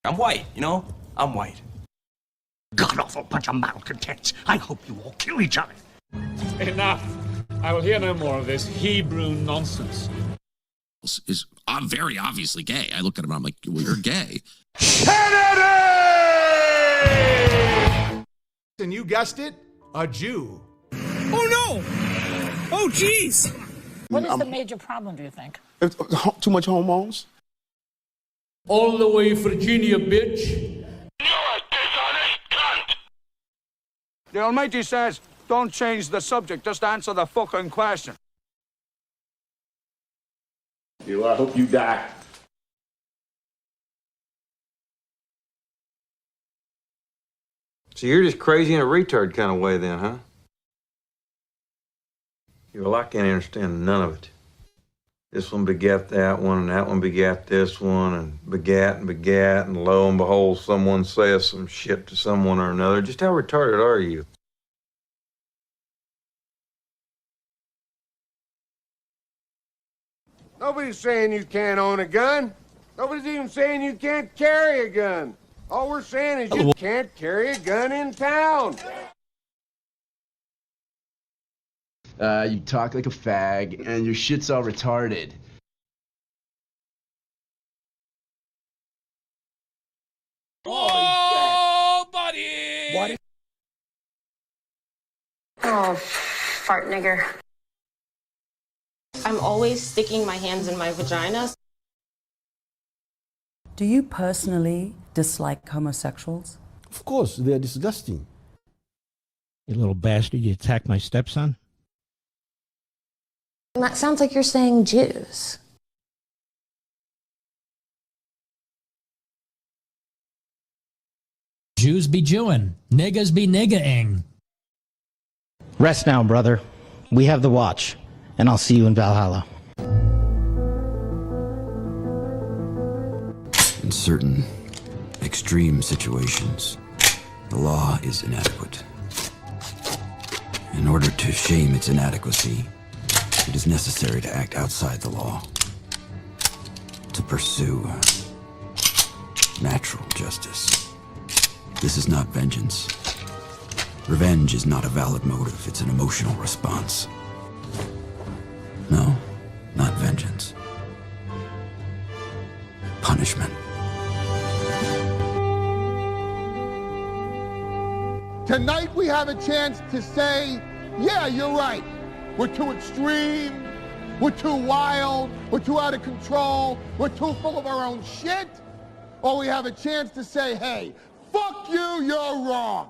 I'm white, you know? I'm white. God-awful bunch of malcontents. I hope you all kill each other. Enough. I will hear no more of this Hebrew nonsense. Is very obviously gay. I look at him and I'm like, well, you're gay. Kennedy! And you guessed it, a Jew. Oh, no! Oh, jeez! What is the major problem, do you think? Too much hormones. All the way Virginia, bitch. You're a dishonest cunt! The Almighty says, don't change the subject, just answer the fucking question. I hope you die. So you're just crazy in a retard kind of way then, huh? Well, I can't understand none of it. This one begat that one, and that one begat this one, and begat, and lo and behold, someone says some shit to someone or another. Just how retarded are you? Nobody's saying you can't own a gun. Nobody's even saying you can't carry a gun. All we're saying is you can't carry a gun in town. You talk like a fag, and your shit's all retarded. Oh, buddy! What? Oh, fart nigger. I'm always sticking my hands in my vagina. Do you personally dislike homosexuals? Of course, they're disgusting. You little bastard, you attacked my stepson? That sounds like you're saying Jews. Jews be Jewing, niggas be nigga-ing. Rest now, brother. We have the watch, and I'll see you in Valhalla. In certain extreme situations, the law is inadequate. In order to shame its inadequacy, it is necessary to act outside the law, to pursue natural justice. This is not vengeance. Revenge is not a valid motive, it's an emotional response. No, not vengeance. Punishment. Tonight we have a chance to say, yeah, you're right. We're too extreme. We're too wild. We're too out of control. We're too full of our own shit. Or we have a chance to say, hey, fuck you, you're wrong.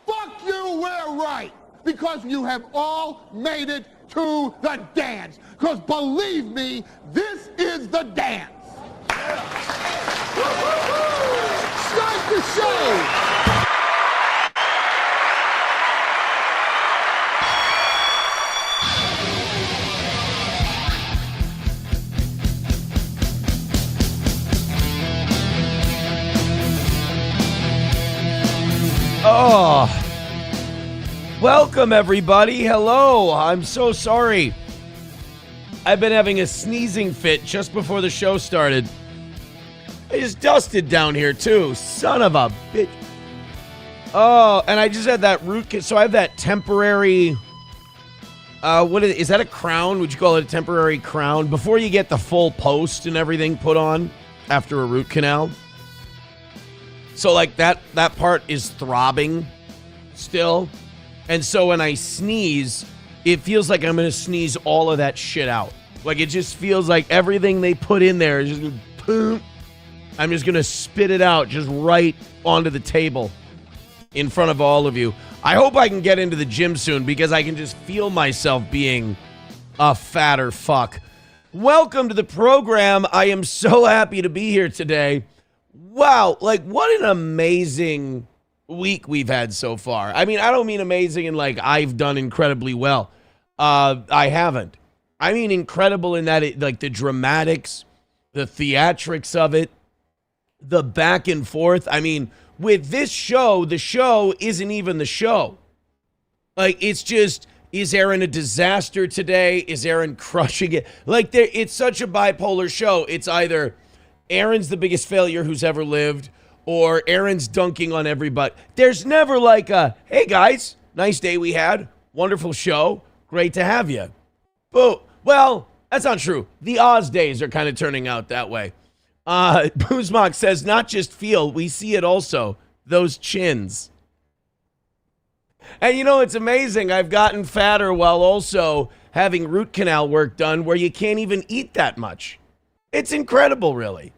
Fuck you, we're right. Because you have all made it to the dance. Because believe me, this is the dance. Start the show. Oh, welcome everybody. Hello. I'm so sorry. I've been having a sneezing fit just before the show started. I just dusted down here too. Son of a bitch. Oh, and I just had that root. So I have that temporary. Is that a crown? Would you call it a temporary crown? Before you get the full post and everything put on after a root canal. So like that part is throbbing still. And so when I sneeze, it feels like I'm going to sneeze all of that shit out. Like it just feels like everything they put in there is just boom. I'm just going to spit it out just right onto the table in front of all of you. I hope I can get into the gym soon because I can just feel myself being a fatter fuck. Welcome to the program. I am so happy to be here today. Wow, like what an amazing week we've had so far. I mean, I don't mean amazing in like I've done incredibly well. I haven't. I mean incredible in that it, like the dramatics, the theatrics of it, the back and forth. I mean, with this show, the show isn't even the show. Like it's just, is Aaron a disaster today? Is Aaron crushing it? Like it's such a bipolar show. It's either Aaron's the biggest failure who's ever lived, or Aaron's dunking on everybody. There's never like a, hey guys, nice day we had, wonderful show, great to have you. Boo. Well, that's not true. The Oz days are kind of turning out that way. Boozmock says, not just feel, we see it also. Those chins. And you know, it's amazing. I've gotten fatter while also having root canal work done where you can't even eat that much. It's incredible, really.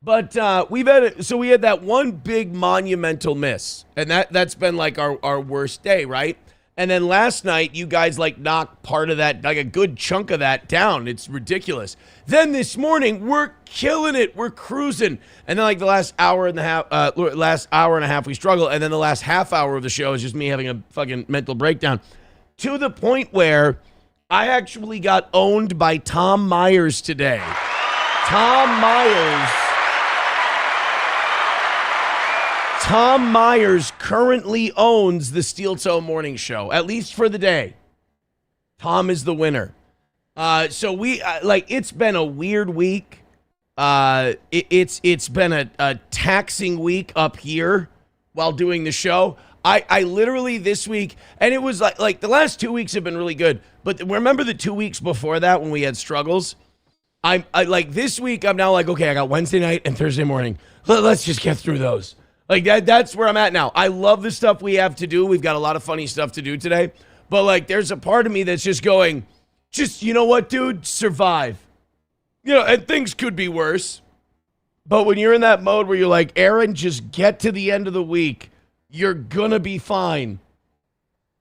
But we had that one big monumental miss. And that's been like our worst day, right? And then last night, you guys like knocked part of that, like a good chunk of that down. It's ridiculous. Then this morning, we're killing it. We're cruising. And then like the last hour and a half, we struggle. And then the last half hour of the show is just me having a fucking mental breakdown. To the point where I actually got owned by Tom Myers today. Tom Myers currently owns the Steel Toe Morning Show, at least for the day. Tom is the winner. So we it's been a weird week. It's been a taxing week up here while doing the show. I literally this week, and it was like the last 2 weeks have been really good. But remember the 2 weeks before that when we had struggles? I like this week, I'm now like, okay, I got Wednesday night and Thursday morning. Let's just get through those. Like that's where I'm at now. I love the stuff we have to do. We've got a lot of funny stuff to do today. But like there's a part of me that's just going, you know what, dude? Survive. You know, and things could be worse. But when you're in that mode where you're like, Aaron, just get to the end of the week. You're gonna be fine.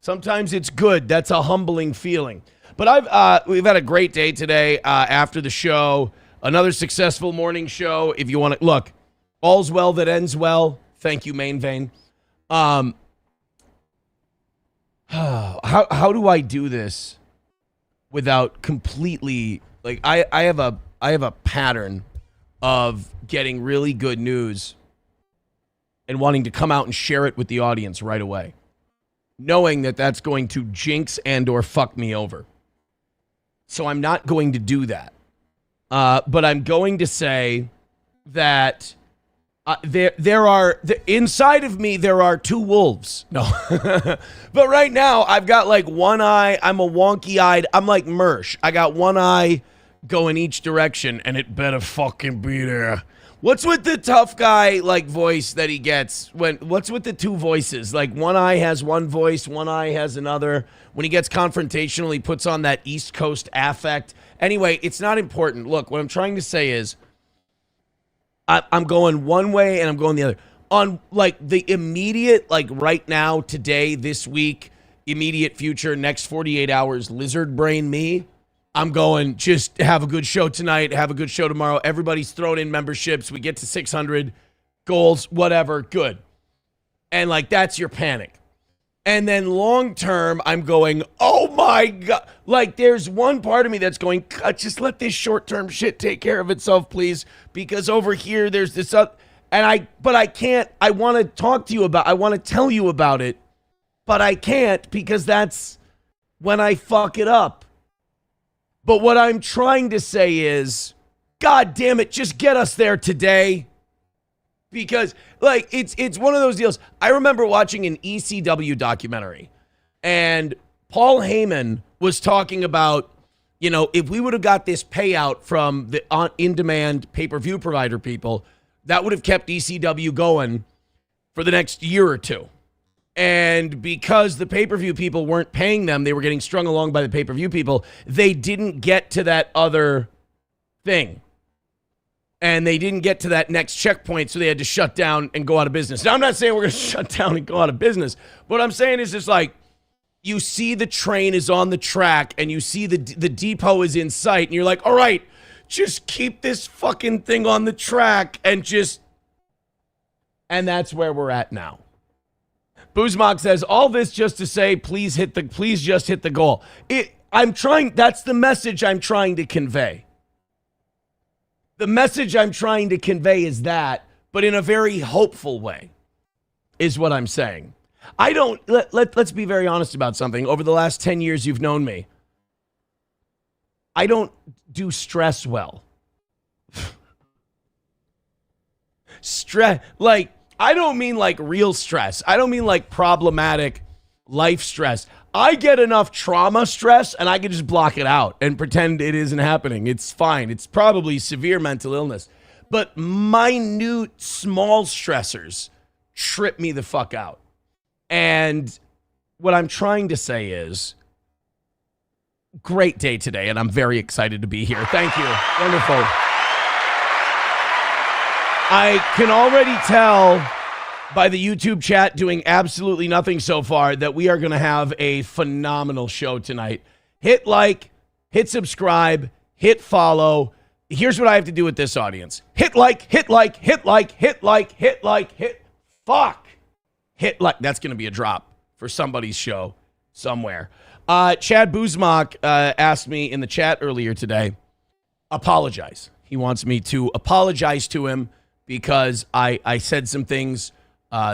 Sometimes it's good. That's a humbling feeling. But we've had a great day today after the show. Another successful morning show. If you want to look, all's well that ends well. Thank you, Main Vein. How do I do this without completely like I have a pattern of getting really good news and wanting to come out and share it with the audience right away, knowing that that's going to jinx and or fuck me over. So I'm not going to do that. But I'm going to say that inside of me, there are two wolves. No. But right now, I've got like one eye. I'm a wonky-eyed. I'm like Mersh. I got one eye going each direction, and it better fucking be there. What's with the tough guy like voice that he gets? What's with the two voices? Like one eye has one voice, one eye has another. When he gets confrontational, he puts on that East Coast affect. Anyway, it's not important. Look, what I'm trying to say is I'm going one way and I'm going the other. On like the immediate, like right now, today, this week, immediate future, next 48 hours, lizard brain me, I'm going, just have a good show tonight, have a good show tomorrow. Everybody's thrown in memberships. We get to 600 goals, whatever, good. And like, that's your panic. And then long term, I'm going, oh my God. Like, there's one part of me that's going, God, just let this short term shit take care of itself, please. Because over here, there's this but I can't, I want to talk to you about, I want to tell you about it, but I can't because that's when I fuck it up. But what I'm trying to say is, God damn it, just get us there today. Because, like, it's one of those deals. I remember watching an ECW documentary, and Paul Heyman was talking about, you know, if we would have got this payout from the in-demand pay-per-view provider people, that would have kept ECW going for the next year or two. And because the pay-per-view people weren't paying them, they were getting strung along by the pay-per-view people, they didn't get to that other thing. And they didn't get to that next checkpoint, so they had to shut down and go out of business. Now, I'm not saying we're going to shut down and go out of business. What I'm saying is just like, you see the train is on the track, and you see the depot is in sight, and you're like, all right, just keep this fucking thing on the track, and that's where we're at now. Boozmock says, all this just to say, please just hit the goal. That's the message I'm trying to convey. The message I'm trying to convey is that, but in a very hopeful way, is what I'm saying. Let's be very honest about something. Over the last 10 years you've known me, I don't do stress well. Like, I don't mean like real stress. I don't mean like problematic life stress. I get enough trauma stress and I can just block it out and pretend it isn't happening. It's fine. It's probably severe mental illness. But minute, small stressors trip me the fuck out. And what I'm trying to say is, great day today, and I'm very excited to be here. Thank you. Wonderful. I can already tell by the YouTube chat doing absolutely nothing so far that we are going to have a phenomenal show tonight. Hit like, hit subscribe, hit follow. Here's what I have to do with this audience. Hit like, hit like, hit like, hit like, hit like, hit. Fuck. Hit like. That's going to be a drop for somebody's show somewhere. Chad Buzmak asked me in the chat earlier today, apologize. He wants me to apologize to him because I said some things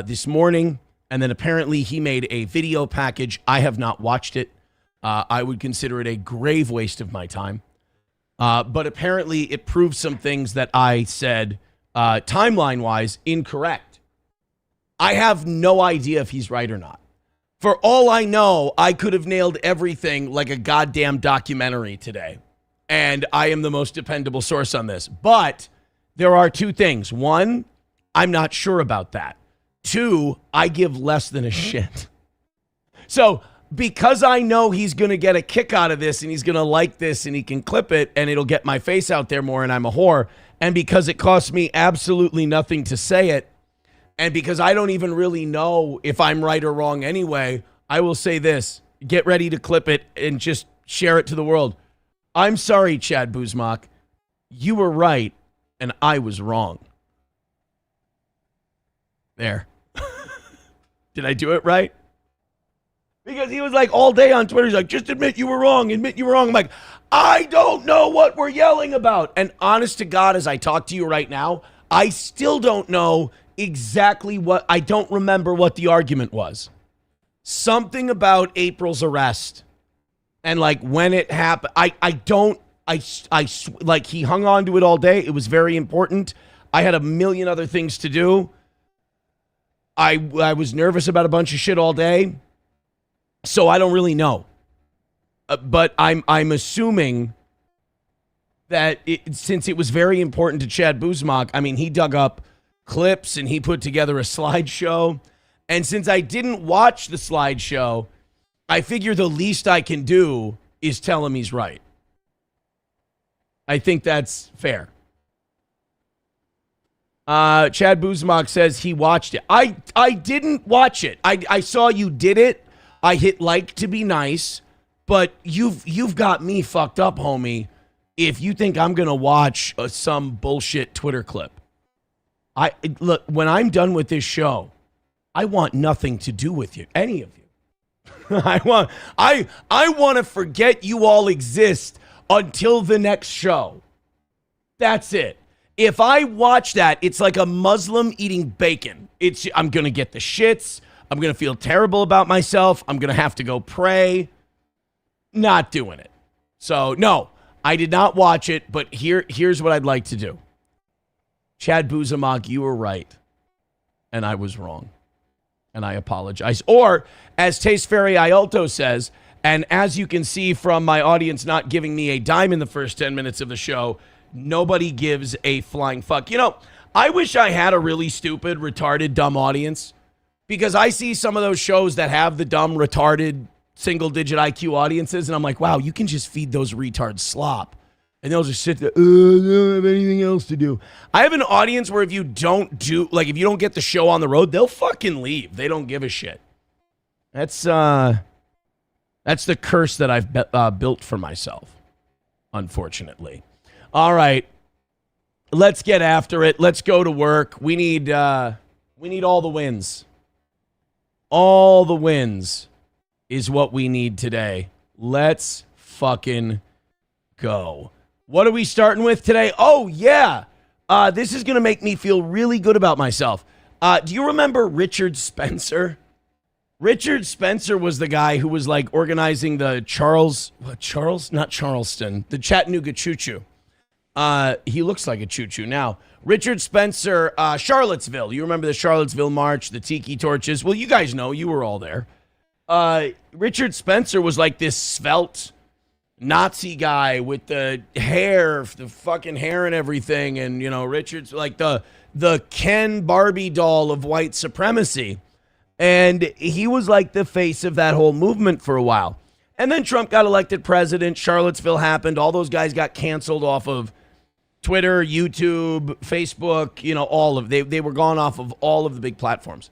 this morning, and then apparently he made a video package. I have not watched it. I would consider it a grave waste of my time. But apparently it proves some things that I said, timeline-wise, incorrect. I have no idea if he's right or not. For all I know, I could have nailed everything like a goddamn documentary today. And I am the most dependable source on this. But there are two things. One, I'm not sure about that. Two, I give less than a shit. So because I know he's going to get a kick out of this and he's going to like this and he can clip it and it'll get my face out there more and I'm a whore, and because it costs me absolutely nothing to say it, and because I don't even really know if I'm right or wrong anyway, I will say this. Get ready to clip it and just share it to the world. I'm sorry, Chad Buzmak. You were right and I was wrong. There. Did I do it right? Because he was like all day on Twitter, he's like, just admit you were wrong, admit you were wrong. I'm like, I don't know what we're yelling about. And honest to God, as I talk to you right now, I still don't know exactly what, I don't remember what the argument was. Something about April's arrest and like when it happened. Like he hung on to it all day. It was very important. I had a million other things to do. I was nervous about a bunch of shit all day. So I don't really know. But I'm assuming that since it was very important to Chad Buzmak, I mean, he dug up clips and he put together a slideshow. And since I didn't watch the slideshow, I figure the least I can do is tell him he's right. I think that's fair. Chad Buzmak says he watched it. I didn't watch it. I saw you did it. I hit like to be nice, but you've got me fucked up, homie, if you think I'm going to watch some bullshit Twitter clip. Look, when I'm done with this show, I want nothing to do with you, any of you. I want to forget you all exist until the next show. That's it. If I watch that, it's like a Muslim eating bacon. I'm going to get the shits. I'm going to feel terrible about myself. I'm going to have to go pray. Not doing it. So, no, I did not watch it, but here's what I'd like to do. Chad Buzmak, you were right, and I was wrong, and I apologize. Or, as Taste Fairy Ialto says, and as you can see from my audience not giving me a dime in the first 10 minutes of the show, nobody gives a flying fuck. You know, I wish I had a really stupid, retarded, dumb audience, because I see some of those shows that have the dumb, retarded, single-digit IQ audiences, and I'm like, wow, you can just feed those retards slop. And they'll just sit there, I don't have anything else to do. I have an audience where if you don't get the show on the road, they'll fucking leave. They don't give a shit. That's the curse that I've built for myself, unfortunately. All right, let's get after it. Let's go to work. We need all the wins. All the wins is what we need today. Let's fucking go. What are we starting with today? Oh, yeah. This is going to make me feel really good about myself. Do you remember Richard Spencer? Richard Spencer was the guy who was like organizing the the Chattanooga Choo Choo. He looks like a choo-choo. Now, Richard Spencer, Charlottesville. You remember the Charlottesville March, the tiki torches? Well, you guys know. You were all there. Richard Spencer was like this svelte Nazi guy with the hair, the fucking hair and everything. And, you know, Richard's like the Ken Barbie doll of white supremacy. And he was like the face of that whole movement for a while. And then Trump got elected president. Charlottesville happened. All those guys got canceled off of Twitter, YouTube, Facebook, you know, all of they were gone off of all of the big platforms.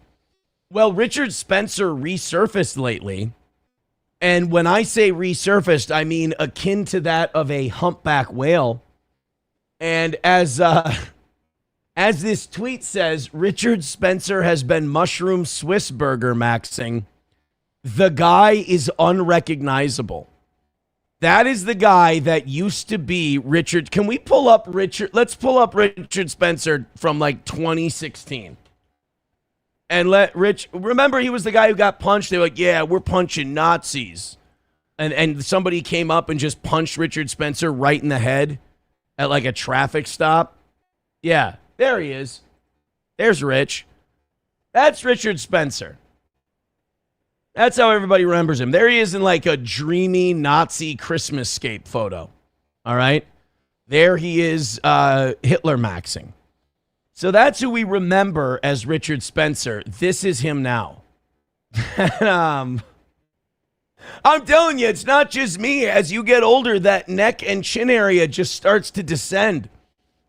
Well, Richard Spencer resurfaced lately. And when I say resurfaced, I mean akin to that of a humpback whale. And as this tweet says, Richard Spencer has been mushroom Swiss burger maxing. The guy is unrecognizable. That is the guy that used to be Richard. Can we pull up Richard? Let's pull up Richard Spencer from like 2016. And let Rich, remember he was the guy who got punched. They were like, yeah, we're punching Nazis. And somebody came up and just punched Richard Spencer right in the head at like a traffic stop. Yeah, there he is. There's Rich. That's Richard Spencer. That's how everybody remembers him. There he is in like a dreamy Nazi Christmas scape photo. All right. There he is, Hitler maxing. So that's who we remember as Richard Spencer. This is him now. I'm telling you, it's not just me. As you get older, that neck and chin area just starts to descend.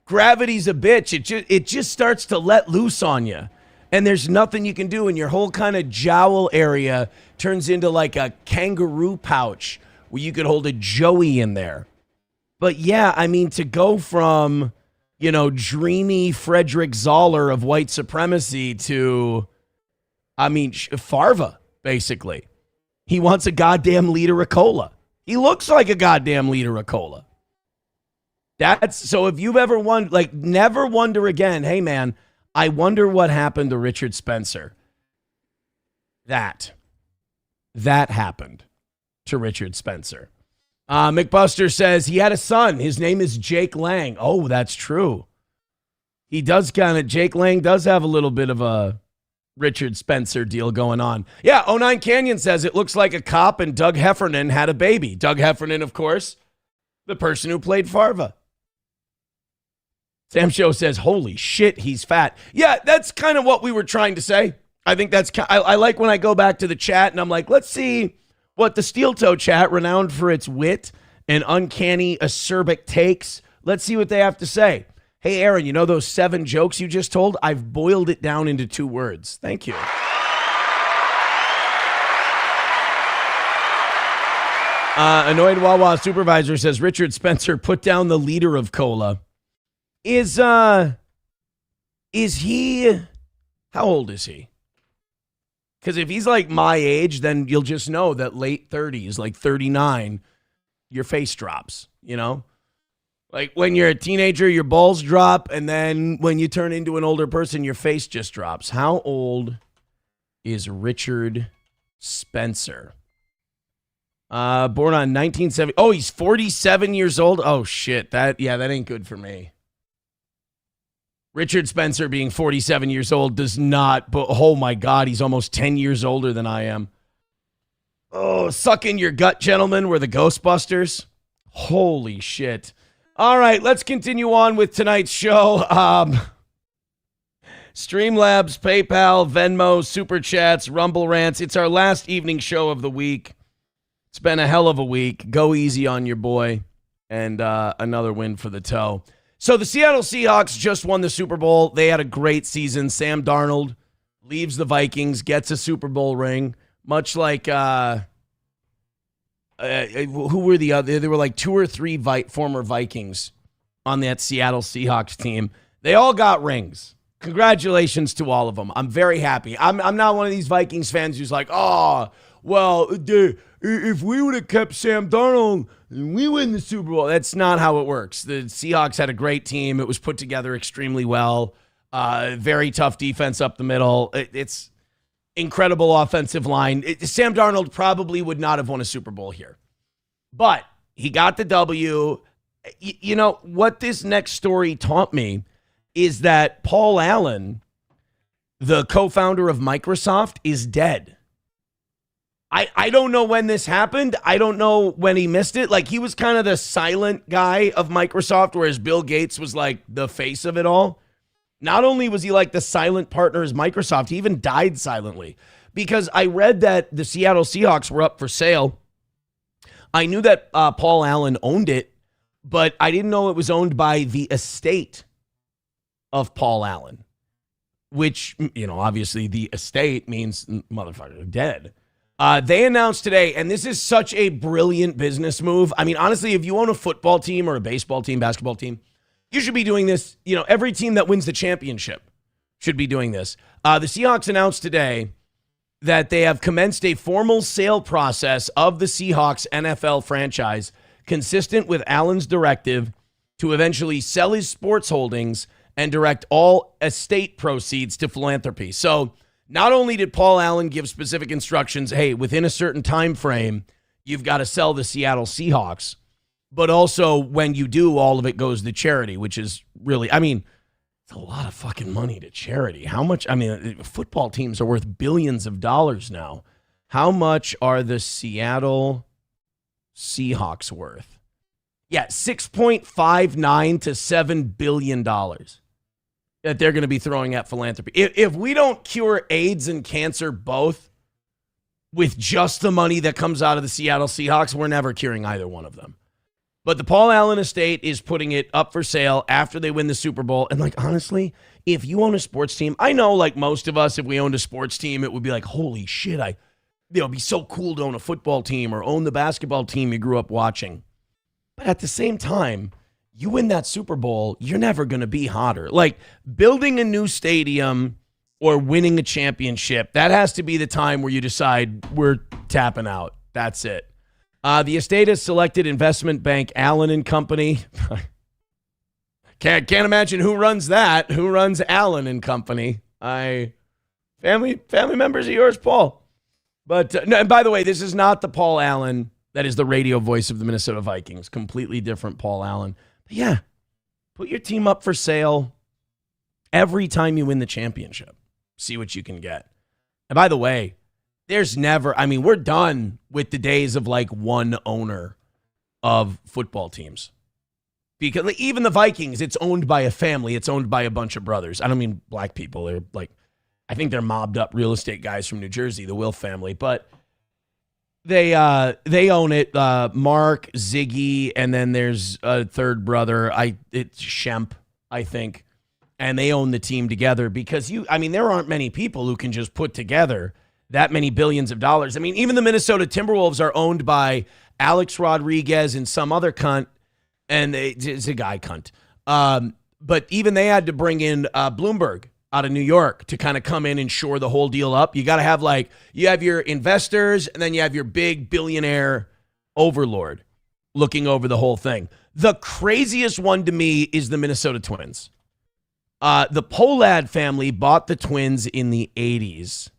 Gravity's a bitch. It just starts to let loose on you. And there's nothing you can do, and your whole kind of jowl area turns into like a kangaroo pouch where you could hold a Joey in there. But yeah, I mean, to go from, you know, dreamy Frederick Zoller of white supremacy to, I mean, Farva, basically. He wants a goddamn liter of cola. He looks like a goddamn liter of cola. So if you've ever wondered, like, never wonder again, hey man, I wonder what happened to Richard Spencer. That happened to Richard Spencer. McBuster says he had a son. His name is Jake Lang. Oh, that's true. He does Jake Lang does have a little bit of a Richard Spencer deal going on. Yeah, 09 Canyon says it looks like a cop and Doug Heffernan had a baby. Doug Heffernan, of course, the person who played Farva. Sam Show says, holy shit, he's fat. Yeah, that's kind of what we were trying to say. I think that's, I like when I go back to the chat and I'm like, let's see what the Steel Toe chat, renowned for its wit and uncanny acerbic takes, let's see what they have to say. Hey, Aaron, you know those 7 jokes you just told? I've boiled it down into 2 words. Thank you. Annoyed Wawa supervisor says, Richard Spencer, put down the liter of cola. Is he, how old is he? Because if he's like my age, then you'll just know that late 30s, like 39, your face drops, you know? Like when you're a teenager, your balls drop, and then when you turn into an older person, your face just drops. How old is Richard Spencer? Born on 1970. Oh, he's 47 years old? Oh, shit. That ain't good for me. Richard Spencer being 47 years old does not, but oh my God, he's almost 10 years older than I am. Oh, suck in your gut, gentlemen. We're the Ghostbusters. Holy shit. All right, let's continue on with tonight's show. Streamlabs, PayPal, Venmo, Super Chats, Rumble Rants. It's our last evening show of the week. It's been a hell of a week. Go easy on your boy. And another win for the toe. So the Seattle Seahawks just won the Super Bowl. They had a great season. Sam Darnold leaves the Vikings, gets a Super Bowl ring, much like who were the other? There were like 2 or 3 former Vikings on that Seattle Seahawks team. They all got rings. Congratulations to all of them. I'm very happy. I'm not one of these Vikings fans who's like, oh, well, if we would have kept Sam Darnold, we win the Super Bowl. That's not how it works. The Seahawks had a great team. It was put together extremely well. Very tough defense up the middle. It's incredible offensive line. Sam Darnold probably would not have won a Super Bowl here. But he got the W. you know, what this next story taught me is that Paul Allen, the co-founder of Microsoft, is dead. I don't know when this happened. I don't know when he missed it. Like, he was kind of the silent guy of Microsoft, whereas Bill Gates was like the face of it all. Not only was he like the silent partner as Microsoft, he even died silently. Because I read that the Seattle Seahawks were up for sale. I knew that Paul Allen owned it, but I didn't know it was owned by the estate of Paul Allen, which, you know, obviously the estate means motherfucker dead. They announced today, and this is such a brilliant business move. I mean, honestly, if you own a football team or a baseball team, basketball team, you should be doing this. You know, every team that wins the championship should be doing this. The Seahawks announced today that they have commenced a formal sale process of the Seahawks NFL franchise, consistent with Allen's directive to eventually sell his sports holdings and direct all estate proceeds to philanthropy. So not only did Paul Allen give specific instructions, hey, within a certain time frame, you've got to sell the Seattle Seahawks, but also when you do, all of it goes to charity, which is really, I mean, it's a lot of fucking money to charity. How much? I mean, football teams are worth billions of dollars now. How much are the Seattle Seahawks worth? Yeah, $6.59 to $7 billion that they're going to be throwing at philanthropy. If we don't cure AIDS and cancer both with just the money that comes out of the Seattle Seahawks, we're never curing either one of them. But the Paul Allen estate is putting it up for sale after they win the Super Bowl. And, like, honestly, if you own a sports team, I know, like most of us, if we owned a sports team, it would be like, holy shit, it'd be so cool to own a football team or own the basketball team you grew up watching. But at the same time, you win that Super Bowl, you're never going to be hotter. Like, building a new stadium or winning a championship, that has to be the time where you decide we're tapping out. That's it. The estate has selected investment bank Allen and Company. Can't imagine who runs that. Who runs Allen and Company? Family members of yours, Paul. But no, and by the way, this is not the Paul Allen that is the radio voice of the Minnesota Vikings. Completely different Paul Allen. But yeah, put your team up for sale every time you win the championship. See what you can get. And by the way, there's never, I mean, we're done with the days of like one owner of football teams. Because even the Vikings, it's owned by a family. It's owned by a bunch of brothers. I don't mean black people. They're like, I think they're mobbed up real estate guys from New Jersey, the Wilf family. But they own it. Mark, Ziggy, and then there's a third brother. It's Shemp, I think. And they own the team together because there aren't many people who can just put together that many billions of dollars. I mean, even the Minnesota Timberwolves are owned by Alex Rodriguez and some other cunt, and it's a guy cunt. But even they had to bring in Bloomberg out of New York to kind of come in and shore the whole deal up. You got to have you have your investors, and then you have your big billionaire overlord looking over the whole thing. The craziest one to me is the Minnesota Twins. The Pohlad family bought the Twins in the 80s.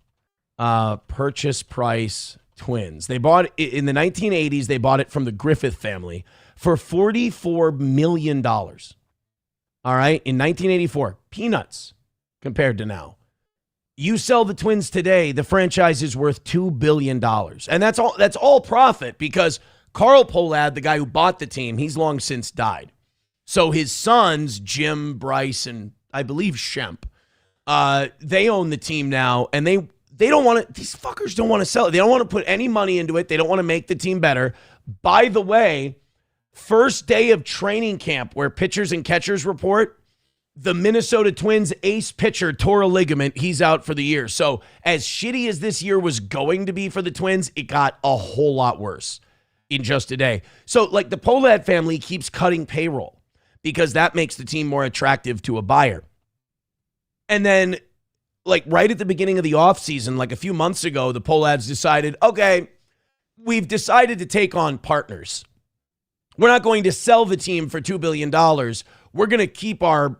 Purchase price Twins. They bought it in the 1980s. They bought it from the Griffith family for $44 million. All right. In 1984, peanuts compared to now. You sell the Twins today, the franchise is worth $2 billion. And that's all profit because Carl Pohlad, the guy who bought the team, he's long since died. So his sons, Jim, Bryce, and I believe Shemp, they own the team now, and they don't want to, these fuckers don't want to sell it. They don't want to put any money into it. They don't want to make the team better. By the way, first day of training camp where pitchers and catchers report, the Minnesota Twins ace pitcher tore a ligament. He's out for the year. So as shitty as this year was going to be for the Twins, it got a whole lot worse in just a day. So like the Pohlad family keeps cutting payroll because that makes the team more attractive to a buyer. And then like right at the beginning of the offseason, like a few months ago, the Pohlads decided, okay, we've decided to take on partners. We're not going to sell the team for $2 billion. We're going to keep our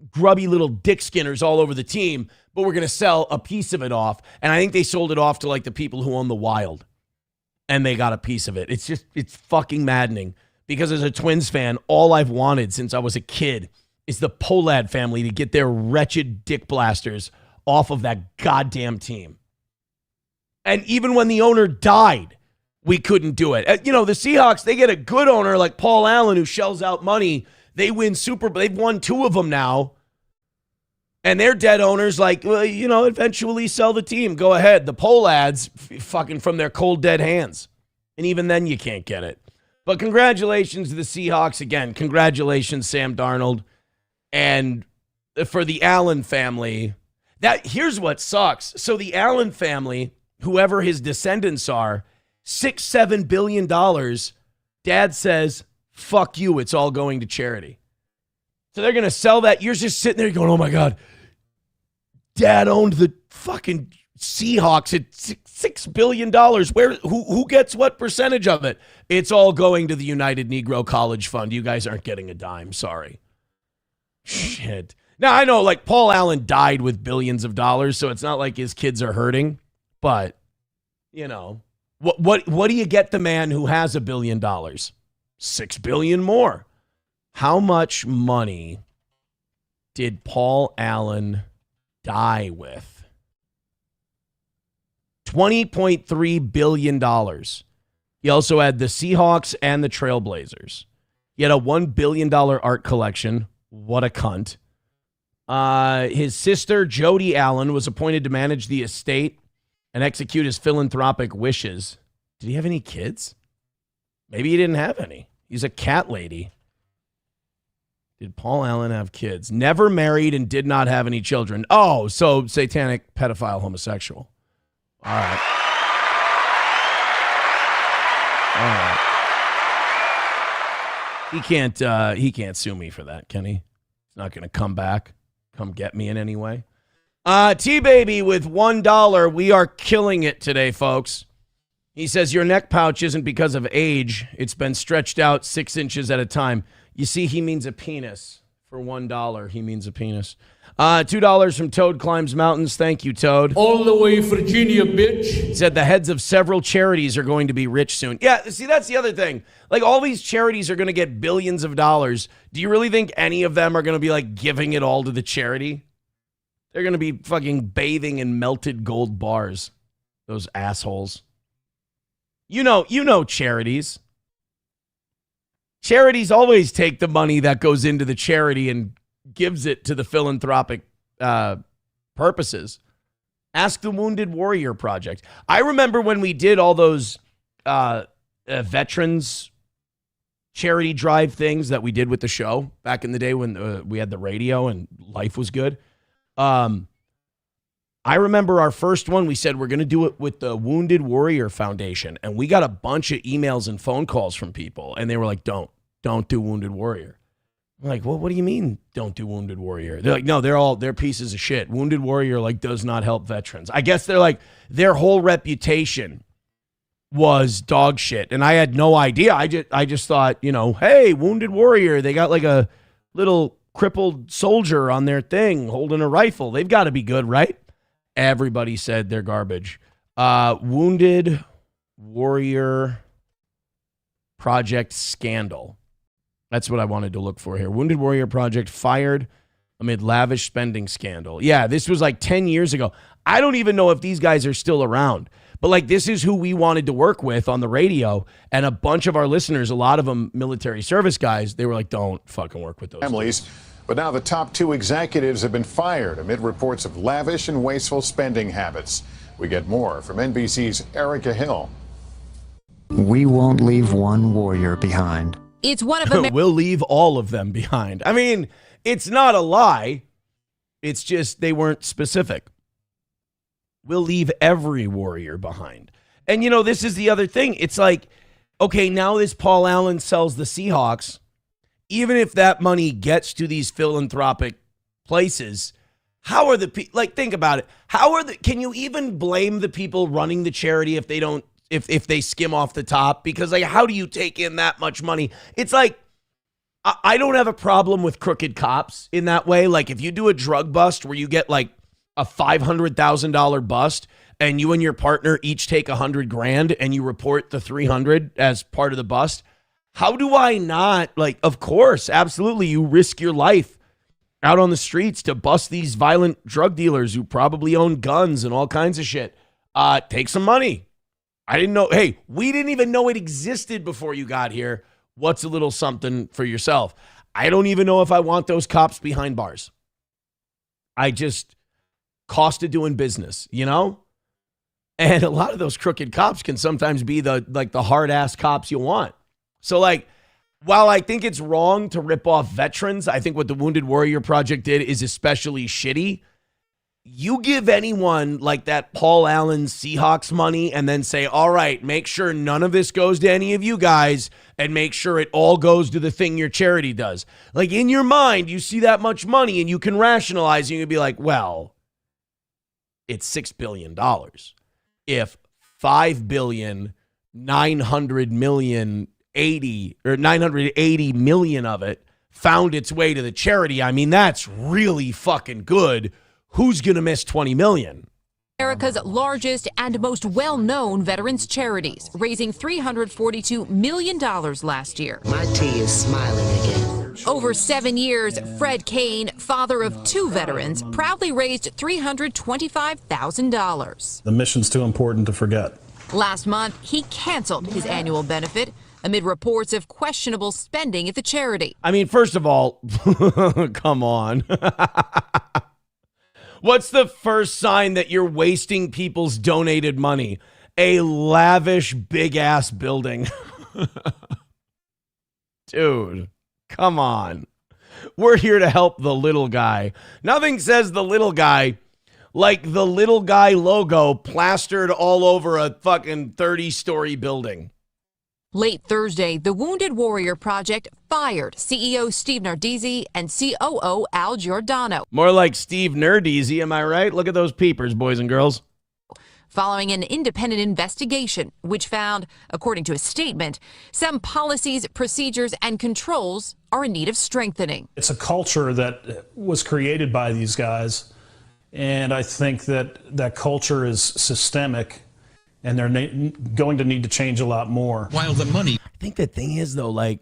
grubby little dick skinners all over the team, but we're going to sell a piece of it off. And I think they sold it off to like the people who own the Wild, and they got a piece of it. It's fucking maddening because as a Twins fan, all I've wanted since I was a kid is the Polad family to get their wretched dick blasters off of that goddamn team. And even when the owner died, we couldn't do it. You know, the Seahawks, they get a good owner like Paul Allen who shells out money. They win they've won 2 of them now. And their dead owners like, well, you know, eventually sell the team. Go ahead. The Polads fucking from their cold dead hands. And even then you can't get it. But congratulations to the Seahawks again. Congratulations, Sam Darnold. And for the Allen family, here's what sucks. So the Allen family, whoever his descendants are, $6-7 billion. Dad says, fuck you, it's all going to charity. So they're going to sell that. You're just sitting there going, oh my God, Dad owned the fucking Seahawks at $6 billion. Who gets what percentage of it? It's all going to the United Negro College Fund. You guys aren't getting a dime. Sorry. Shit. Now, I know, like, Paul Allen died with billions of dollars, so it's not like his kids are hurting. But, you know, what do you get the man who has $1 billion? $6 billion more. How much money did Paul Allen die with? $20.3 billion. He also had the Seahawks and the Trailblazers. He had a $1 billion art collection. What a cunt. His sister, Jody Allen, was appointed to manage the estate and execute his philanthropic wishes. Did he have any kids? Maybe he didn't have any. He's a cat lady. Did Paul Allen have kids? Never married and did not have any children. Oh, so satanic, pedophile, homosexual. All right. All right. He can't sue me for that, can he? He's not going to come back, come get me in any way. T-Baby with $1. We are killing it today, folks. He says, your neck pouch isn't because of age. It's been stretched out 6 inches at a time. You see, he means a penis. For $1, he means a penis. $2 from Toad Climbs Mountains. Thank you, Toad. All the way, Virginia, bitch. He said the heads of several charities are going to be rich soon. Yeah, see, that's the other thing. Like, all these charities are going to get billions of dollars. Do you really think any of them are going to be, like, giving it all to the charity? They're going to be fucking bathing in melted gold bars. Those assholes. You know charities. Charities always take the money that goes into the charity and gives it to the philanthropic purposes. Ask the Wounded Warrior Project. I remember when we did all those veterans charity drive things that we did with the show back in the day when we had the radio and life was good. I remember our first one, we said we're going to do it with the Wounded Warrior Foundation. And we got a bunch of emails and phone calls from people. And they were like, don't do Wounded Warrior. I'm like, well, what do you mean don't do Wounded Warrior? They're like, no, they're pieces of shit. Wounded Warrior, like, does not help veterans. I guess they're like, their whole reputation was dog shit. And I had no idea. I just thought, hey, Wounded Warrior, they got like a little crippled soldier on their thing holding a rifle. They've got to be good, right? Everybody said they're garbage. Wounded Warrior Project scandal. That's what I wanted to look for here. Wounded Warrior Project fired amid lavish spending scandal. Yeah, this was like 10 years ago. I don't even know if these guys are still around. But like, this is who we wanted to work with on the radio. And a bunch of our listeners, a lot of them military service guys, they were like, don't fucking work with those families. But now the top 2 executives have been fired amid reports of lavish and wasteful spending habits. We get more from NBC's Erica Hill. We won't leave one warrior behind. It's one of them. We'll leave all of them behind. I mean, it's not a lie. It's just they weren't specific. We'll leave every warrior behind. And, this is the other thing. It's like, okay, now this Paul Allen sells the Seahawks. Even if that money gets to these philanthropic places, how are the people, like, think about it. Can you even blame the people running the charity if they don't, if they skim off the top? Because, like, how do you take in that much money? It's like, I don't have a problem with crooked cops in that way. Like, if you do a drug bust where you get like a $500,000 bust and you and your partner each take $100,000 and you report the $300 as part of the bust, How do I not, like, of course, absolutely, you risk your life out on the streets to bust these violent drug dealers who probably own guns and all kinds of shit. Take some money. I didn't know. Hey, we didn't even know it existed before you got here. What's a little something for yourself? I don't even know if I want those cops behind bars. I just, cost of doing business, you know? And a lot of those crooked cops can sometimes be the hard-ass cops you want. So, like, while I think it's wrong to rip off veterans, I think what the Wounded Warrior Project did is especially shitty. You give anyone like that Paul Allen Seahawks money and then say, all right, make sure none of this goes to any of you guys and make sure it all goes to the thing your charity does. Like, in your mind, you see that much money and you can rationalize and you can be like, well, it's $6 billion. If 980 million of it found its way to the charity, I mean, that's really fucking good. Who's going to miss 20 million? America's largest and most well-known veterans charities, raising $342 million last year. My tea is smiling again. Over 7 years, Fred Kane, father of 2 veterans, proudly raised $325,000. The mission's too important to forget. Last month, he canceled his annual benefit amid reports of questionable spending at the charity. I mean, first of all, come on. What's the first sign that you're wasting people's donated money? A lavish, big-ass building. Dude, come on. We're here to help the little guy. Nothing says the little guy like the little guy logo plastered all over a fucking 30-story building. Late Thursday, the Wounded Warrior Project fired CEO Steve Nardizzi and COO Al Giordano. More like Steve Nardizzi, am I right? Look at those peepers, boys and girls. Following an independent investigation, which found, according to a statement, some policies, procedures, and controls are in need of strengthening. It's a culture that was created by these guys, and I think that that culture is systemic, and they're going to need to change a lot more. While the money... I think the thing is, though, like,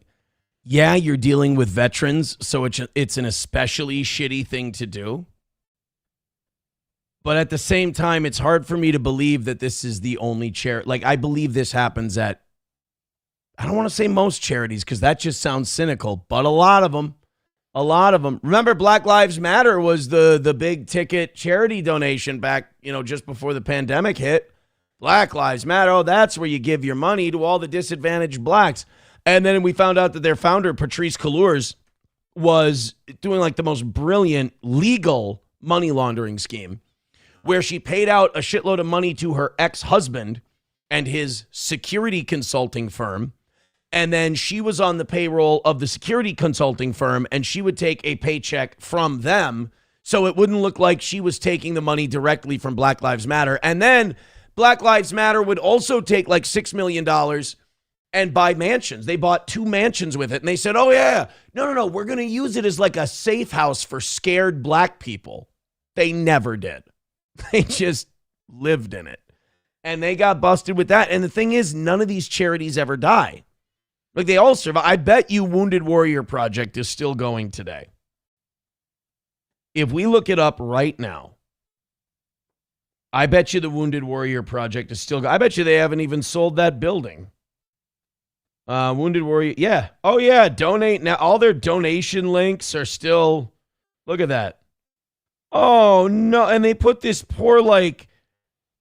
yeah, you're dealing with veterans, so it's an especially shitty thing to do. But at the same time, it's hard for me to believe that this is the only charity. Like, I believe this happens at, I don't want to say most charities because that just sounds cynical, but a lot of them. A lot of them. Remember, Black Lives Matter was the big ticket charity donation back, just before the pandemic hit. Black Lives Matter. Oh, that's where you give your money to all the disadvantaged blacks. And then we found out that their founder, Patrisse Cullors, was doing like the most brilliant legal money laundering scheme where she paid out a shitload of money to her ex-husband and his security consulting firm. And then she was on the payroll of the security consulting firm, and she would take a paycheck from them so it wouldn't look like she was taking the money directly from Black Lives Matter. And then Black Lives Matter would also take like $6 million and buy mansions. They bought 2 mansions with it, and they said, oh, yeah, no, we're going to use it as like a safe house for scared black people. They never did. They just lived in it. And they got busted with that. And the thing is, none of these charities ever die. Like, they all survive. I bet you Wounded Warrior Project is still going today. If we look it up right now, I bet you the Wounded Warrior Project is still going. I bet you they haven't even sold that building. Wounded Warrior, yeah. Oh, yeah, donate. Now, all their donation links are still, look at that. Oh, no, and they put this poor, like,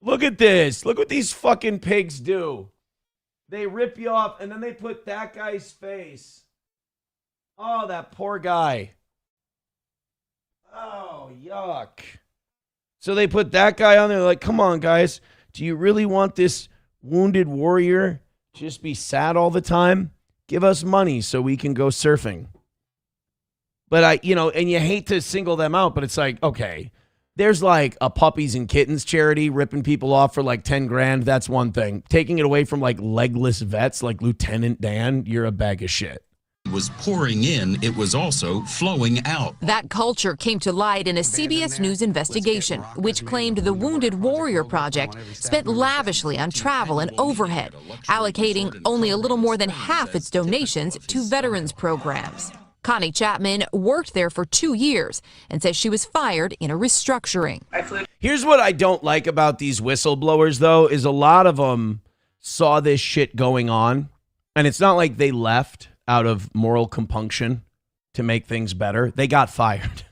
look at this. Look what these fucking pigs do. They rip you off, and then they put that guy's face. Oh, that poor guy. Oh, yuck. So they put that guy on there, like, come on, guys. Do you really want this wounded warrior to just be sad all the time? Give us money so we can go surfing. But and you hate to single them out, but it's like, okay, there's like a puppies and kittens charity ripping people off for like 10 grand. That's one thing. Taking it away from like legless vets like Lieutenant Dan, you're a bag of shit. was pouring in, it was also flowing out. That culture came to light in a CBS News investigation, which claimed the Wounded Warrior Project spent lavishly on travel and overhead, allocating only a little more than half its donations to veterans programs. Connie Chapman worked there for 2 years and says she was fired in a restructuring. Here's what I don't like about these whistleblowers, though, is a lot of them saw this shit going on, and it's not like they left out of moral compunction to make things better. They got fired.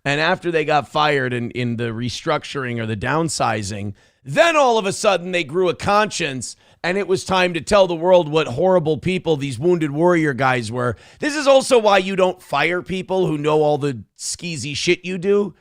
And after they got fired in the restructuring or the downsizing, then all of a sudden they grew a conscience, and it was time to tell the world what horrible people these Wounded Warrior guys were. This is also why you don't fire people who know all the skeezy shit you do.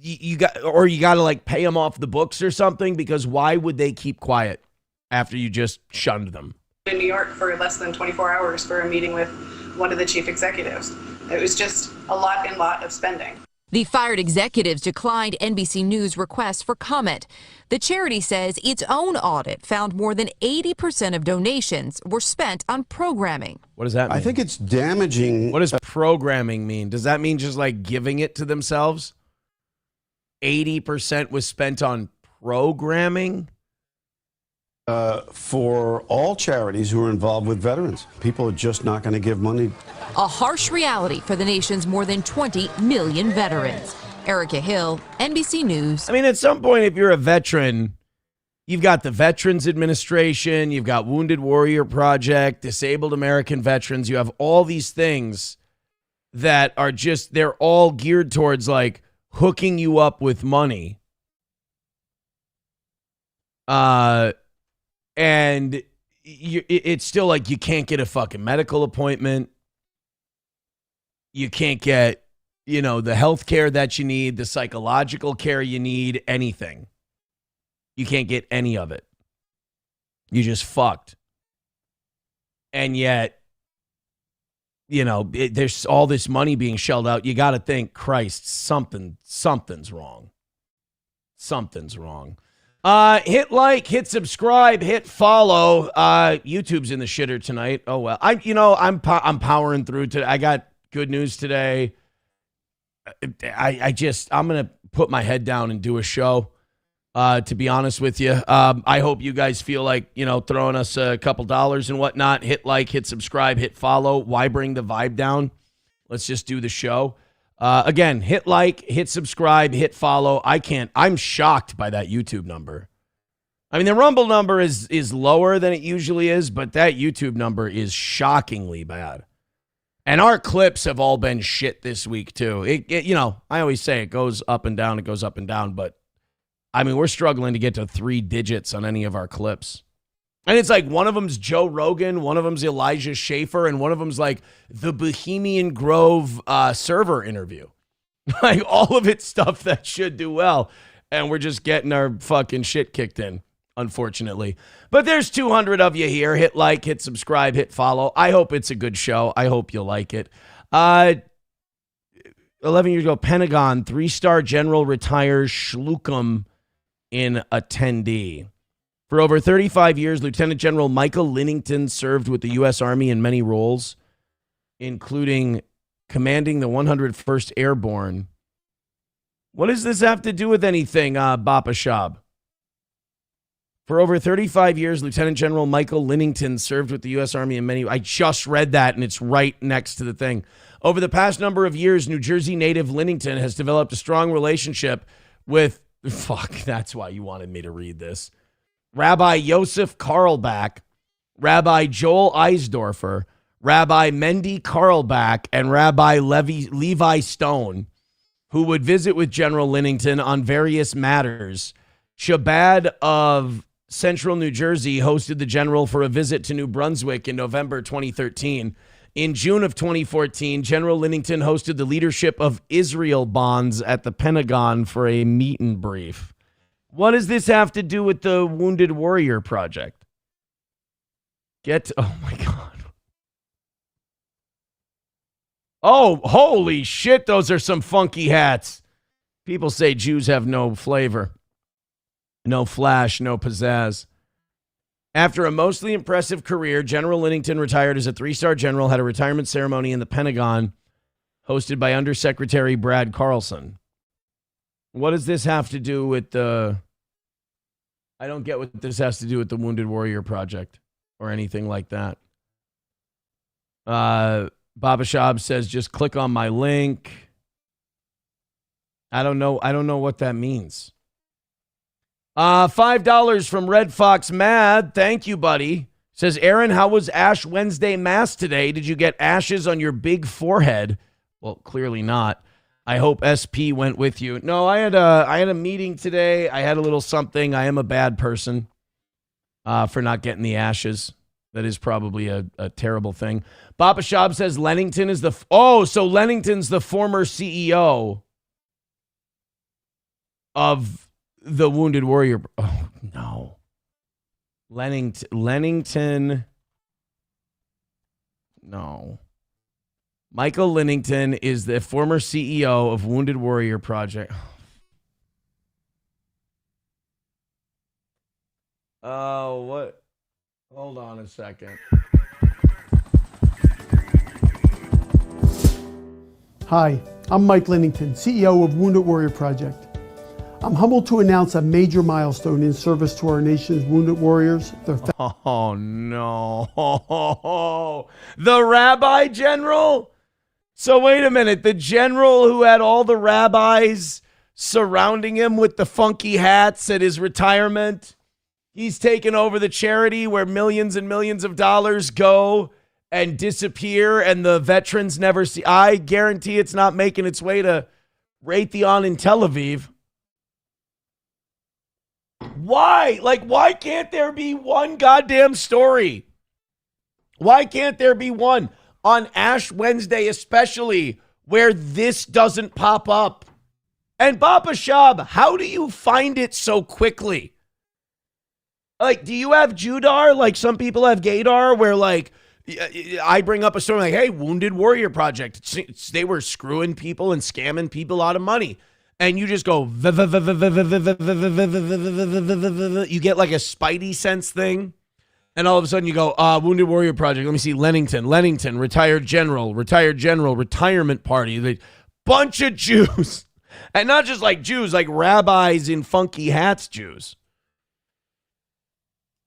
You got to like pay them off the books or something, because why would they keep quiet after you just shunned them? In New York for less than 24 hours for a meeting with one of the chief executives. It was just a lot of spending. The fired executives declined NBC News' request for comment. The charity says its own audit found more than 80% of donations were spent on programming. What does that mean? I think it's damaging. What does programming mean? Does that mean just like giving it to themselves? 80% was spent on programming? For all charities who are involved with veterans. People are just not going to give money. A harsh reality for the nation's more than 20 million veterans. Erica Hill, NBC News. I mean, at some point, if you're a veteran, you've got the Veterans Administration, you've got Wounded Warrior Project, Disabled American Veterans. You have all these things that are just, they're all geared towards like hooking you up with money. And it's still like you can't get a fucking medical appointment. You can't get, the health care that you need, the psychological care you need, anything. You can't get any of it. You just fucked. And yet, there's all this money being shelled out. You got to think, Christ, something's wrong. Something's wrong. Hit like, hit subscribe, hit follow. YouTube's in the shitter tonight. Oh well. I'm powering through today. I got good news today. I'm gonna put my head down and do a show. To be honest with you, I hope you guys feel like throwing us a couple dollars and whatnot. Hit like, hit subscribe, hit follow. Why bring the vibe down? Let's just do the show. Again, hit like, hit subscribe, hit follow. I'm shocked by that YouTube number. I mean, the Rumble number is lower than it usually is, but that YouTube number is shockingly bad. And our clips have all been shit this week too. I always say it goes up and down, but I mean, we're struggling to get to 3 digits on any of our clips. And it's like one of them's Joe Rogan, one of them's Elijah Schaffer, and one of them's like the Bohemian Grove server interview. Like all of it's stuff that should do well. And we're just getting our fucking shit kicked in, unfortunately. But there's 200 of you here. Hit like, hit subscribe, hit follow. I hope it's a good show. I hope you'll like it. 11 years ago, Pentagon, 3-star general retires Shlukum in attendee. For over 35 years, Lieutenant General Michael Linnington served with the U.S. Army in many roles, including commanding the 101st Airborne. What does this have to do with anything, Bapa Shab? For over 35 years, Lieutenant General Michael Linnington served with the U.S. Army in many... I just read that, and it's right next to the thing. Over the past number of years, New Jersey native Linnington has developed a strong relationship with... Fuck, that's why you wanted me to read this. Rabbi Yosef Carlbach, Rabbi Joel Eisdorfer, Rabbi Mendy Carlbach, and Rabbi Levi Stone, who would visit with General Linnington on various matters. Chabad of Central New Jersey hosted the general for a visit to New Brunswick in November 2013. In June of 2014, General Linnington hosted the leadership of Israel Bonds at the Pentagon for a meet and brief. What does this have to do with the Wounded Warrior Project? Oh my God. Oh, holy shit, those are some funky hats. People say Jews have no flavor, no flash, no pizzazz. After a mostly impressive career, General Lennington retired as a 3-star general, had a retirement ceremony in the Pentagon hosted by Undersecretary Brad Carlson. What does this have to do with the... I don't get what this has to do with the Wounded Warrior Project or anything like that. Baba Shab says, just click on my link. I don't know what that means. $5 from Red Fox Mad. Thank you, buddy. Says, Aaron, how was Ash Wednesday Mass today? Did you get ashes on your big forehead? Well, clearly not. I hope SP went with you. No, I had a meeting today. I had a little something. I am a bad person for not getting the ashes. That is probably a terrible thing. Baba Shab says Lennington is so Lennington's the former CEO of the Wounded Warrior. Oh, no. Lennington. No. Michael Lennington is the former CEO of Wounded Warrior Project. Oh, what? Hold on a second. Hi, I'm Mike Lennington, CEO of Wounded Warrior Project. I'm humbled to announce a major milestone in service to our nation's wounded warriors. Oh, no. The rabbi general? So wait a minute. The general who had all the rabbis surrounding him with the funky hats at his retirement, he's taken over the charity where millions and millions of dollars go and disappear and the veterans never see. I guarantee it's not making its way to Raytheon in Tel Aviv. Why? Why can't there be one goddamn story? Why can't there be one on Ash Wednesday, especially where this doesn't pop up? And Baba Shab, how do you find it so quickly? Do you have Judar? Like some people have Gaydar, where I bring up a story like, hey, Wounded Warrior Project. They were screwing people and scamming people out of money. And you just go, you get like a spidey sense thing. And all of a sudden you go, Wounded Warrior Project. Let me see, Lennington, retired general, retirement party. The bunch of Jews. And not just like Jews, like rabbis in funky hats Jews.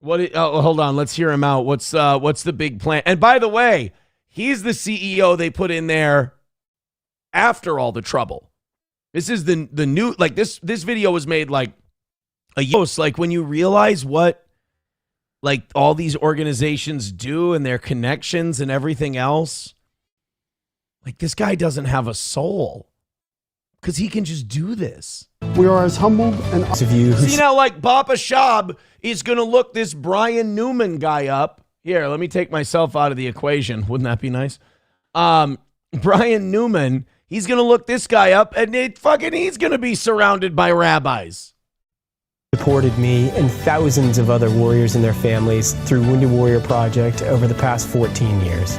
Hold on, let's hear him out. What's the big plan? And by the way, he's the CEO they put in there after all the trouble. This is the new, this video was made a year. When you realize what all these organizations do and their connections and everything else, this guy doesn't have a soul because he can just do this. We are as humbled and see now, Baba Shab is gonna look this Brian Newman guy up. Here, let me take myself out of the equation. Wouldn't that be nice? Brian Newman. He's going to look this guy up, and he's going to be surrounded by rabbis. Supported me and thousands of other warriors and their families through Wounded Warrior Project over the past 14 years.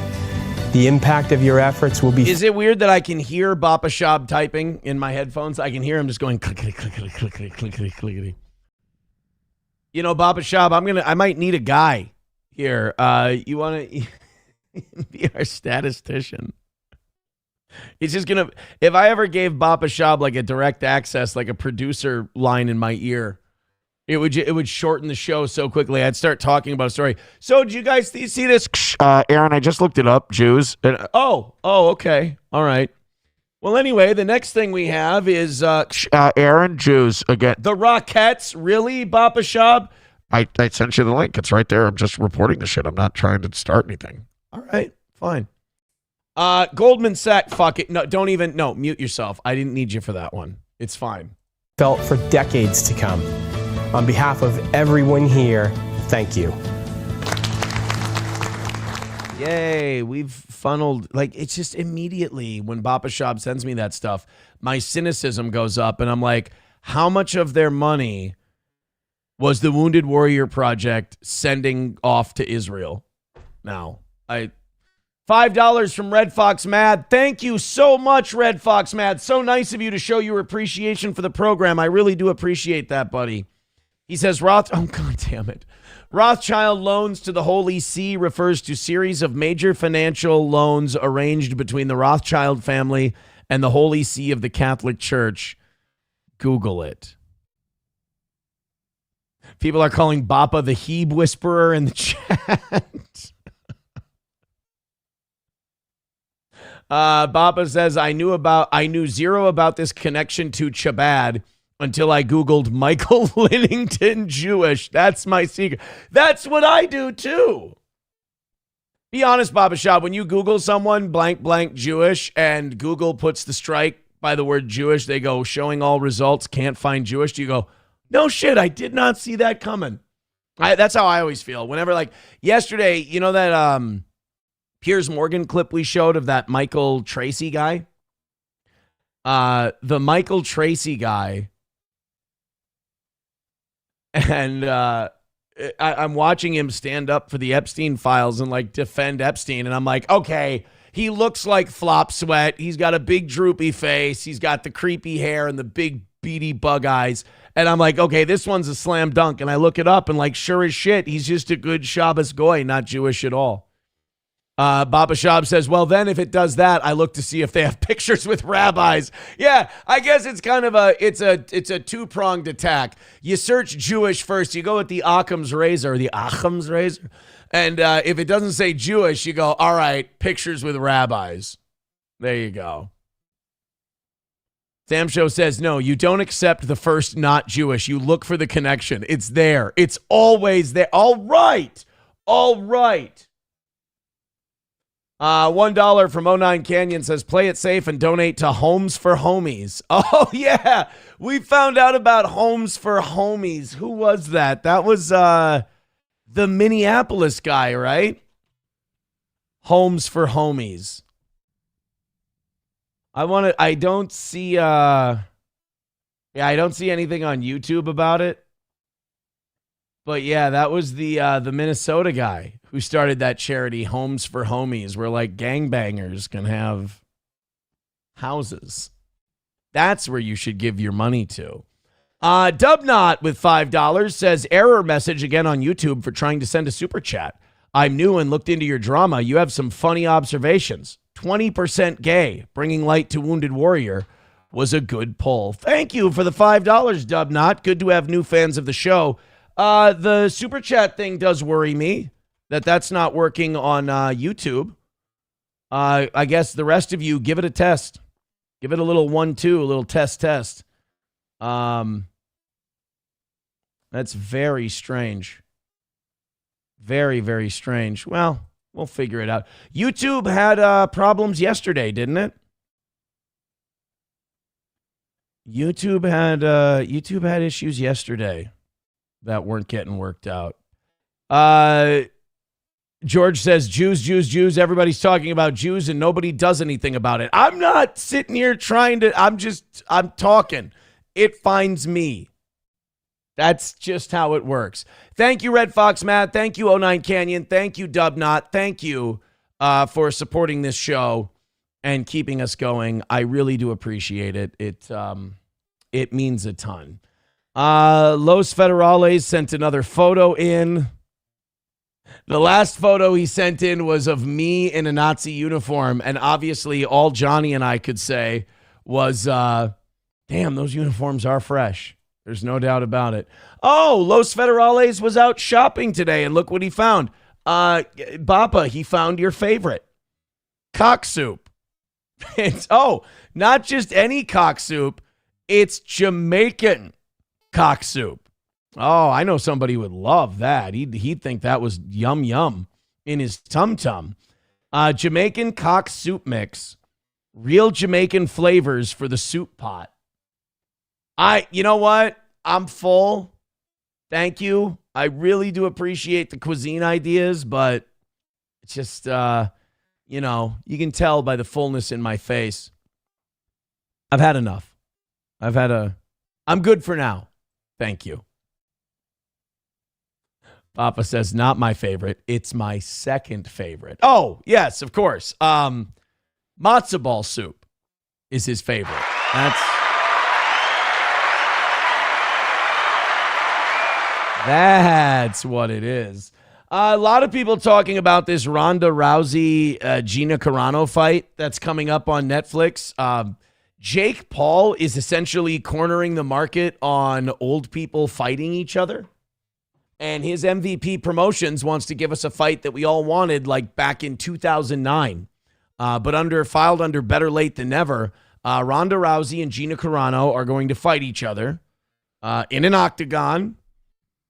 The impact of your efforts will be... Is it weird that I can hear Baba Shab typing in my headphones? I can hear him just going clickety, clickety, clickety, clickety, clickety. You know, Baba Shab, I might need a guy here. You want to be our statistician? It's just gonna, if I ever gave Baba Shab a direct access, a producer line in my ear, it would shorten the show so quickly. I'd start talking about a story. So did you guys see this? Aaron, I just looked it up. Jews. And, okay. All right. Well, anyway, the next thing we have is Aaron, Jews again. The Rockettes, really, Baba Shab? I sent you the link. It's right there. I'm just reporting the shit. I'm not trying to start anything. All right, fine. Goldman Sachs, fuck it. No, mute yourself. I didn't need you for that one. It's fine. Felt for decades to come. On behalf of everyone here, thank you. Yay, we've funneled, it's just immediately when Baba Shab sends me that stuff, my cynicism goes up and I'm like, how much of their money was the Wounded Warrior Project sending off to Israel? Now, $5 from Red Fox Mad. Thank you so much, Red Fox Mad. So nice of you to show your appreciation for the program. I really do appreciate that, buddy. He says, oh, God damn it. Rothschild loans to the Holy See refers to series of major financial loans arranged between the Rothschild family and the Holy See of the Catholic Church. Google it. People are calling Bappa the Hebe Whisperer in the chat. Bappa says, I knew zero about this connection to Chabad until I Googled Michael Linnington Jewish. That's my secret. That's what I do too. Be honest, Baba Shah, when you Google someone blank blank Jewish and Google puts the strike by the word Jewish, they go showing all results, can't find Jewish. Do you go, no shit, I did not see that coming. That's how I always feel. Whenever, like yesterday, you know that Piers Morgan clip we showed of that Michael Tracy guy? The Michael Tracy guy. And I'm watching him stand up for the Epstein files and like defend Epstein. And I'm like, okay, he looks like Flop Sweat. He's got a big droopy face. He's got the creepy hair and the big beady bug eyes. And I'm like, okay, this one's a slam dunk. And I look it up and like, sure as shit, he's just a good Shabbos goy, not Jewish at all. Baba Shab says, well, then if it does that, I look to see if they have pictures with rabbis. Yeah, I guess it's kind of a two-pronged attack. You search Jewish first. You go with the Occam's razor, and if it doesn't say Jewish, you go, all right, pictures with rabbis. There you go. Sam Show says, no, you don't accept the first not Jewish. You look for the connection. It's there. It's always there. All right. $1 from 09 Canyon says, play it safe and donate to Homes for Homies. Oh, yeah. We found out about Homes for Homies. Who was that? That was the Minneapolis guy, right? Homes for Homies. I don't see anything on YouTube about it. But yeah, that was the Minnesota guy who started that charity, Homes for Homies, where like gangbangers can have houses. That's where you should give your money to. Dubnot with $5 says, error message again on YouTube for trying to send a super chat. I'm new and looked into your drama. You have some funny observations. 20% gay, bringing light to Wounded Warrior was a good poll. Thank you for the $5, Dubnot. Good to have new fans of the show. The super chat thing does worry me that's not working on YouTube. I guess the rest of you give it a test. Give it a little 1-2, a little test. That's very strange. Very, very strange. Well, we'll figure it out. YouTube had problems yesterday, didn't it? YouTube had issues yesterday that weren't getting worked out. George says, Jews. Everybody's talking about Jews and nobody does anything about it. I'm not sitting here trying to, I'm talking. It finds me. That's just how it works. Thank you, Red Fox Matt. Thank you, 09 Canyon. Thank you, Dubnot. Thank you for supporting this show and keeping us going. I really do appreciate it. It means a ton. Los Federales sent another photo in. The last photo he sent in was of me in a Nazi uniform, and obviously all Johnny and I could say was, damn, those uniforms are fresh. There's no doubt about it. Oh, Los Federales was out shopping today, and look what he found. Bappa, he found your favorite. Cock soup. It's, not just any cock soup. It's Jamaican cock soup. Oh, I know somebody would love that. He'd think that was yum yum in his tum-tum. Jamaican cock soup mix. Real Jamaican flavors for the soup pot. You know what? I'm full. Thank you. I really do appreciate the cuisine ideas, but it's just, you can tell by the fullness in my face. I've had enough. I'm good for now. Thank you. Papa says, not my favorite. It's my second favorite. Oh, yes, of course. Matzo ball soup is his favorite. That's what it is. A lot of people talking about this Ronda Rousey, Gina Carano fight that's coming up on Netflix. Jake Paul is essentially cornering the market on old people fighting each other. And his MVP Promotions wants to give us a fight that we all wanted like back in 2009. But filed under better late than never. Ronda Rousey and Gina Carano are going to fight each other in an octagon.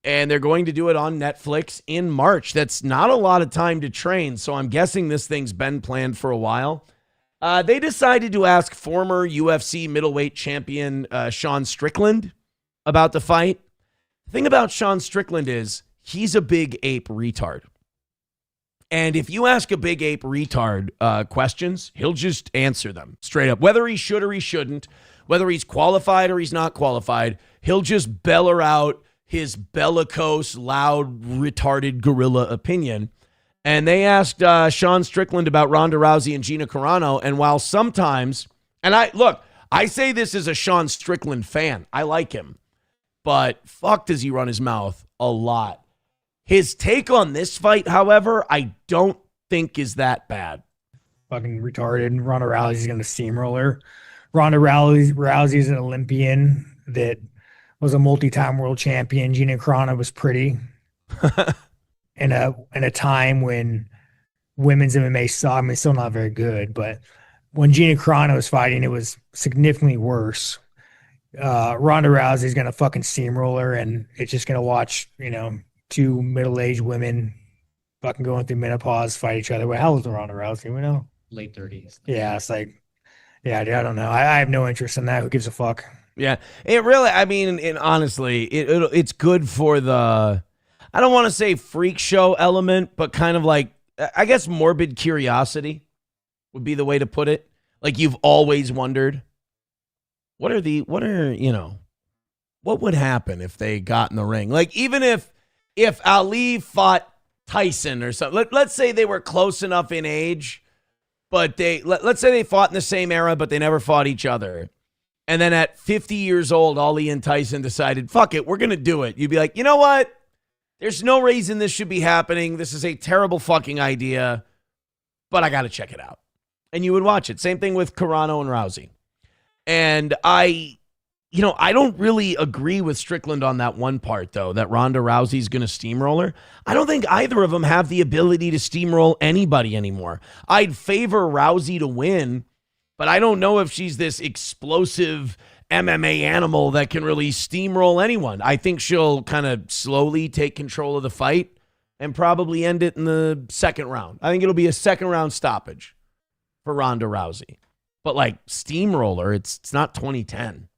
And they're going to do it on Netflix in March. That's not a lot of time to train, so I'm guessing this thing's been planned for a while. They decided to ask former UFC middleweight champion Sean Strickland about the fight. The thing about Sean Strickland is he's a big ape retard. And if you ask a big ape retard questions, he'll just answer them straight up. Whether he should or he shouldn't, whether he's qualified or he's not qualified, he'll just beller out his bellicose, loud, retarded gorilla opinion. And they asked Sean Strickland about Ronda Rousey and Gina Carano. And while sometimes, and I say this as a Sean Strickland fan. I like him. But fuck does he run his mouth a lot. His take on this fight, however, I don't think is that bad. Fucking retarded. Ronda Rousey's going to steamroller. Ronda Rousey's an Olympian that was a multi-time world champion. Gina Carano was pretty in a time when women's MMA saw, I mean, still not very good, but when Gina Carano was fighting, it was significantly worse. Ronda Rousey's going to fucking steamroller, and it's just going to watch, two middle-aged women fucking going through menopause fight each other. What the hell is Ronda Rousey? We know. Late 30s. Yeah, it's like, yeah, dude, I don't know. I have no interest in that. Who gives a fuck? Yeah, it really, I mean, and honestly, it's good for the, I don't want to say freak show element, but kind of like, I guess morbid curiosity would be the way to put it. Like you've always wondered, what would happen if they got in the ring? Like even if Ali fought Tyson or something, let's say they were close enough in age, but let's say they fought in the same era, but they never fought each other. And then at 50 years old, Ali and Tyson decided, fuck it, we're going to do it. You'd be like, you know what? There's no reason this should be happening. This is a terrible fucking idea, but I got to check it out. And you would watch it. Same thing with Carano and Rousey. And I don't really agree with Strickland on that one part, though, that Ronda Rousey's going to steamroller. I don't think either of them have the ability to steamroll anybody anymore. I'd favor Rousey to win, but I don't know if she's this explosive MMA animal that can really steamroll anyone. I think she'll kind of slowly take control of the fight and probably end it in the second round. I think it'll be a second round stoppage for Ronda Rousey. But like steamroller, it's not 2010.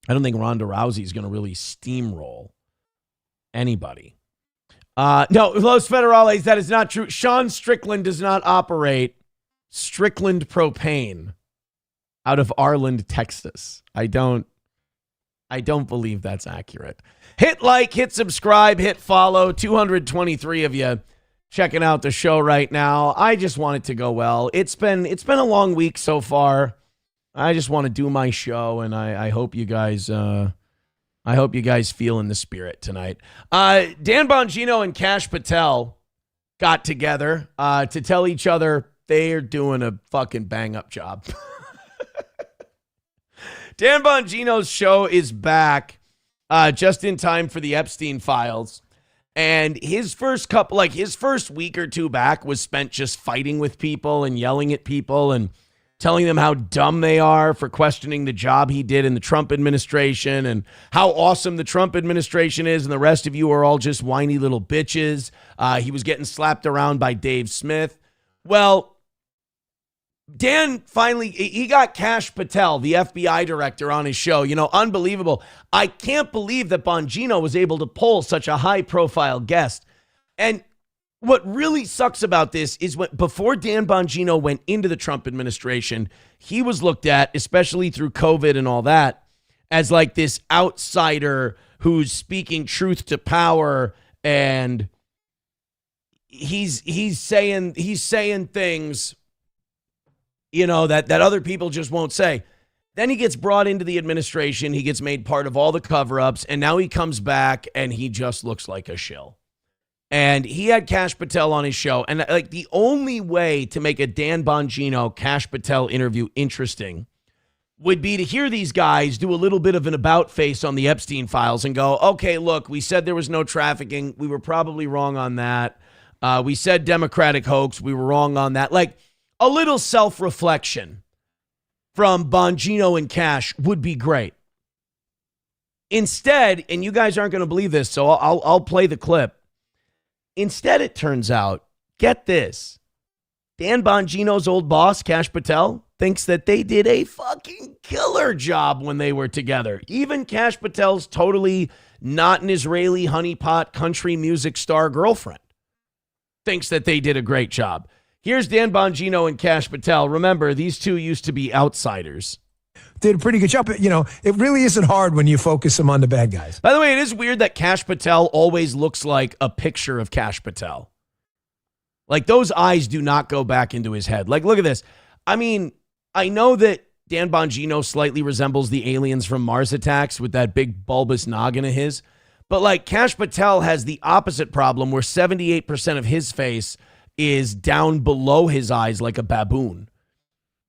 I don't think Ronda Rousey is going to really steamroll anybody. No, Los Federales, that is not true. Sean Strickland does not operate Strickland Propane out of Arland, Texas. I don't believe that's accurate. Hit like, hit subscribe, hit follow. 223 of you checking out the show right now. I just want it to go well. It's been a long week so far. I just want to do my show, and I hope you guys feel in the spirit tonight. Dan Bongino and Kash Patel got together to tell each other they're doing a fucking bang-up job. Dan Bongino's show is back just in time for the Epstein files. And his first week or two back was spent just fighting with people and yelling at people and telling them how dumb they are for questioning the job he did in the Trump administration and how awesome the Trump administration is, and the rest of you are all just whiny little bitches. He was getting slapped around by Dave Smith. Well, Dan finally, he got Kash Patel, the FBI director, on his show. Unbelievable. I can't believe that Bongino was able to pull such a high-profile guest. And what really sucks about this is before Dan Bongino went into the Trump administration, he was looked at, especially through COVID and all that, as like this outsider who's speaking truth to power, and he's saying things, that other people just won't say. Then he gets brought into the administration. He gets made part of all the cover-ups, and now he comes back, and he just looks like a shill. And he had Kash Patel on his show, and like the only way to make a Dan Bongino Kash Patel interview interesting would be to hear these guys do a little bit of an about face on the Epstein files and go, okay, look, we said there was no trafficking. We were probably wrong on that. We said Democratic hoax. We were wrong on that. Like a little self-reflection from Bongino and Kash would be great. Instead, and you guys aren't going to believe this, so I'll play the clip. Instead, it turns out, get this, Dan Bongino's old boss, Kash Patel, thinks that they did a fucking killer job when they were together. Even Kash Patel's totally not an Israeli honeypot country music star girlfriend thinks that they did a great job. Here's Dan Bongino and Kash Patel. Remember, these two used to be outsiders. Did a pretty good job. You know, it really isn't hard when you focus them on the bad guys. By the way, it is weird that Kash Patel always looks like a picture of Kash Patel. Like, those eyes do not go back into his head. Like, look at this. I mean, I know that Dan Bongino slightly resembles the aliens from Mars Attacks with that big bulbous noggin of his. But, like, Kash Patel has the opposite problem where 78% of his face is down below his eyes like a baboon.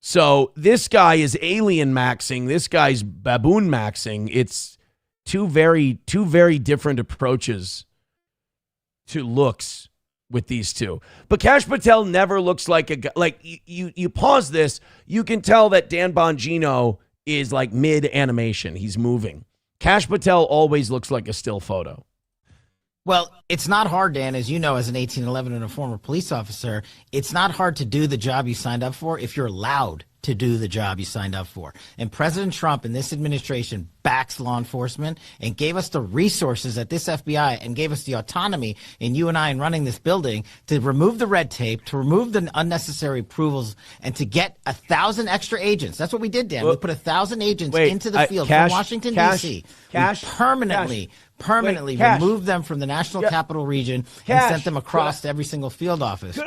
So this guy is alien maxing. This guy's baboon maxing. It's two very different approaches to looks with these two. But Kash Patel never looks like a guy. Like you pause this, you can tell that Dan Bongino is like mid animation. He's moving. Kash Patel always looks like a still photo. Well, it's not hard, Dan, as you know, as an 1811 and a former police officer, it's not hard to do the job you signed up for if you're allowed to do the job you signed up for. And President Trump and this administration backs law enforcement and gave us the resources at this FBI and gave us the autonomy in you and I in running this building to remove the red tape, to remove the unnecessary approvals, and to get 1,000 extra agents. That's what we did, Dan. We put 1,000 agents into the field from Washington, D.C. Permanently removed them from the National Capital Region and sent them across to every single field office.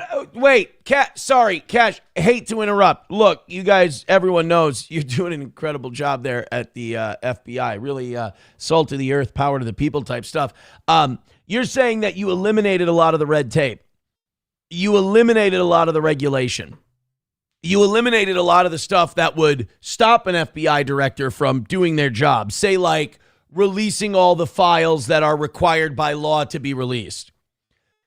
Sorry, Kash, hate to interrupt. Look, you guys, everyone knows you're doing an incredible job there at the FBI. Really salt to the earth, power to the people type stuff. You're saying that you eliminated a lot of the red tape. You eliminated a lot of the regulation. You eliminated a lot of the stuff that would stop an FBI director from doing their job. Say, like, releasing all the files that are required by law to be released.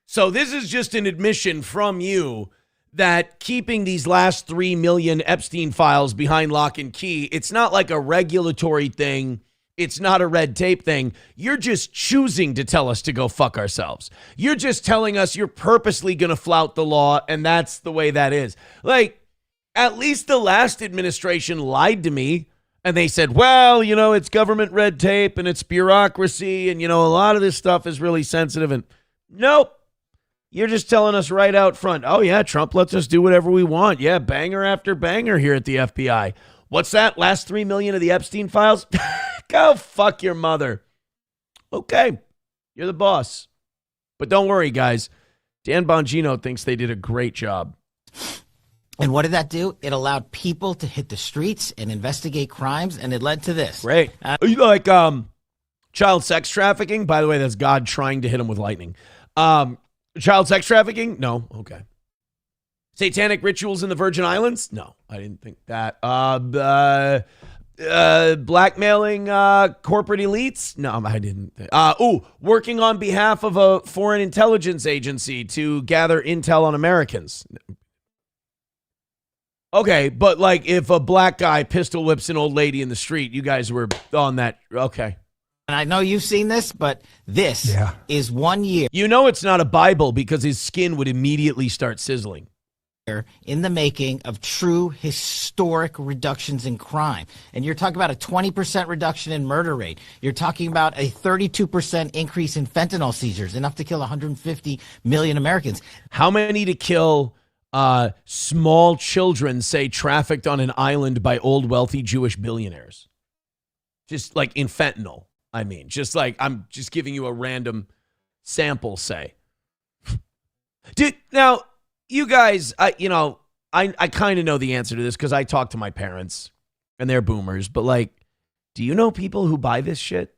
So this is just an admission from you that keeping these last 3 million Epstein files behind lock and key, it's not like a regulatory thing. It's not a red tape thing. You're just choosing to tell us to go fuck ourselves. You're just telling us you're purposely going to flout the law, and that's the way that is. Like, at least the last administration lied to me. And they said, well, you know, it's government red tape and it's bureaucracy. And, you know, a lot of this stuff is really sensitive. And nope, you're just telling us right out front. Oh, yeah, Trump lets us do whatever we want. Yeah, banger after banger here at the FBI. What's that? Last 3 million of the Epstein files? Go fuck your mother. Okay, you're the boss. But don't worry, guys. Dan Bongino thinks they did a great job. And what did that do? It allowed people to hit the streets and investigate crimes, and it led to this. Great. Are you like child sex trafficking? By the way, that's God trying to hit him with lightning. Child sex trafficking? No. Okay. Satanic rituals in the Virgin Islands? No, I didn't think that. Blackmailing corporate elites? No, I didn't. Working on behalf of a foreign intelligence agency to gather intel on Americans. Okay, but like if a black guy pistol whips an old lady in the street, you guys were on that. Okay. And I know you've seen this, but this is 1 year. You know it's not a Bible because his skin would immediately start sizzling. In the making of true historic reductions in crime. And you're talking about a 20% reduction in murder rate. You're talking about a 32% increase in fentanyl seizures, enough to kill 150 million Americans. How many to kill small children, say, trafficked on an island by old wealthy Jewish billionaires? Just like in fentanyl. I mean, just like I'm just giving you a random sample, say. Dude, now, you guys, I kind of know the answer to this because I talked to my parents. and they're boomers, but like, do you know people who buy this shit?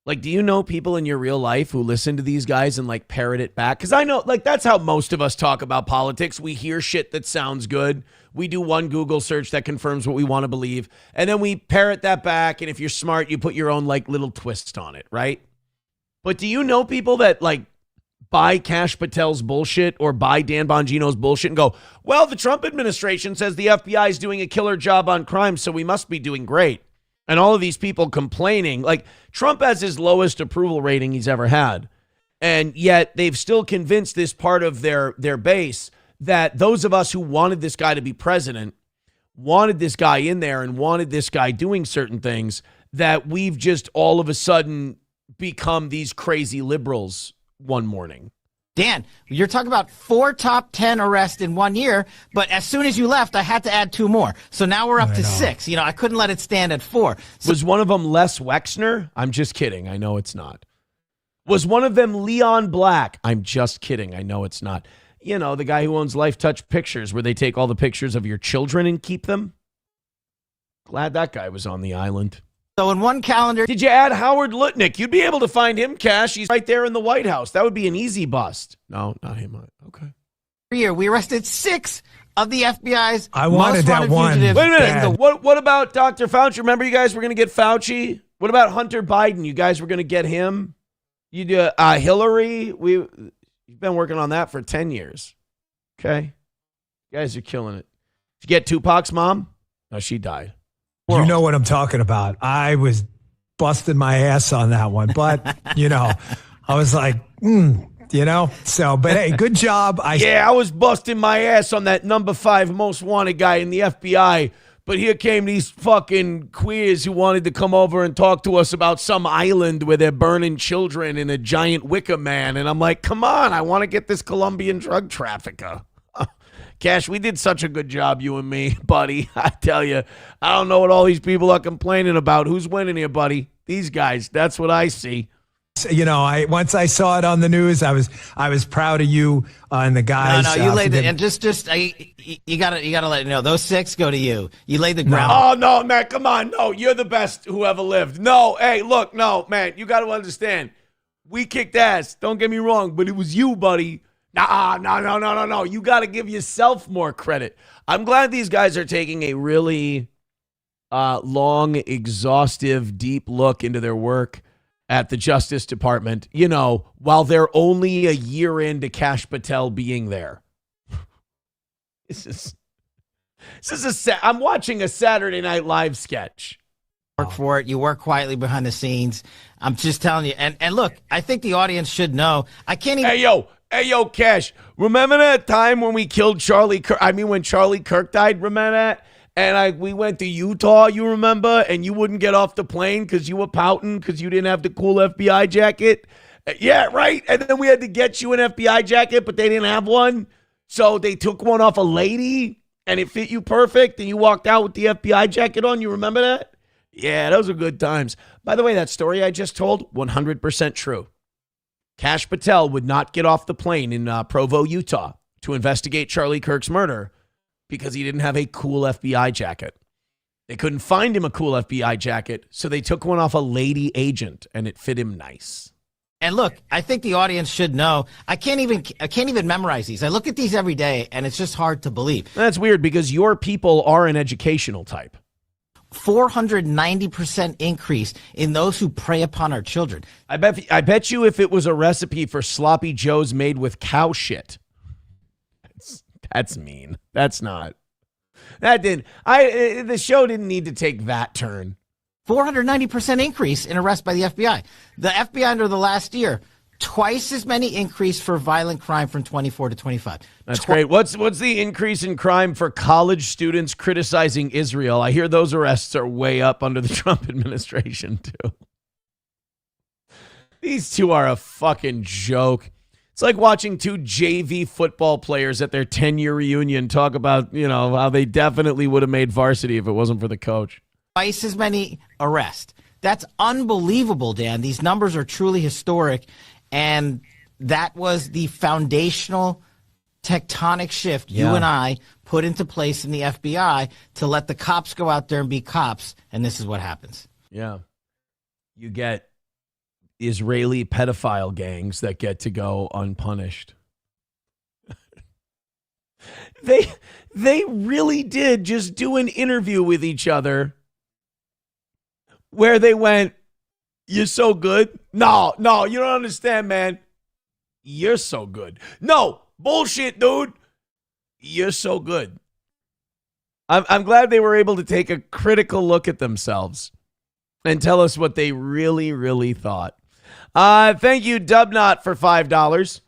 Like, do you know people in your real life who listen to these guys and like parrot it back? Because I know, like, that's how most of us talk about politics. We hear shit that sounds good. We do one Google search that confirms what we want to believe. And then we parrot that back. And if you're smart, you put your own like little twist on it, right? But do you know people that like buy Kash Patel's bullshit or buy Dan Bongino's bullshit and go, well, the Trump administration says the FBI is doing a killer job on crime, so we must be doing great. And all of these people complaining, like Trump has his lowest approval rating he's ever had. And yet they've still convinced this part of their base that those of us who wanted this guy to be president, wanted this guy in there and wanted this guy doing certain things, that we've just all of a sudden become these crazy liberals one morning. Dan, you're talking about 4 top 10 arrests in 1 year, but as soon as you left, I had to add 2 more. So now we're up to 6. You know, I couldn't let it stand at 4. So was one of them Les Wexner? I'm just kidding. I know it's not. Was one of them Leon Black? I'm just kidding. I know it's not. You know, the guy who owns Life Touch Pictures, where they take all the pictures of your children and keep them. Glad that guy was on the island. So in one calendar, did you add Howard Lutnick? You'd be able to find him, Cash. He's right there in the White House. That would be an easy bust. No, not him. Okay. Year we arrested 6 of the FBI's I wanted most that wanted one. fugitives. Wait a minute. What about Dr. Fauci? Remember, you guys were going to get Fauci. What about Hunter Biden? You guys were going to get him. You do Hillary. You've been working on that for 10 years. Okay, you guys are killing it. Did you get Tupac's mom? No, she died. You know what I'm talking about. I was busting my ass on that one, but you know, I was like, you know. So, but hey, good job. I was busting my ass on that number 5 most wanted guy in the FBI. But here came these fucking queers who wanted to come over and talk to us about some island where they're burning children in a giant wicker man. And I'm like, come on, I want to get this Colombian drug trafficker. Cash, we did such a good job, you and me, buddy. I tell you, I don't know what all these people are complaining about. Who's winning here, buddy? These guys. That's what I see. You know, once I saw it on the news, I was proud of you and the guys. No, you laid it, and you gotta let it know. Those 6 go to you. You laid the ground. Oh no, man, come on, no, you're the best who ever lived. No, hey, look, no, man, you got to understand. We kicked ass. Don't get me wrong, but it was you, buddy. No. You got to give yourself more credit. I'm glad these guys are taking a really long, exhaustive, deep look into their work at the Justice Department, you know, while they're only a year into Kash Patel being there. I'm watching a Saturday Night Live sketch. Work for it. You work quietly behind the scenes. I'm just telling you. And look, I think the audience should know. I can't even. Hey, yo, Cash, remember that time when we killed Charlie Kirk? I mean, when Charlie Kirk died, remember that? And we went to Utah, you remember? And you wouldn't get off the plane because you were pouting because you didn't have the cool FBI jacket? Yeah, right? And then we had to get you an FBI jacket, but they didn't have one. So they took one off a lady, and it fit you perfect, and you walked out with the FBI jacket on. You remember that? Yeah, those were good times. By the way, that story I just told, 100% true. Kash Patel would not get off the plane in Provo, Utah to investigate Charlie Kirk's murder because he didn't have a cool FBI jacket. They couldn't find him a cool FBI jacket, so they took one off a lady agent, and it fit him nice. And look, I think the audience should know. I can't even memorize these. I look at these every day, and it's just hard to believe. That's weird because your people are an educational type. 490% increase in those who prey upon our children. I bet you if it was a recipe for sloppy joes made with cow shit. That's mean. That's not. That didn't. The show didn't need to take that turn. 490% increase in arrests by the FBI. The FBI under the last year, twice as many increase for violent crime from 24 to 25. That's great. What's the increase in crime for college students criticizing Israel? I hear those arrests are way up under the Trump administration, too. These two are a fucking joke. It's like watching 2 JV football players at their 10-year reunion talk about, you know, how they definitely would have made varsity if it wasn't for the coach. Twice as many arrests. That's unbelievable, Dan. These numbers are truly historic. And that was the foundational tectonic shift Yeah. you and I put into place in the FBI to let the cops go out there and be cops, and this is what happens. Yeah. You get Israeli pedophile gangs that get to go unpunished. They really did just do an interview with each other where they went, "You're so good." No, you don't understand, man. You're so good. No, bullshit, dude. You're so good. I'm glad they were able to take a critical look at themselves and tell us what they really, really thought. Thank you, Dubnot, for $5.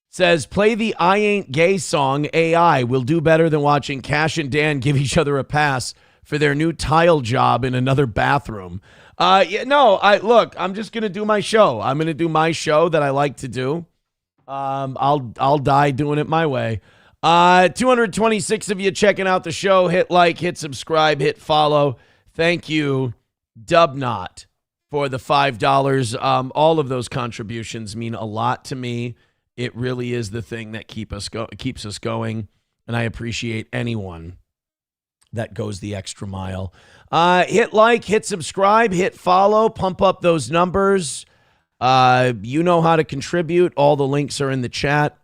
Says, play the I Ain't Gay song, AI. Will do better than watching Kash and Dan give each other a pass for their new tile job in another bathroom. Look, I'm just going to do my show. I'm going to do my show that I like to do. I'll die doing it my way. 226 of you checking out the show. Hit like, hit subscribe, hit follow. Thank you, Dubnot, for the $5. All of those contributions mean a lot to me. It really is the thing that keeps us going, and I appreciate anyone that goes the extra mile. Hit like, hit subscribe, hit follow, pump up those numbers. You know how to contribute. All the links are in the chat.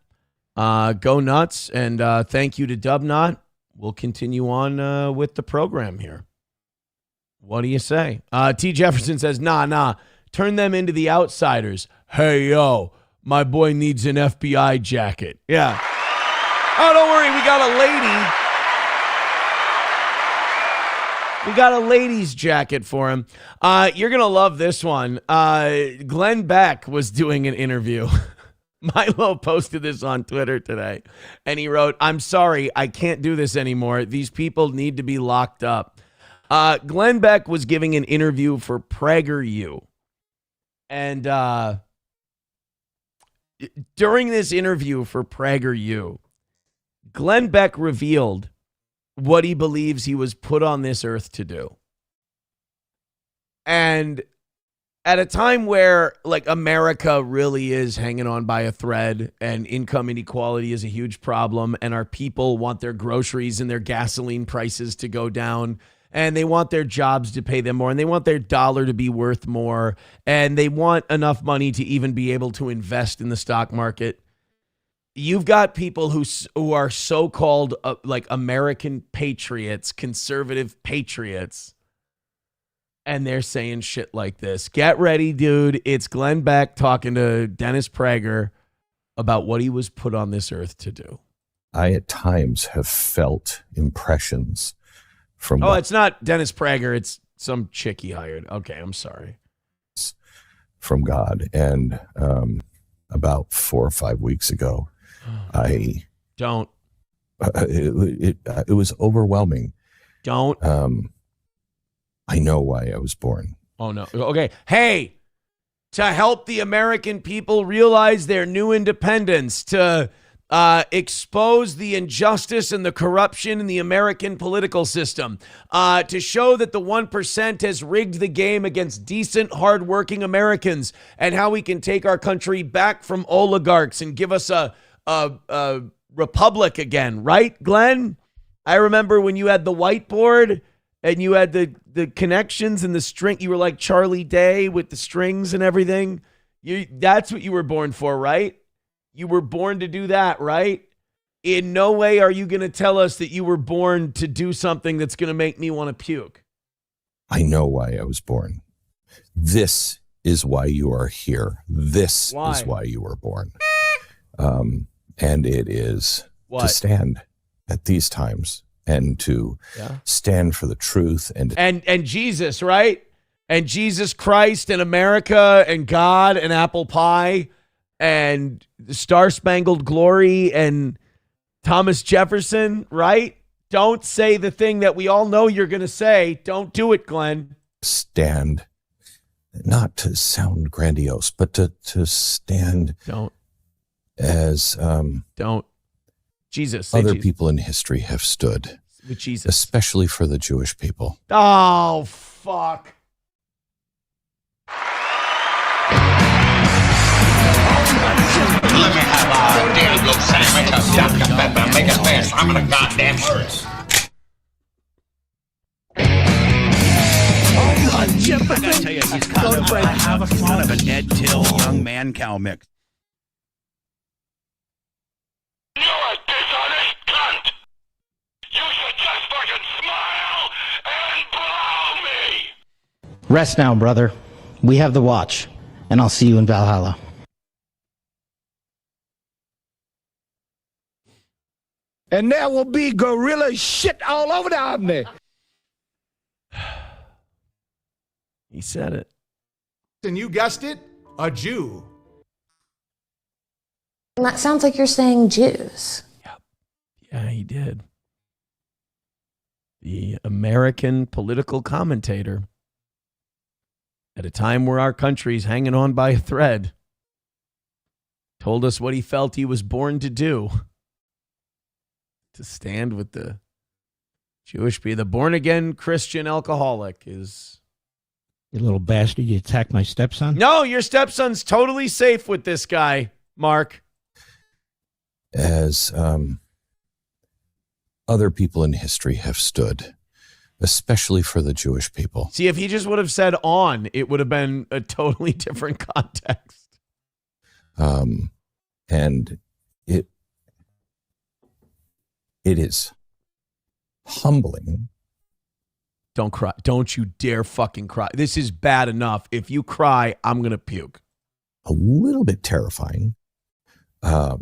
Go nuts, and thank you to Dubnot. We'll continue on with the program here. What do you say? T. Jefferson says, nah, turn them into the outsiders. Hey, yo, my boy needs an FBI jacket. Yeah. Oh, don't worry, we got a lady. We got a ladies' jacket for him. You're going to love this one. Glenn Beck was doing an interview. Milo posted this on Twitter today, and he wrote, "I'm sorry, I can't do this anymore. These people need to be locked up." Glenn Beck was giving an interview for PragerU. And during this interview for PragerU, Glenn Beck revealed what he believes he was put on this earth to do. And at a time where, like, America really is hanging on by a thread and income inequality is a huge problem, and our people want their groceries and their gasoline prices to go down, and they want their jobs to pay them more, and they want their dollar to be worth more, and they want enough money to even be able to invest in the stock market. You've got people who are so-called like American patriots, conservative patriots, and they're saying shit like this. Get ready, dude. It's Glenn Beck talking to Dennis Prager about what he was put on this earth to do. I at times have felt impressions from... Oh, it's not Dennis Prager. It's some chick he hired. Okay, I'm sorry. From God. And about 4 or 5 weeks ago, I... Don't. It was overwhelming. Don't. I know why I was born. Oh, no. Okay. Hey, to help the American people realize their new independence, to expose the injustice and the corruption in the American political system, to show that the 1% has rigged the game against decent, hardworking Americans, and how we can take our country back from oligarchs and give us a republic again. Right, Glenn? I remember when you had the whiteboard and you had the connections and the string. You were like Charlie Day with the strings and everything. That's what you were born for, right? You were born to do that, right? In no way are you going to tell us that you were born to do something that's going to make me want to puke. I know why I was born. This is why you are here. This is why you were born. And it is to stand at these times and to stand for the truth and Jesus, right? And Jesus Christ and America and God and apple pie and the Star-Spangled Glory and Thomas Jefferson, right? Don't say the thing that we all know you're going to say. Don't do it, Glenn. Stand, not to sound grandiose, but to stand. Don't. As don't. Jesus. Other Jesus. people in history have stood. With Jesus. Especially for the Jewish people. Oh, fuck. Let me have a Diablo sandwich, a Dr. Pepper. Yes, I'm in a goddamn hurry. Jim, I gotta tell you, he's kind of an Ed Till young man cow mix. You're a dishonest cunt! You should just fucking smile and blow me! Rest now, brother. We have the watch, and I'll see you in Valhalla. And there will be gorilla shit all over the army. He said it. And you guessed it, a Jew. That sounds like you're saying Jews. Yeah, he did. The American political commentator at a time where our country's hanging on by a thread told us what he felt he was born to do. To stand with the Jewish people. The born-again Christian alcoholic is... You little bastard, you attacked my stepson? No, your stepson's totally safe with this guy, Mark. As other people in history have stood, especially for the Jewish people. See, if he just would have said on, it would have been a totally different context. And it is humbling. Don't cry. Don't you dare fucking cry. This is bad enough. If you cry, I'm going to puke. A little bit terrifying. But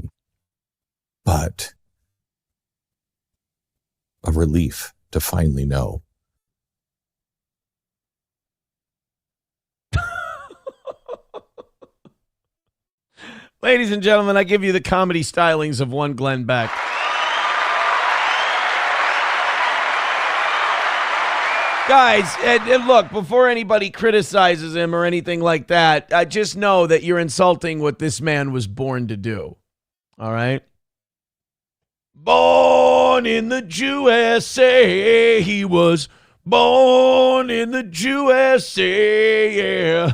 a relief to finally know. Ladies and gentlemen, I give you the comedy stylings of one Glenn Beck. Guys, and look, before anybody criticizes him or anything like that, I just know that you're insulting what this man was born to do. All right? Born in the USA, he was born in the USA, yeah.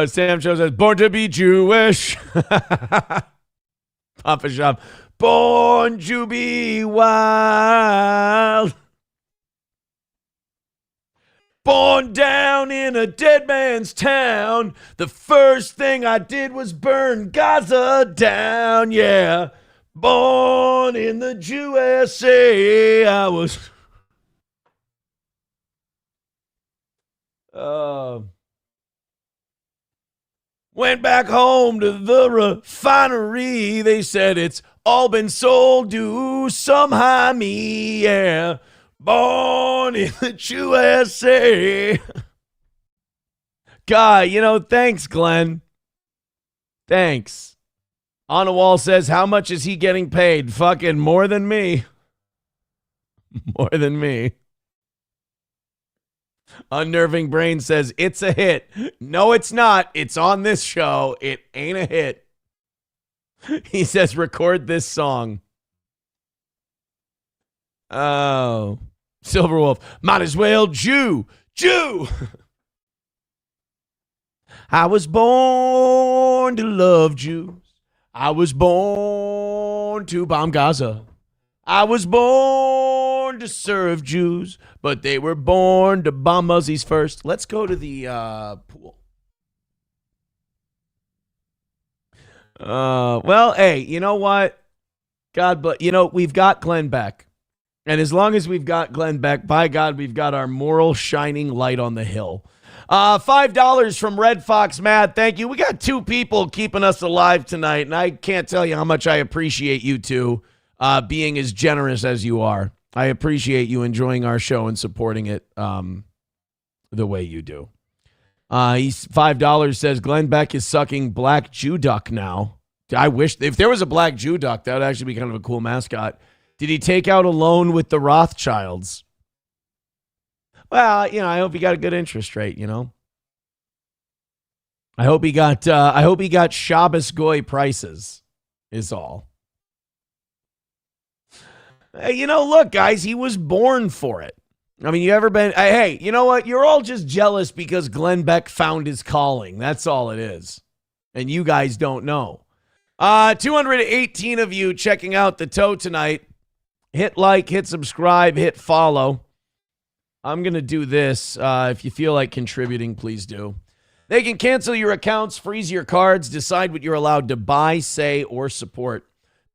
Sam Jones says, born to be Jewish. Papa Shop. Born to be wild. Born down in a dead man's town. The first thing I did was burn Gaza down, yeah. Born in the USA, I was. Went back home to the refinery. They said it's all been sold to some Jaime, yeah. Born in the USA. Guy, thanks, Glenn. Thanks. On the Wall says, how much is he getting paid? Fucking more than me. More than me. Unnerving Brain says, it's a hit. No, it's not. It's on this show. It ain't a hit. He says, record this song. Oh. Silverwolf. Might as well Jew. I was born to love Jews. I was born to bomb Gaza. I was born to serve Jews, but they were born to bomb Muzzies first. Let's go to the pool. Well, hey, you know what? God bless. We've got Glenn Beck. And as long as we've got Glenn Beck, by God, we've got our moral shining light on the hill. $5 from Red Fox Matt. Thank you. We got 2 people keeping us alive tonight, and I can't tell you how much I appreciate you two being as generous as you are. I appreciate you enjoying our show and supporting it the way you do. He's $5 says Glenn Beck is sucking black Jew duck now. I wish if there was a black Jew duck, that would actually be kind of a cool mascot. Did he take out a loan with the Rothschilds? Well, I hope he got a good interest rate, I hope he got Shabbos Goy prices, is all. Hey, look, guys, he was born for it. I mean, you ever been, hey, you know what? You're all just jealous because Glenn Beck found his calling. That's all it is. And you guys don't know. 218 of you checking out the toe tonight. Hit like, hit subscribe, hit follow. I'm going to do this. If you feel like contributing, please do. They can cancel your accounts, freeze your cards, decide what you're allowed to buy, say, or support.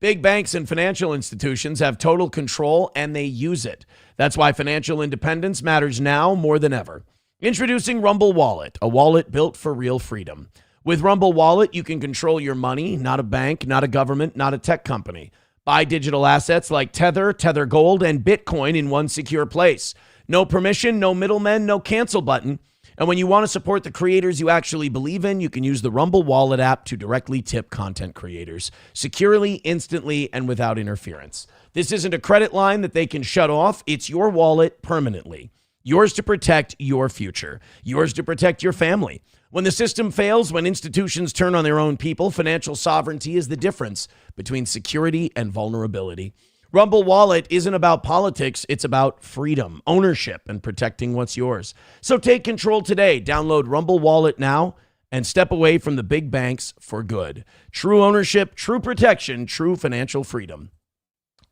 Big banks and financial institutions have total control, and they use it. That's why financial independence matters now more than ever. Introducing Rumble Wallet, a wallet built for real freedom. With Rumble Wallet, you can control your money, not a bank, not a government, not a tech company. Buy digital assets like Tether, Tether Gold, and Bitcoin in one secure place. No permission, no middlemen, no cancel button. And when you want to support the creators you actually believe in, you can use the Rumble Wallet app to directly tip content creators securely, instantly, and without interference. This isn't a credit line that they can shut off. It's your wallet permanently. Yours to protect your future. Yours to protect your family. When the system fails, when institutions turn on their own people, financial sovereignty is the difference between security and vulnerability. Rumble Wallet isn't about politics. It's about freedom, ownership, and protecting what's yours. So take control today. Download Rumble Wallet now and step away from the big banks for good. True ownership, true protection, true financial freedom.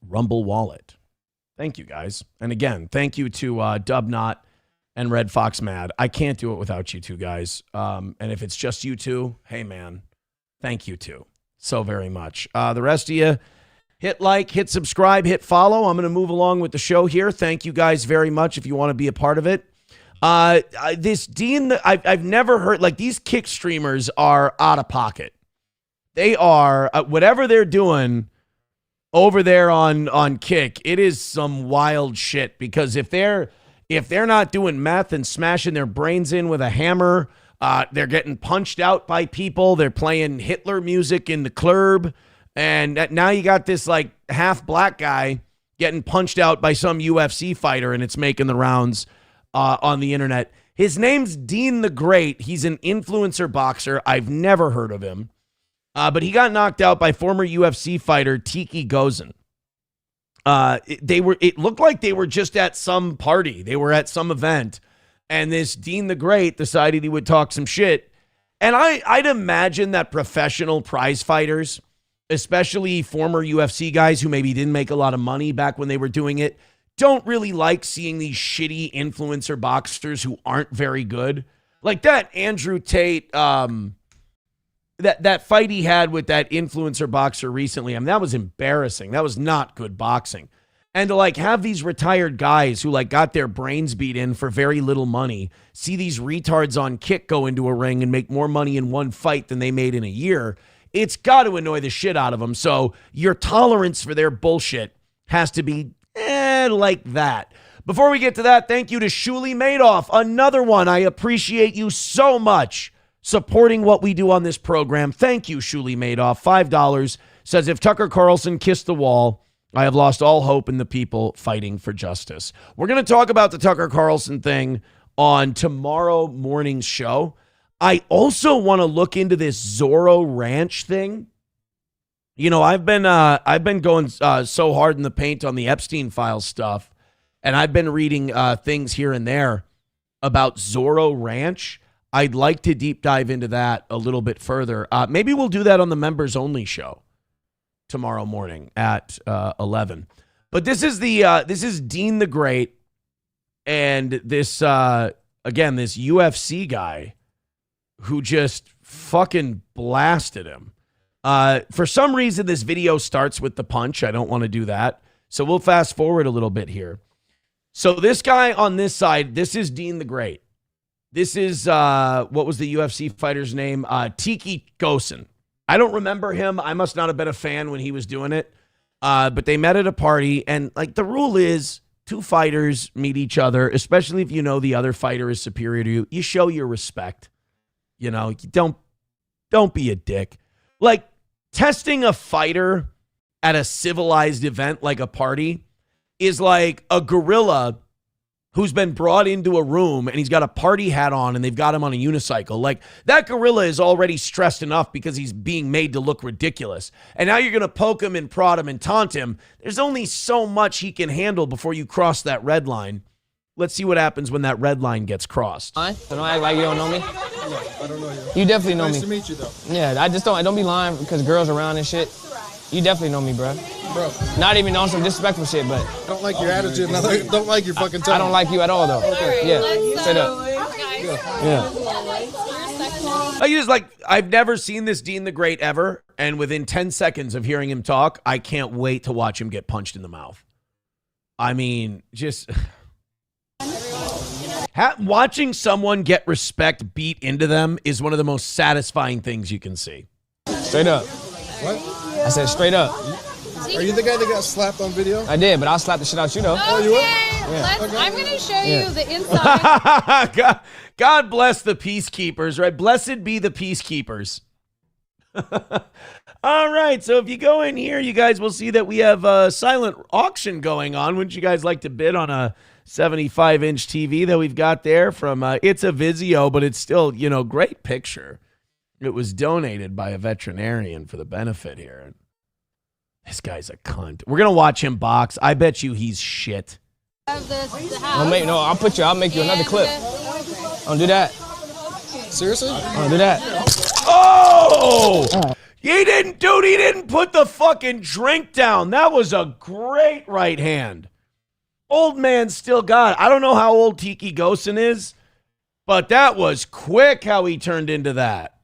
Rumble Wallet. Thank you, guys. And again, thank you to Dubnot and Red Fox Mad. I can't do it without you two guys. And if it's just you two, hey, man, thank you two so very much. The rest of you, hit like, hit subscribe, hit follow. I'm going to move along with the show here. Thank you guys very much if you want to be a part of it. This Dean, I've never heard, like, these Kick streamers are out of pocket. They are, whatever they're doing over there on Kick, it is some wild shit, because if they're not doing meth and smashing their brains in with a hammer, they're getting punched out by people. They're playing Hitler music in the club. And now you got this like half black guy getting punched out by some UFC fighter, and it's making the rounds on the internet. His name's Dean the Great. He's an influencer boxer. I've never heard of him. But he got knocked out by former UFC fighter Tiki Gozan. It looked like they were just at some party. They were at some event, and this Dean the Great decided he would talk some shit. And I'd imagine that professional prize fighters, especially former UFC guys who maybe didn't make a lot of money back when they were doing it, don't really like seeing these shitty influencer boxers who aren't very good. Like that Andrew Tate, that fight he had with that influencer boxer recently, I mean, that was embarrassing. That was not good boxing. And to like have these retired guys who like got their brains beat in for very little money, see these retards on Kick go into a ring and make more money in one fight than they made in a year, it's got to annoy the shit out of them. So your tolerance for their bullshit has to be like that. Before we get to that, thank you to Shuli Madoff. Another one. I appreciate you so much supporting what we do on this program. Thank you, Shuli Madoff. $5 says, if Tucker Carlson kissed the wall, I have lost all hope in the people fighting for justice. We're going to talk about the Tucker Carlson thing on tomorrow morning's show. I also want to look into this Zorro Ranch thing. You know, I've been going so hard in the paint on the Epstein Files stuff, and I've been reading things here and there about Zorro Ranch. I'd like to deep dive into that a little bit further. Maybe we'll do that on the members only show tomorrow morning at 11. But this is Dean the Great, and this again, this UFC guy who just fucking blasted him. For some reason, this video starts with the punch. I don't want to do that. So we'll fast forward a little bit here. So this guy on this side, this is Dean the Great. This is, what was the UFC fighter's name? Tiki Gozan. I don't remember him. I must not have been a fan when he was doing it. But they met at a party, and like the rule is, two fighters meet each other, especially if you know the other fighter is superior to you. You show your respect. You know, you don't be a dick. Like, testing a fighter at a civilized event like a party is like a gorilla who's been brought into a room and he's got a party hat on and they've got him on a unicycle. Like, that gorilla is already stressed enough because he's being made to look ridiculous. And now you're going to poke him and prod him and taunt him. There's only so much he can handle before you cross that red line. Let's see what happens when that red line gets crossed. I don't act like you don't know me. No, I don't know you. You definitely know me. Nice to meet you, though. Yeah, I don't be lying because girls around and shit. You definitely know me, bro. Bro. Not even on some disrespectful shit, but. I don't like your attitude, and I don't like your fucking tone. I don't like you at all, though. Okay. Yeah, straight up. Yeah. I just I've never seen this Dean the Great ever, and within 10 seconds of hearing him talk, I can't wait to watch him get punched in the mouth. I mean, just watching someone get respect beat into them is one of the most satisfying things you can see. Straight up. What? I said straight up. Are you the guy that got slapped on video? I did, but I'll slap the shit out you, though. Oh, you will? Yeah. I'm going to show you the inside. God bless the peacekeepers, right? Blessed be the peacekeepers. All right, so if you go in here, you guys will see that we have a silent auction going on. Wouldn't you guys like to bid on a 75-inch TV that we've got there from, it's a Vizio, but it's still, great picture. It was donated by a veterinarian for the benefit here. This guy's a cunt. We're going to watch him box. I bet you he's shit. I'll make you another clip. Don't do that. Seriously? Don't do that. Oh! He didn't put the fucking drink down. That was a great right hand. Old man still got it. I don't know how old Tiki Gosen is, but that was quick how he turned into that.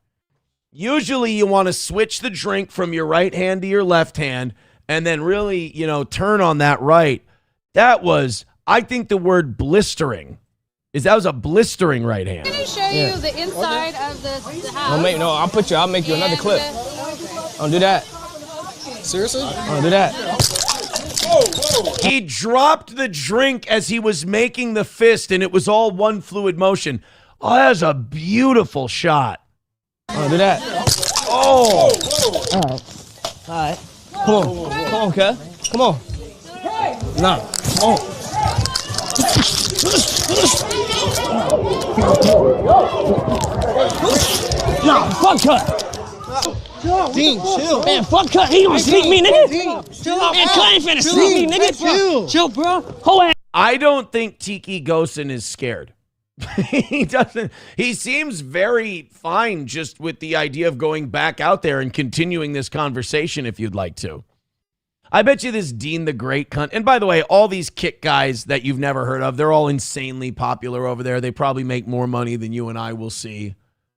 Usually you want to switch the drink from your right hand to your left hand and then really, turn on that right. That was, I think the word blistering. That was a blistering right hand. I'm going to show you the inside of the house. I'll make you another clip. Don't do that. Seriously? Don't do that. He dropped the drink as he was making the fist, and it was all one fluid motion. Oh, that was a beautiful shot. Don't do that. Oh! All right. Come on, cuz. Come on. No. Come on. Nah, fuck cut. Dean, chill. Man, fuck cut. He gonna sneak me, nigga. Dean, chill out. Man, cut ain't finna sneak me, nigga. Chill, bro. Whole ass. I don't think Tiki Gosen is scared. He doesn't. He seems very fine just with the idea of going back out there and continuing this conversation if you'd like to. I bet you this Dean the Great cunt. And by the way, all these kick guys that you've never heard of, they're all insanely popular over there. They probably make more money than you and I will see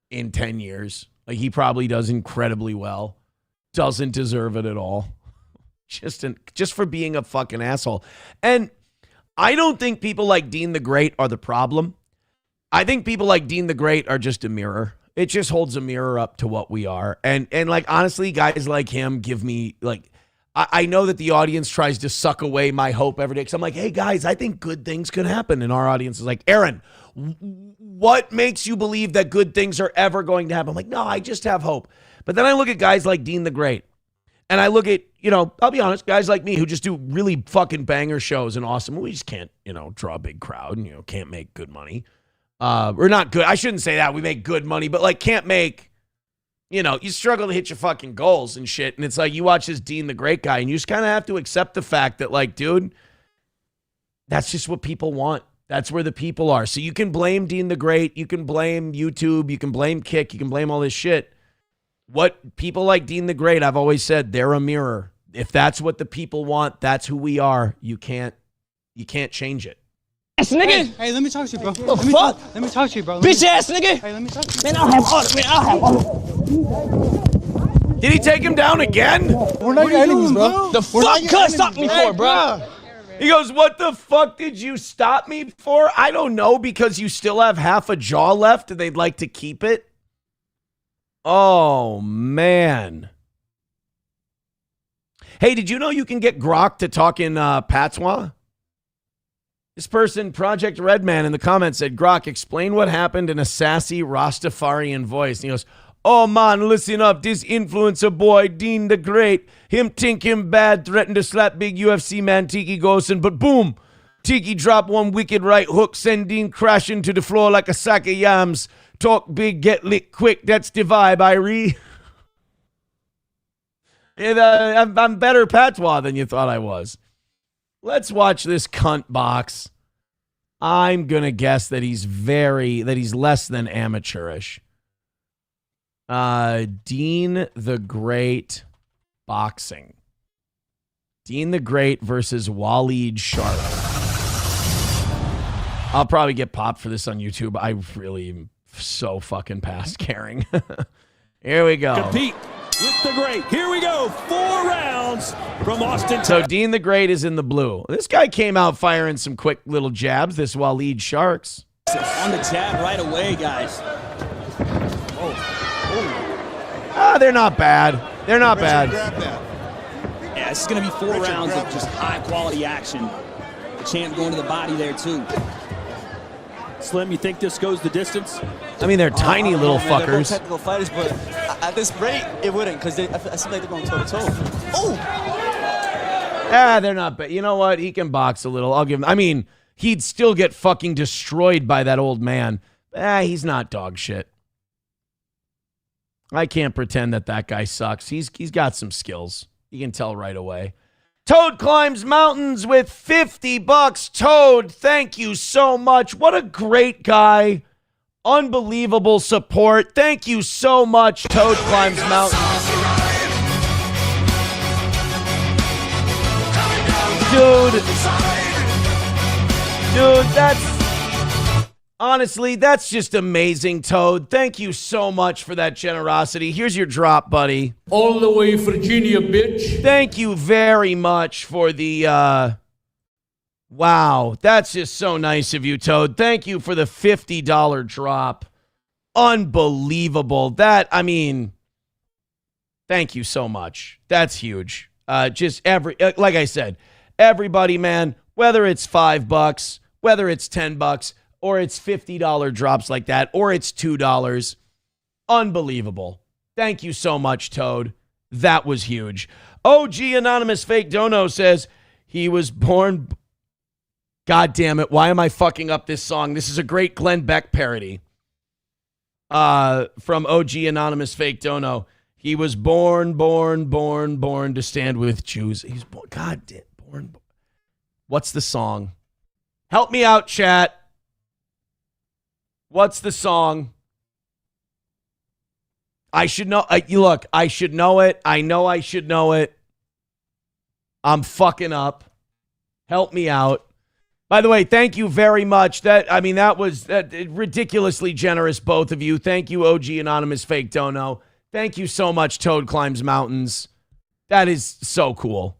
in 10 years. Like, he probably does incredibly well. Doesn't deserve it at all. Just for being a fucking asshole. And I don't think people like Dean the Great are the problem. I think people like Dean the Great are just a mirror. It just holds a mirror up to what we are. And like, honestly, guys like him give me, like, I know that the audience tries to suck away my hope every day. Because I'm like, hey, guys, I think good things could happen. And our audience is like, Aaron, what makes you believe that good things are ever going to happen? I'm like, no, I just have hope. But then I look at guys like Dean the Great. And I look at, I'll be honest, guys like me who just do really fucking banger shows and awesome. We just can't, draw a big crowd and, can't make good money. We're not good. I shouldn't say that. We make good money, but like can't make, you struggle to hit your fucking goals and shit. And it's like you watch this Dean the Great guy and you just kind of have to accept the fact that like, dude, that's just what people want. That's where the people are. So you can blame Dean the Great. You can blame YouTube. You can blame Kick. You can blame all this shit. What people like Dean the Great, I've always said, they're a mirror. If that's what the people want, that's who we are. You can't change it. Ass nigga. Hey, let me talk to you, bro. What the fuck? Let me talk to you, bro. Bitch ass nigga. Hey, let me talk to you. Man, I'll have all. Did he take him down again? We're not enemies, bro. The fuck could stop me for, bro? He goes, what the fuck did you stop me for? I don't know, because you still have half a jaw left and they'd like to keep it. Oh, man. Hey, did you know you can get Grok to talk in patois? This person, Project Redman, in the comments said, Grok, explain what happened in a sassy Rastafarian voice. And he goes, oh, man, listen up. This influencer boy, Dean the Great, him think him bad, threatened to slap big UFC man Tiki Gosen, but boom, Tiki drop one wicked right hook, send Dean crashing to the floor like a sack of yams. Talk big, get lit quick. That's the vibe, Irie. I'm better patois than you thought I was. Let's watch this cunt box. I'm going to guess that he's less than amateurish. Dean the Great boxing. Dean the Great versus Waleed Sharp. I'll probably get popped for this on YouTube. I really am so fucking past caring. Here we go. Compete with the Great. Here we go. 4 rounds from Austin. So Dean the Great is in the blue. This guy came out firing some quick little jabs, this Waleed Sharks. On the jab right away, guys. They're not bad. They're not bad. Yeah, this is going to be 4 rounds of just high-quality action. The champ going to the body there, too. Slim, you think this goes the distance? I mean, they're tiny little man, they're both fuckers. technical fighters, but at this rate, it wouldn't, because I seem like they're going toe-to-toe. Oh! They're not bad. You know what? He can box a little. I'll give him. I mean, he'd still get fucking destroyed by that old man. He's not dog shit. I can't pretend that guy sucks. He's got some skills. You can tell right away. Toad climbs mountains with $50. Toad, thank you so much. What a great guy. Unbelievable support. Thank you so much, Toad climbs mountains. Dude, that's just amazing, Toad. Thank you so much for that generosity. Here's your drop, buddy. All the way, Virginia, bitch. Thank you very much for the, wow, that's just so nice of you, Toad. Thank you for the $50 drop. Unbelievable. Thank you so much. That's huge. Like I said, everybody, man, whether it's $5, whether it's $10, or it's $50 drops like that, or it's $2. Unbelievable. Thank you so much, Toad. That was huge. OG Anonymous Fake Dono says he was born. God damn it. Why am I fucking up this song? This is a great Glenn Beck parody. From OG Anonymous Fake Dono. He was born to stand with Jews. He's born. God damn. Born. What's the song? Help me out, chat. What's the song? I should know. Look, I should know it. I know I should know it. I'm fucking up. Help me out. By the way, thank you very much. That was ridiculously generous, both of you. Thank you, OG Anonymous Fake Dono. Thank you so much, Toad Climbs Mountains. That is so cool.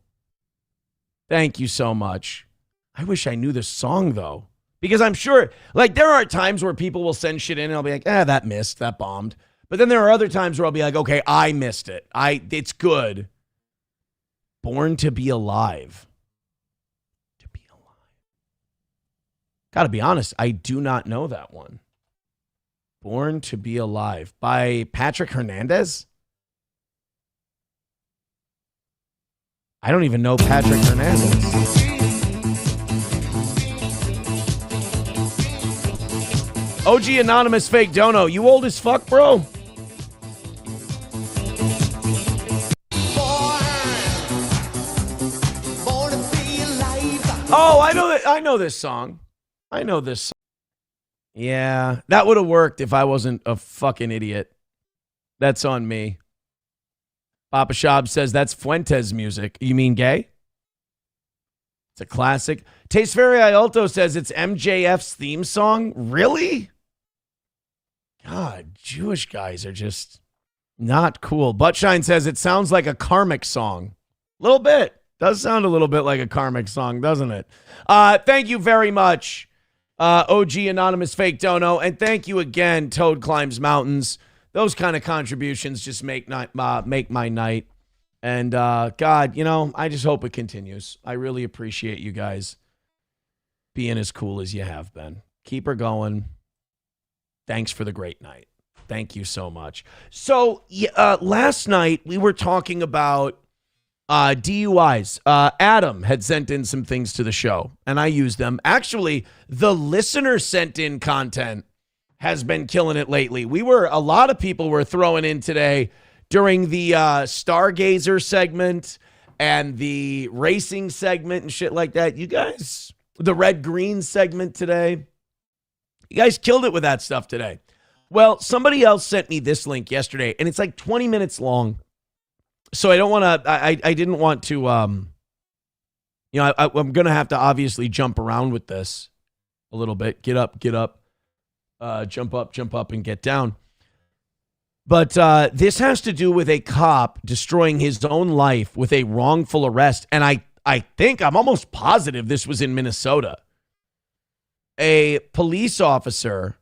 Thank you so much. I wish I knew the song, though. Because I'm sure, there are times where people will send shit in and I'll be like, that missed, that bombed. But then there are other times where I'll be like, okay, I missed it. It's good. Born to be alive. To be alive. Gotta be honest, I do not know that one. Born to be Alive by Patrick Hernandez? I don't even know Patrick Hernandez. OG Anonymous Fake Dono, you old as fuck, bro? Oh, I know this song. I know this song. Yeah, that would have worked if I wasn't a fucking idiot. That's on me. Papa Shab says that's Fuentes music. You mean gay? It's a classic. Taste Very Alto says it's MJF's theme song. Really? God, Jewish guys are just not cool. Buttshine says it sounds like a karmic song. A little bit. Does sound a little bit like a karmic song, doesn't it? Thank you very much, OG Anonymous Fake Dono. And thank you again, Toad Climbs Mountains. Those kind of contributions just make my night. And God, I just hope it continues. I really appreciate you guys being as cool as you have been. Keep her going. Thanks for the great night. Thank you so much. So last night we were talking about DUIs. Adam had sent in some things to the show, and I used them. Actually, the listener sent in content has been killing it lately. A lot of people were throwing in today during the Stargazer segment and the racing segment and shit like that. You guys the red-green segment today. You guys killed it with that stuff today. Well, somebody else sent me this link yesterday, and it's like 20 minutes long. So I don't want to, I didn't want to, I'm going to have to obviously jump around with this a little bit. Get up, jump up, and get down. But this has to do with a cop destroying his own life with a wrongful arrest. And I think, I'm almost positive this was in Minnesota. A police officer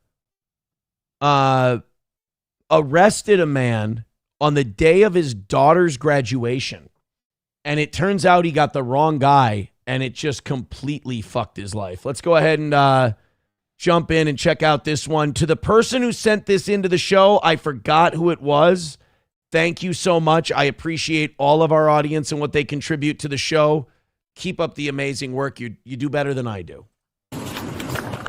arrested a man on the day of his daughter's graduation. And it turns out he got the wrong guy, and it just completely fucked his life. Let's go ahead and jump in and check out this one. To the person who sent this into the show, I forgot who it was. Thank you so much. I appreciate all of our audience and what they contribute to the show. Keep up the amazing work. You do better than I do.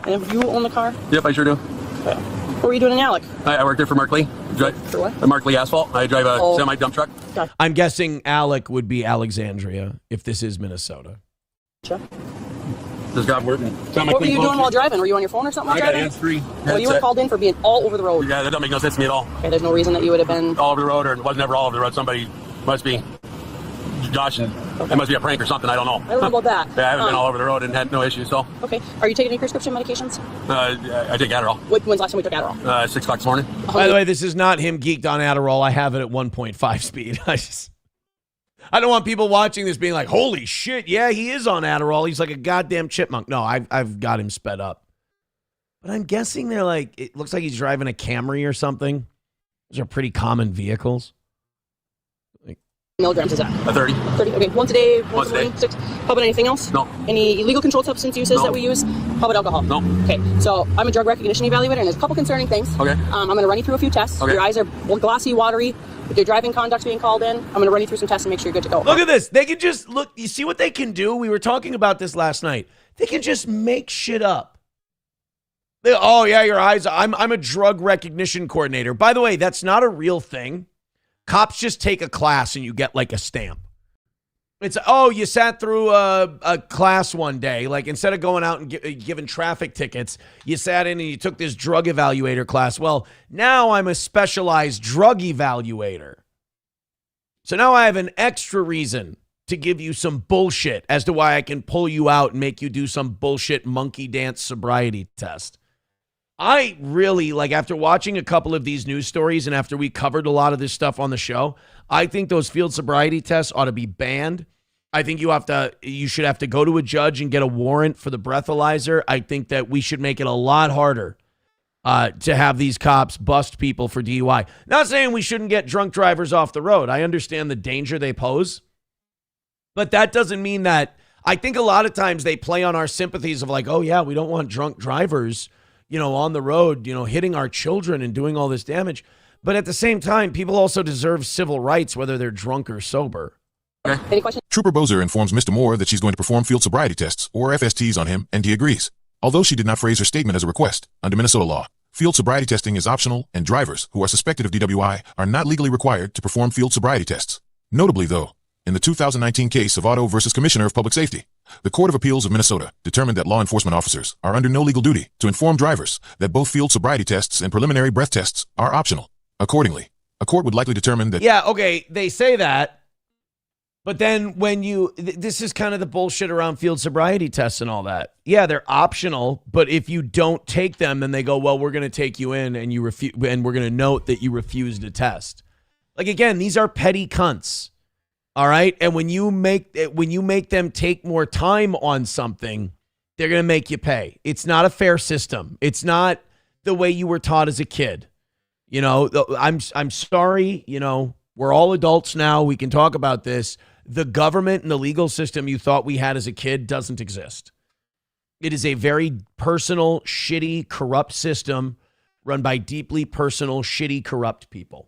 And you own the car? Yep, I sure do. What were you doing in Alec? I work there for Mark Lee. For what? Mark Lee Asphalt. I drive a semi-dump truck. I'm guessing Alec would be Alexandria if this is Minnesota. Does God work? What were you doing while driving? Were you on your phone or something while I got driving? hands-free. Well, you were called in for being all over the road. Yeah, that doesn't make no sense to me at all. Okay, there's no reason that you would have been... All over the road, or it was never all over the road. Somebody must be joshing. It must be a prank or something. I don't know. I don't know about that. Yeah, I haven't been all over the road and had no issues, so. Okay. Are you taking any prescription medications? I take Adderall. When's the last time we took Adderall? 6 o'clock this morning. By the way, this is not him geeked on Adderall. I have it at 1.5 speed. I don't want people watching this being like, holy shit, yeah, he is on Adderall. He's like a goddamn chipmunk. No, I've got him sped up. But I'm guessing they're like, it looks like he's driving a Camry or something. Those are pretty common vehicles. Milligrams is that? 30. 30. Okay. Once a day. Once a day. 6. How about anything else? No. Any illegal controlled substance uses that we use? How about alcohol? No. Okay. So I'm a drug recognition evaluator, and there's a couple concerning things. Okay. I'm going to run you through a few tests. Okay. Your eyes are glossy, watery. With your driving conduct's being called in, I'm going to run you through some tests and make sure you're good to go. Look at this. They can just look. You see what they can do? We were talking about this last night. They can just make shit up. Oh yeah, your eyes. I'm a drug recognition coordinator. By the way, that's not a real thing. Cops just take a class and you get like a stamp. It's, you sat through a class one day. Like, instead of going out and giving traffic tickets, you sat in and you took this drug evaluator class. Well, now I'm a specialized drug evaluator. So now I have an extra reason to give you some bullshit as to why I can pull you out and make you do some bullshit monkey dance sobriety test. I really, after watching a couple of these news stories and after we covered a lot of this stuff on the show, I think those field sobriety tests ought to be banned. I think you should have to go to a judge and get a warrant for the breathalyzer. I think that we should make it a lot harder to have these cops bust people for DUI. Not saying we shouldn't get drunk drivers off the road. I understand the danger they pose. But that doesn't mean that, I think a lot of times they play on our sympathies of like, oh yeah, we don't want drunk drivers, on the road, hitting our children and doing all this damage. But at the same time, people also deserve civil rights, whether they're drunk or sober. Okay. Any questions? Trooper Bozer informs Mr. Moore that she's going to perform field sobriety tests, or FSTs, on him, and he agrees. Although she did not phrase her statement as a request, under Minnesota law, field sobriety testing is optional, and drivers who are suspected of DWI are not legally required to perform field sobriety tests. Notably, though, in the 2019 case of Otto versus Commissioner of Public Safety, the Court of Appeals of Minnesota determined that law enforcement officers are under no legal duty to inform drivers that both field sobriety tests and preliminary breath tests are optional. Accordingly, a court would likely determine that... Yeah, okay, they say that, but then when this is kind of the bullshit around field sobriety tests and all that. Yeah, they're optional, but if you don't take them, then they go, well, we're going to take you in and and we're going to note that you refused a test. Like, again, these are petty cunts. All right. And when you make them take more time on something, they're going to make you pay. It's not a fair system. It's not the way you were taught as a kid. I'm sorry. We're all adults now. We can talk about this. The government and the legal system you thought we had as a kid doesn't exist. It is a very personal, shitty, corrupt system run by deeply personal, shitty, corrupt people.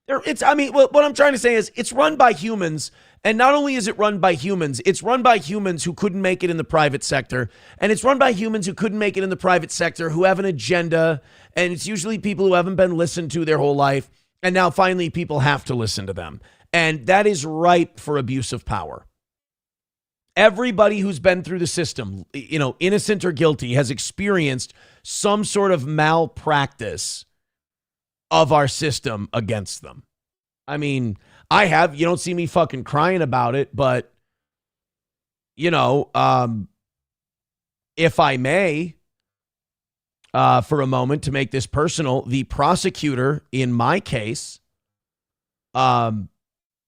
What I'm trying to say is it's run by humans, and not only is it run by humans, it's run by humans who couldn't make it in the private sector, and it's run by humans who couldn't make it in the private sector, who have an agenda, and it's usually people who haven't been listened to their whole life, and now finally people have to listen to them, and that is ripe for abuse of power. Everybody who's been through the system, innocent or guilty, has experienced some sort of malpractice of our system against them. I mean, I have. You don't see me fucking crying about it, but, if I may, for a moment, to make this personal, the prosecutor in my case, and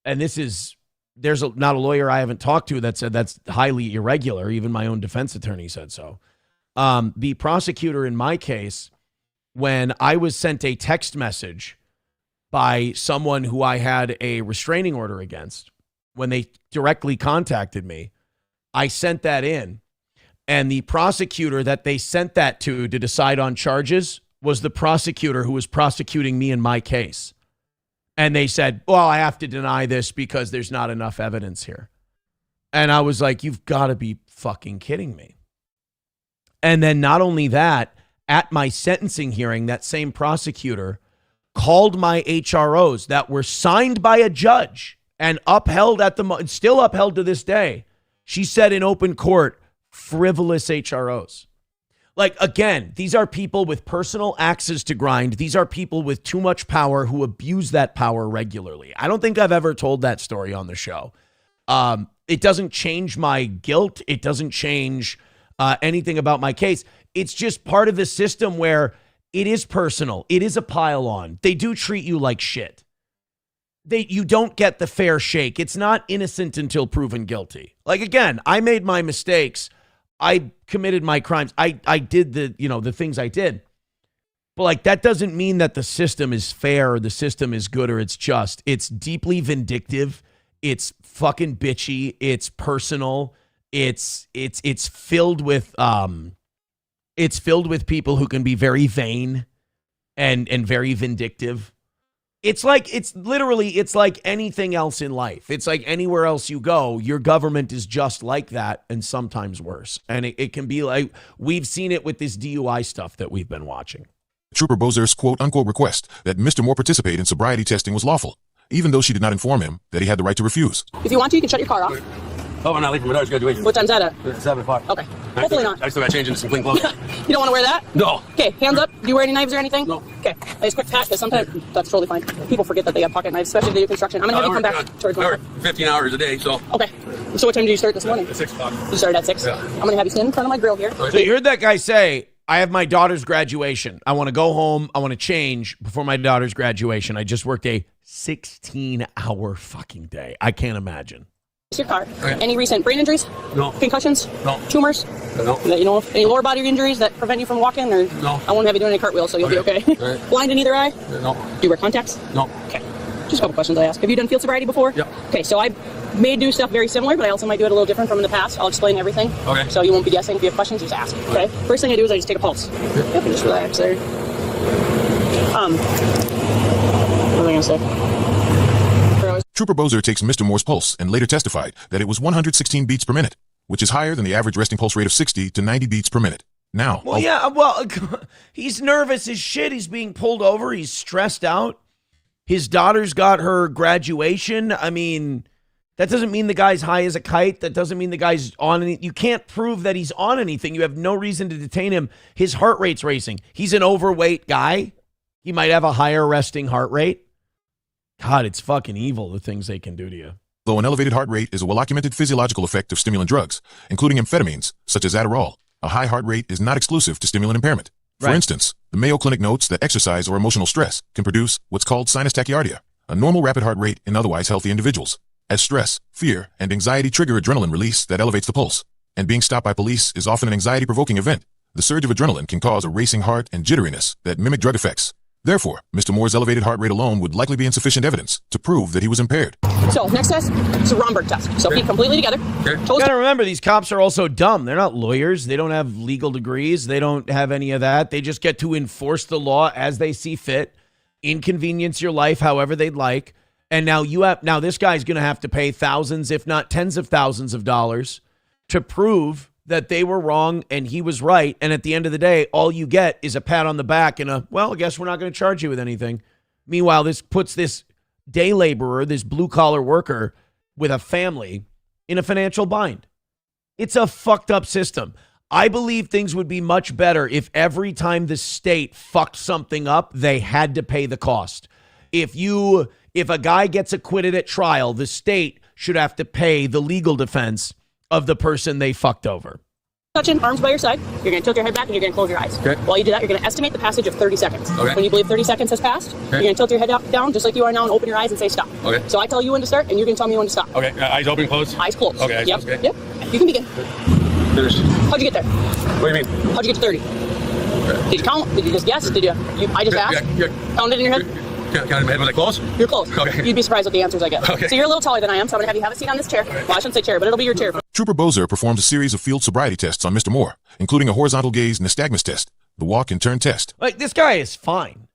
there's not a lawyer I haven't talked to that said that's highly irregular. Even my own defense attorney said so. The prosecutor in my case, when I was sent a text message by someone who I had a restraining order against, when they directly contacted me, I sent that in. And the prosecutor that they sent that to decide on charges was the prosecutor who was prosecuting me in my case. And they said, well, I have to deny this because there's not enough evidence here. And I was like, you've got to be fucking kidding me. And then not only that, at my sentencing hearing, that same prosecutor called my HROs that were signed by a judge and upheld still upheld to this day. She said in open court, frivolous HROs. Like, again, these are people with personal axes to grind. These are people with too much power who abuse that power regularly. I don't think I've ever told that story on the show. It doesn't change my guilt. It doesn't change anything about my case. It's just part of the system where it is personal. It is a pile on. They do treat you like shit. You don't get the fair shake. It's not innocent until proven guilty. Like, again, I made my mistakes. I committed my crimes. I did the things I did. But like, that doesn't mean that the system is fair or the system is good or it's just. It's deeply vindictive. It's fucking bitchy. It's personal. It's filled with people who can be very vain and very vindictive. It's like anything else in life. It's like anywhere else you go, your government is just like that and sometimes worse. And it can be like, we've seen it with this DUI stuff that we've been watching. Trooper Bozer's quote-unquote request that Mr. Moore participate in sobriety testing was lawful, even though she did not inform him that he had the right to refuse. If you want to, you can shut your car off. Oh, I'm not leaving for my daughter's graduation. What time's that at? 7 o'clock. Okay. Hopefully not. I still got to change into some clean clothes. You don't want to wear that? No. Okay, hands up. Do you wear any knives or anything? No. Okay. I just quick pat because sometimes that's totally fine. People forget that they have pocket knives, especially if they do construction. I'm going to have you come back towards my car. 15 hours a day, so. Okay. So what time did you start this morning? At 6 o'clock. You started at 6? Yeah. I'm going to have you stand in front of my grill here. So you heard that guy say, I have my daughter's graduation. I want to go home. I want to change before my daughter's graduation. I just worked a 16-hour fucking day. I can't imagine. Your car. Okay. Any recent brain injuries? No. Concussions? No. Tumors? No. That you know of? Any lower body injuries that prevent you from walking? Or no. I won't have you doing any cartwheels, so you'll be okay. Right. Blind in either eye? No. Do you wear contacts? No. Okay. Just a couple questions I ask. Have you done field sobriety before? Yep. Okay, so I may do stuff very similar, but I also might do it a little different from in the past. I'll explain everything. Okay. So you won't be guessing. If you have questions, just ask. Okay. First thing I do is I just take a pulse. Yep, and just relax there. What was I gonna say? Trooper Bozer takes Mr. Moore's pulse and later testified that it was 116 beats per minute, which is higher than the average resting pulse rate of 60 to 90 beats per minute. Now, he's nervous as shit. He's being pulled over. He's stressed out. His daughter's got her graduation. I mean, that doesn't mean the guy's high as a kite. That doesn't mean the guy's on anything. You can't prove that he's on anything. You have no reason to detain him. His heart rate's racing. He's an overweight guy. He might have a higher resting heart rate. God, it's fucking evil, the things they can do to you. Though an elevated heart rate is a well-documented physiological effect of stimulant drugs, including amphetamines, such as Adderall, a high heart rate is not exclusive to stimulant impairment. For instance, the Mayo Clinic notes that exercise or emotional stress can produce what's called sinus tachycardia, a normal rapid heart rate in otherwise healthy individuals, as stress, fear, and anxiety trigger adrenaline release that elevates the pulse. And being stopped by police is often an anxiety-provoking event. The surge of adrenaline can cause a racing heart and jitteriness that mimic drug effects. Therefore, Mr. Moore's elevated heart rate alone would likely be insufficient evidence to prove that he was impaired. So, next test is a Romberg test. So, feet completely together. You gotta remember, these cops are also dumb. They're not lawyers. They don't have legal degrees. They don't have any of that. They just get to enforce the law as they see fit, inconvenience your life however they'd like. And now this guy's gonna have to pay thousands, if not tens of thousands of dollars to prove that they were wrong and he was right. And at the end of the day, all you get is a pat on the back and I guess we're not going to charge you with anything. Meanwhile, this puts this day laborer, this blue collar worker with a family in a financial bind. It's a fucked up system. I believe things would be much better if every time the state fucked something up, they had to pay the cost. If a guy gets acquitted at trial, the state should have to pay the legal defense of the person they fucked over. Touching, arms by your side. You're going to tilt your head back and you're going to close your eyes. Okay. While you do that, you're going to estimate the passage of 30 seconds. Okay. When you believe 30 seconds has passed, you're going to tilt your head down just like you are now and open your eyes and say stop. Okay. So I tell you when to start and you're going to tell me when to stop. Okay. Eyes open, closed? Eyes closed. Okay. Eyes Yep. closed. Yep. You can begin. Finished. How'd you get there? What do you mean? How'd you get to 30? Okay. Did you count? Did you just guess? Did you I just asked? Yeah. Counted in your head? Counted in my head. Was I close? You're close. Okay. You'd be surprised what the answers I get. Okay. So you're a little taller than I am, so I'm going to have you have a seat on this chair. Well, I shouldn't say chair, but it'll be your chair. Trooper Bozer performed a series of field sobriety tests on Mr. Moore, including a horizontal gaze nystagmus test, the walk and turn test. Like, this guy is fine.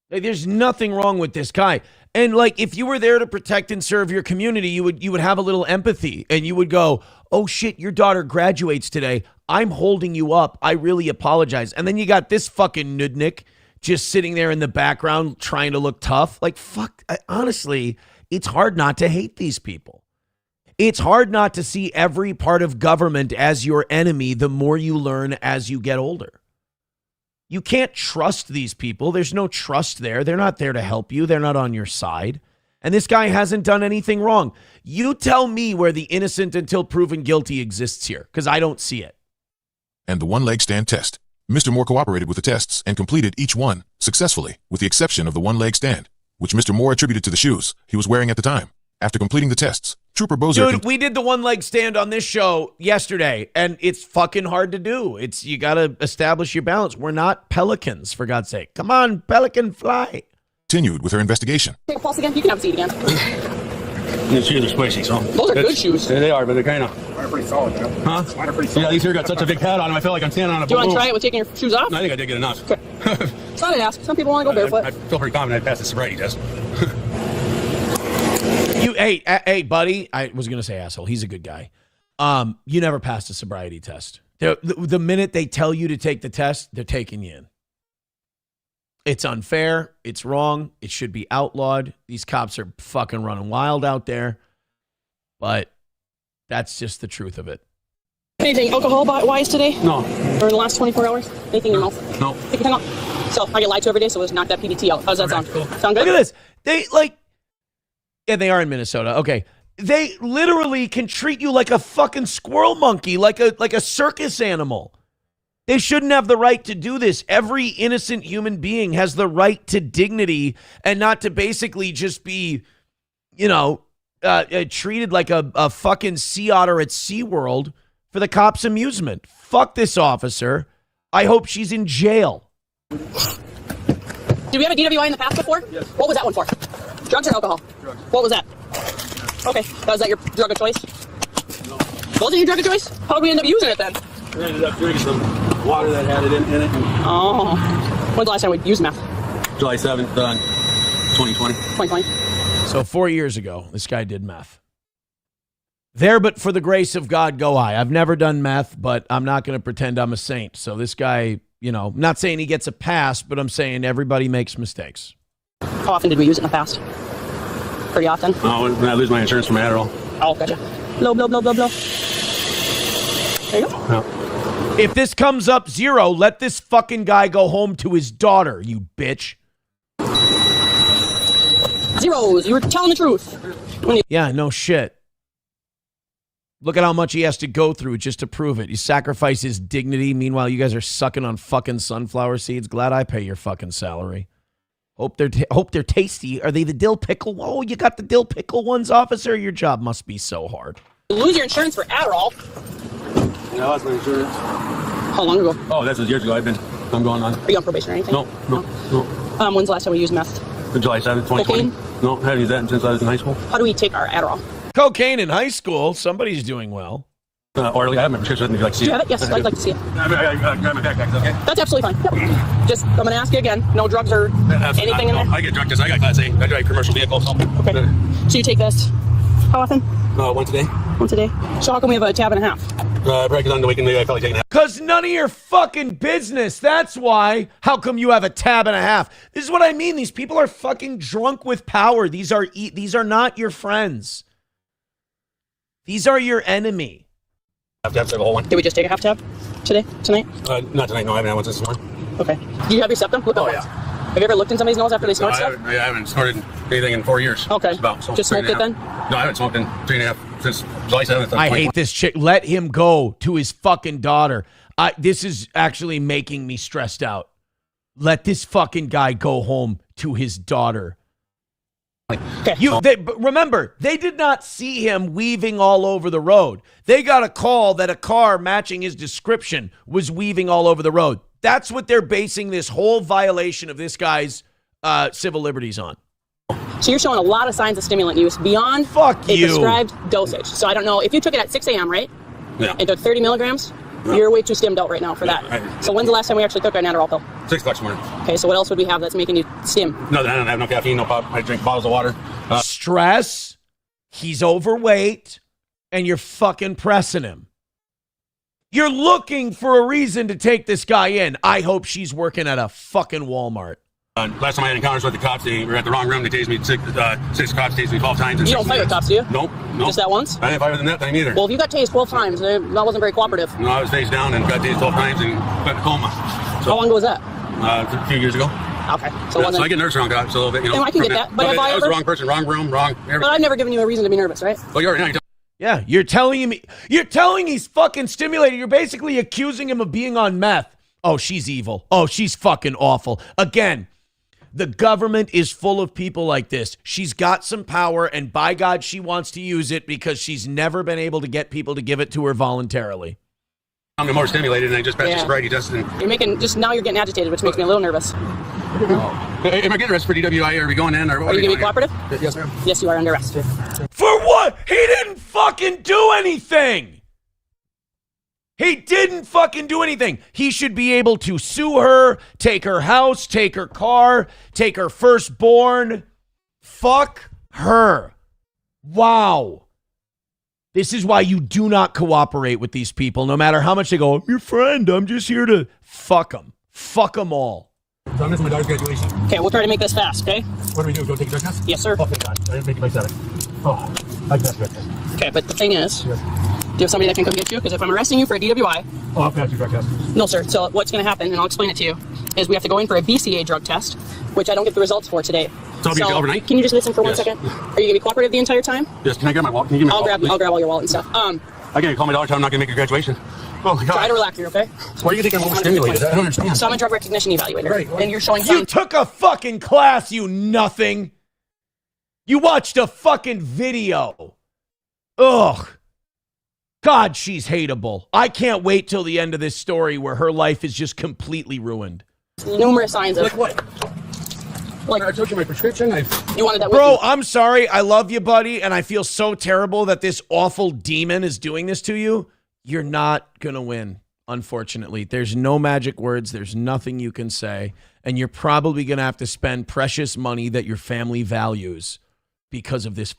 Like, there's nothing wrong with this guy. And like, if you were there to protect and serve your community, you would have a little empathy and you would go, oh shit, your daughter graduates today. I'm holding you up. I really apologize. And then you got this fucking nudnik just sitting there in the background trying to look tough. Like, fuck, honestly, it's hard not to hate these people. It's hard not to see every part of government as your enemy the more you learn as you get older. You can't trust these people. There's no trust there. They're not there to help you. They're not on your side. And this guy hasn't done anything wrong. You tell me where the innocent until proven guilty exists here, because I don't see it. And the one-leg stand test. Mr. Moore cooperated with the tests and completed each one successfully, with the exception of the one-leg stand, which Mr. Moore attributed to the shoes he was wearing at the time. After completing the tests, Trooper Bozer... Dude, we did the one-leg stand on this show yesterday, and it's fucking hard to do. You got to establish your balance. We're not pelicans, for God's sake. Come on, pelican, fly. Continued with her investigation. Take a pulse again. You can have a seat again. The shoes are squishy, so... Those are good shoes. Yeah, they are, but they're kind of... They're pretty solid, man. Huh? They're pretty solid. Yeah, these here got such a big pad on them. I feel like I'm standing on a Do you want to balloon. try it with taking your shoes off? No, I think I did get enough. Okay. It's not an ask. Some people want to go barefoot. I feel pretty confident I passed the sobriety test. Hey, buddy. I was going to say asshole. He's a good guy. You never passed a sobriety test. The minute they tell you to take the test, they're taking you in. It's unfair. It's wrong. It should be outlawed. These cops are fucking running wild out there. But that's just the truth of it. Anything alcohol-wise today? No. Or in the last 24 hours? Anything in your mouth? No. Take your tongue out. So, I get lied to every day, so let's knock that PDT out. How's that sound? Cool. Sound good? Look at this. Yeah, they are in Minnesota. Okay. They literally can treat you like a fucking squirrel monkey, like a circus animal. They shouldn't have the right to do this. Every innocent human being has the right to dignity and not to basically just be, treated like a fucking sea otter at SeaWorld for the cops' amusement. Fuck this officer. I hope she's in jail. Did we have a DWI in the past before? Yes. What was that one for? Drugs or alcohol? Drugs. What was that? Okay. Was that your drug of choice? No. Wasn't your drug of choice? How did we end up using it then? We ended up drinking some water that had it in it. Oh. When's the last time we used meth? July 7th, 2020. 2020. So 4 years ago, this guy did meth. There, but for the grace of God, go I. I've never done meth, but I'm not going to pretend I'm a saint. So this guy, I'm not saying he gets a pass, but I'm saying everybody makes mistakes. How often did we use it in the past? Pretty often? Oh, when I lose my insurance from Adderall. Oh, gotcha. Blow, blow, blow, blow, blow. There you go. No. If this comes up 0, let this fucking guy go home to his daughter, you bitch. Zeros. You were telling the truth. Yeah, no shit. Look at how much he has to go through just to prove it. He sacrificed his dignity. Meanwhile, you guys are sucking on fucking sunflower seeds. Glad I pay your fucking salary. Hope they're tasty. Are they the dill pickle? Oh, you got the dill pickle ones, officer? Your job must be so hard. You lose your insurance for Adderall. Yeah, I lost my insurance. How long ago? Oh, that's years ago. I'm going on. Are you on probation or anything? No. When's the last time we used meth? July 7th, 2020. Cocaine? No, I haven't used that since I was in high school. How do we take our Adderall? Cocaine in high school. Somebody's doing well. Orally, I have my prescription. Would you like to see Do you it? have it? Yes, I'd like to see it. I grab my backpack, okay? That's absolutely fine. Yep. Just, I'm going to ask you again. No drugs or anything in there? I get drunk because I got Class A. I drive commercial vehicles. So. Okay. So you take this how often? Once a day. Once a day. So how come we have a tab and a half? Probably because on the weekend, I felt like taking a half. Because none of your fucking business. That's why. How come you have a tab and a half? This is what I mean. These people are fucking drunk with power. These are not your friends. These are your enemy. Have to have the whole one. Did we just take a half tab tonight? Not tonight. No, I haven't had one since this morning. Okay. Do you have your septum? Look up. Yeah. Have you ever looked in somebody's nose after they snort stuff? I haven't snorted anything in 4 years. Okay. Just smoked it then? No, I haven't smoked in 3.5 since July 7th. I hate this chick. Let him go to his fucking daughter. This is actually making me stressed out. Let this fucking guy go home to his daughter. Remember, they did not see him weaving all over the road. They got a call that a car matching his description was weaving all over the road. That's what they're basing this whole violation of this guy's civil liberties on. So you're showing a lot of signs of stimulant use beyond a prescribed dosage. So I don't know if you took it at 6 a.m., right? Yeah. And took 30 milligrams. You're way too stimmed out right now for that. Right. So when's the last time we actually took our Adderall pill? 6 o'clock this morning. Okay, so what else would we have that's making you stim? No, I don't have no caffeine, no pop. I drink bottles of water. Stress, he's overweight, and you're fucking pressing him. You're looking for a reason to take this guy in. I hope she's working at a fucking Walmart. Last time I had encounters with the cops, they were at the wrong room. They tased me, six cops tased me 12 times. You don't fight with cops, do you? Nope. Just that once? I didn't fight with them that time either. Well, if you got tased 12 times, that wasn't very cooperative. No, I was face down and got tased 12 times and got in a coma. So, how long ago was that? A few years ago. Okay. So I get nervous around cops a little bit, you know. And I can get that. But I was the wrong person, wrong room, wrong everything. But I've never given you a reason to be nervous, right? Well, you're right now. Yeah, you're telling he's fucking stimulated. You're basically accusing him of being on meth. Oh, she's evil. Oh, she's fucking awful. Again, the government is full of people like this. She's got some power, and by God, she wants to use it because she's never been able to get people to give it to her voluntarily. I'm more stimulated, and I just passed the sobriety test. And now you're getting agitated, which makes me a little nervous. Am I getting arrested for DWI? Are we going in? Or are you going to be cooperative? Yes, ma'am. Yes, you are under arrest. For what? He didn't fucking do anything. He didn't fucking do anything. He should be able to sue her, take her house, take her car, take her firstborn. Fuck her. Wow. This is why you do not cooperate with these people, no matter how much they go, I'm your friend, I'm just here to fuck them. Fuck them all. So I'm missing my daughter's graduation. Okay, we'll try to make this fast, okay? What do we do? Go take a drug test? Yes, sir. Oh, thank God. I didn't make it by 7. Oh, I passed the drug test. Okay, but the thing is, do you have somebody that can come get you? Because if I'm arresting you for a DWI... Oh, I'll pass your drug test. No, sir. So what's going to happen, and I'll explain it to you, is we have to go in for a BCA drug test, which I don't get the results for today. So I'll be overnight? Can you just listen for 1 second? Are you going to be cooperative the entire time? Yes. Can I get my wallet? Can you give me my wallet, I'll grab all your wallet and stuff. I can't call my daughter, tell her I'm not going to make your graduation. Oh, my God. Try to relax here, okay? So why do you think I'm overstimulated? I don't understand. So I'm a drug recognition evaluator. Right. And you're showing You took a fucking class, you nothing. You watched a fucking video. Ugh. God, she's hateable. I can't wait till the end of this story where her life is just completely ruined. Numerous signs of... Like what? Like I took you my prescription. You wanted that Bro, with you? I'm sorry. I love you, buddy, and I feel so terrible that this awful demon is doing this to you. You're not going to win, unfortunately. There's no magic words. There's nothing you can say, and you're probably going to have to spend precious money that your family values because of this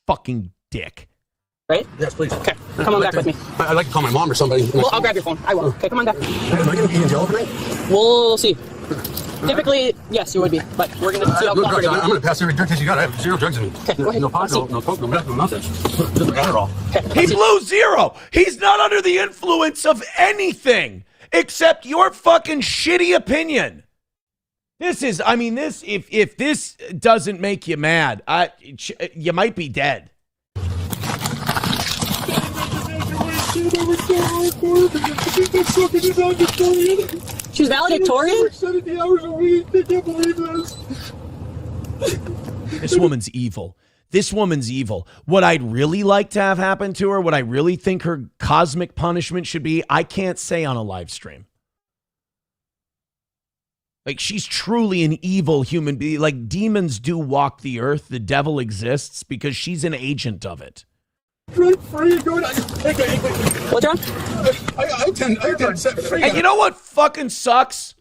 fucking dick. Right? Yes, please. Okay, come on back with me. I'd like to call my mom or somebody. Well, I'll grab your phone. I will. Okay, come on back. Am I going to be in jail tonight? We'll see. Typically, yes, you would be, but we're going to see how cooperative. I'm going to pass every drug test you got. I have 0 drugs in me. Okay, go ahead. No pot, no coke, no meth, no nothing. Just Adderall. He blew 0. He's not under the influence of anything except your fucking shitty opinion. This is, I mean, this, if this doesn't make you mad, you might be dead. She's valedictorian? 70 hours a week. I can't believe this. This woman's evil. This woman's evil. What I'd really like to have happen to her, what I really think her cosmic punishment should be, I can't say on a live stream. Like, she's truly an evil human being. Like, demons do walk the earth. The devil exists because she's an agent of it. Drug free, going. What's wrong? I attend set free. And you know what fucking sucks?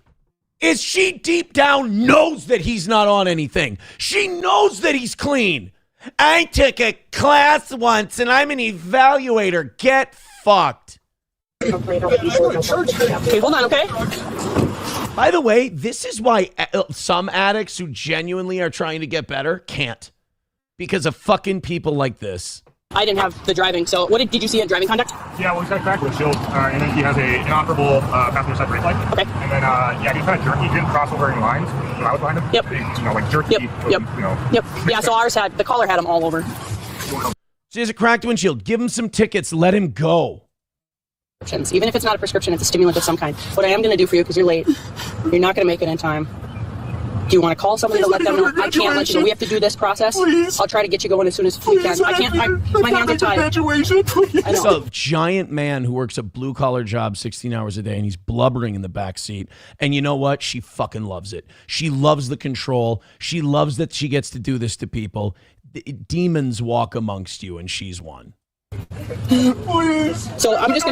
Is she deep down knows that he's not on anything. She knows that he's clean. I took a class once and I'm an evaluator. Get fucked. Okay, hold on, okay? By the way, this is why some addicts who genuinely are trying to get better can't. Because of fucking people like this. I didn't have the driving, so what did you see in driving conduct? Yeah, well, he's got a cracked windshield, and then he has a inoperable passenger side brake light. Okay. And then, yeah, he was kind of jerky. He didn't cross over any lines when I was behind him. Yep. He, like jerky. Yep. Yep. Yep. Yeah, so the collar had him all over. So he has a cracked windshield. Give him some tickets. Let him go. Even if it's not a prescription, it's a stimulant of some kind. What I am going to do for you, because you're late, you're not going to make it in time. Do you want to call somebody to let them know? I can't let you know. We have to do this process. Please. I'll try to get you going as soon as we can. I can't. My hands are tied. It's a giant man who works a blue-collar job 16 hours a day, and he's blubbering in the back seat. And you know what? She fucking loves it. She loves the control. She loves that she gets to do this to people. Demons walk amongst you, and she's one. Please. So I'm just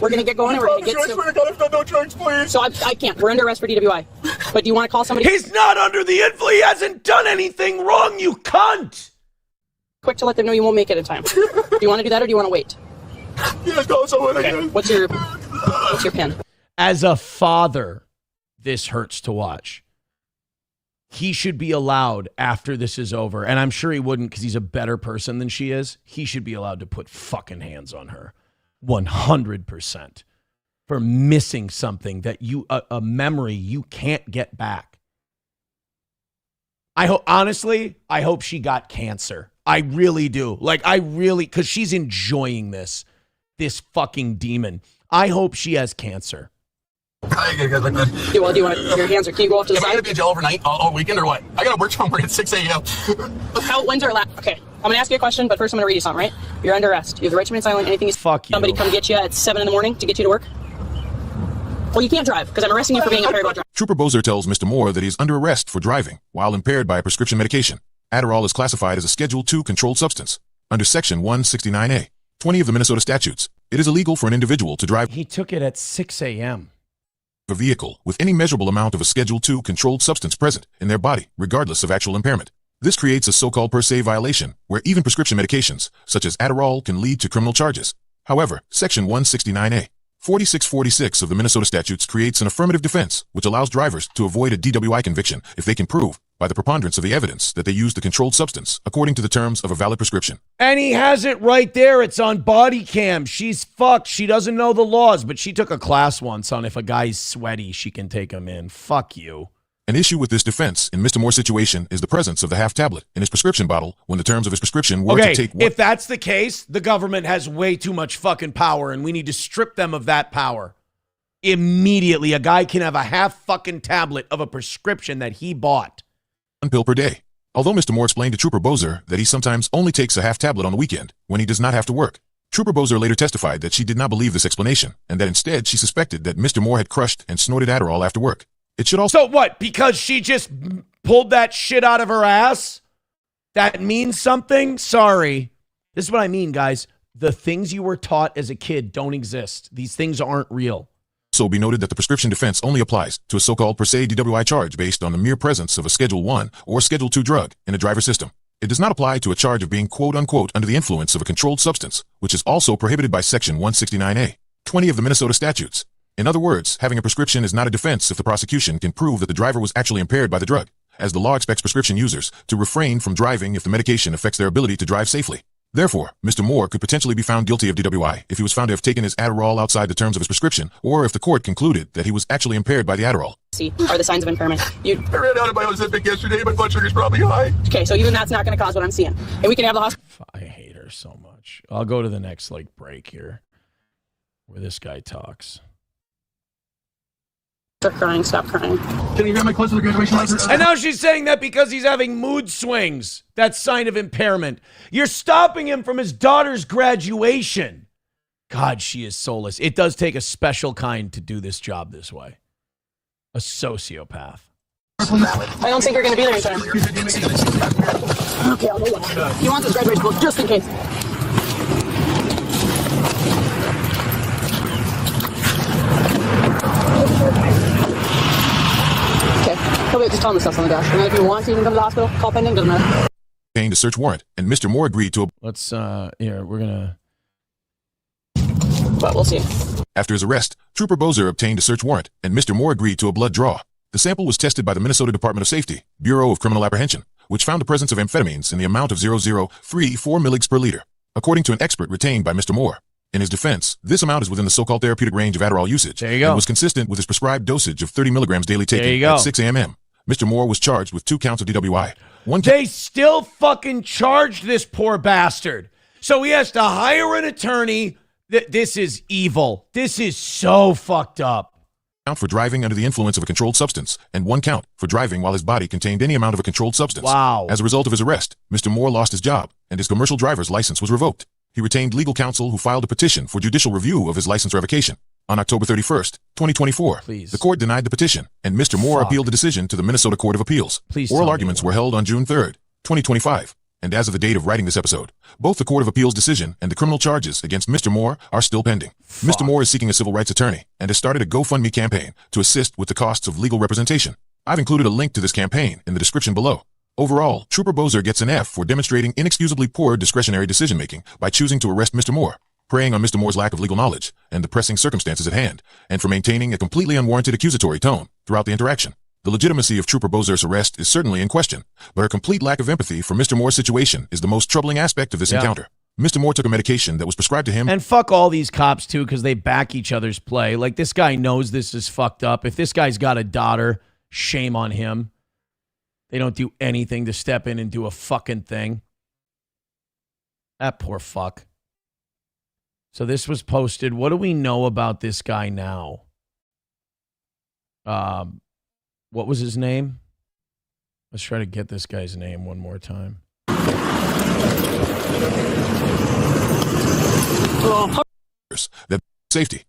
we're gonna get going and we're gonna get no drugs, please. So I can't. We're under arrest for DWI. But do you want to call somebody? He's not under the influence. He hasn't done anything wrong, you cunt. Quick to let them know you won't make it in time. Do you want to do that or do you want to wait? Yes, call someone again. What's your pin? As a father, this hurts to watch. He should be allowed after this is over, and I'm sure he wouldn't because he's a better person than she is. He should be allowed to put fucking hands on her 100% for missing something that a memory you can't get back. I hope she got cancer. I really do. Because she's enjoying this fucking demon. I hope she has cancer. Do you want your hands, or can you go off to the side? Am I going to be in jail overnight all weekend or what? I got to work tomorrow at 6 a.m. When's our last? Okay, I'm going to ask you a question, but first I'm going to read you something, right? You're under arrest. You have the right to remain silent. Anything is somebody come get you at 7 in the morning to get you to work? Well, you can't drive because I'm arresting you for being impaired while driving. Trooper Bozer tells Mr. Moore that he is under arrest for driving while impaired by a prescription medication. Adderall is classified as a Schedule II controlled substance under Section 169A, 20 of the Minnesota statutes. It is illegal for an individual to drive. He took it at 6 a.m. A vehicle with any measurable amount of a Schedule II controlled substance present in their body, regardless of actual impairment. This creates a so-called per se violation, where even prescription medications, such as Adderall, can lead to criminal charges. However, Section 169A, 4646 of the Minnesota statutes creates an affirmative defense, which allows drivers to avoid a DWI conviction if they can prove, by the preponderance of the evidence, that they used the controlled substance according to the terms of a valid prescription. And he has it right there. It's on body cam. She's fucked. She doesn't know the laws, but she took a class once on if a guy's sweaty, she can take him in. Fuck you. An issue with this defense in Mr. Moore's situation is the presence of the half tablet in his prescription bottle when the terms of his prescription were to take... If that's the case, the government has way too much fucking power, and we need to strip them of that power. Immediately, a guy can have a half fucking tablet of a prescription that he bought. 1 pill per day. Although Mr. Moore explained to Trooper Bozer that he sometimes only takes a half tablet on the weekend when he does not have to work. Trooper Bozer later testified that she did not believe this explanation, and that instead she suspected that Mr. Moore had crushed and snorted Adderall after work. It should also... So what? Because she just pulled that shit out of her ass? That means something? Sorry. This is what I mean, guys. The things you were taught as a kid don't exist. These things aren't real. So be noted that the prescription defense only applies to a so-called per se DWI charge based on the mere presence of a Schedule I or Schedule II drug in a driver's system. It does not apply to a charge of being quote-unquote under the influence of a controlled substance, which is also prohibited by Section 169A, 20 of the Minnesota statutes. In other words, having a prescription is not a defense if the prosecution can prove that the driver was actually impaired by the drug, as the law expects prescription users to refrain from driving if the medication affects their ability to drive safely. Therefore, Mr. Moore could potentially be found guilty of DWI if he was found to have taken his Adderall outside the terms of his prescription, or if the court concluded that he was actually impaired by the Adderall. See, are the signs of impairment. I ran out of my Ozempic yesterday. My blood sugar's probably high. Okay, so even that's not going to cause what I'm seeing. And we can have the hospital. I hate her so much. I'll go to the next break here where this guy talks. Stop crying, stop crying. Can you get my close to the graduation license? And now she's saying that because he's having mood swings. That's sign of impairment. You're stopping him from his daughter's graduation. God, she is soulless. It does take a special kind to do this job this way. A sociopath. I don't think you're going to be there in time. Okay, I'll go look. You want this graduation book just in case. Just tell him the stuff's on the dash. And then if you want to even come to the hospital, call pending, doesn't matter. Obtained a search warrant, and Mr. Moore agreed to... Let's, here, we're gonna... But we'll see. After his arrest, Trooper Bozer obtained a search warrant, and Mr. Moore agreed to a blood draw. The sample was tested by the Minnesota Department of Safety, Bureau of Criminal Apprehension, which found the presence of amphetamines in the amount of 0.034 milligrams per liter. according to an expert retained by Mr. Moore. In his defense, this amount is within the so-called therapeutic range of Adderall usage There you go. and was consistent with his prescribed dosage of 30 milligrams daily There you taken go. at 6 a.m. Mr. Moore was charged with 2 counts of DWI. They still fucking charged this poor bastard. So he has to hire an attorney. This is evil. This is so fucked up. Count for driving under the influence of a controlled substance, and 1 count for driving while his body contained any amount of a controlled substance. Wow. As a result of his arrest, Mr. Moore lost his job, and his commercial driver's license was revoked. He retained legal counsel who filed a petition for judicial review of his license revocation. On October 31st, 2024, the court denied the petition, and Mr. Moore appealed the decision to the Minnesota Court of Appeals. Oral arguments were held on June 3rd, 2025. And as of the date of writing this episode, both the Court of Appeals decision and the criminal charges against Mr. Moore are still pending. Mr. Moore is seeking a civil rights attorney and has started a GoFundMe campaign to assist with the costs of legal representation. I've included a link to this campaign in the description below. Overall, Trooper Bozer gets an F for demonstrating inexcusably poor discretionary decision-making by choosing to arrest Mr. Moore, preying on Mr. Moore's lack of legal knowledge and the pressing circumstances at hand, and for maintaining a completely unwarranted accusatory tone throughout the interaction. The legitimacy of Trooper Bozer's arrest is certainly in question, but her complete lack of empathy for Mr. Moore's situation is the most troubling aspect of this encounter. Mr. Moore took a medication that was prescribed to him. And fuck all these cops, too, because they back each other's play. Like, this guy knows this is fucked up. If this guy's got a daughter, shame on him. They don't do anything to step in and do a fucking thing. That poor fuck. So this was posted. What do we know about this guy now? What was his name? Let's try to get this guy's name one more time. That safety.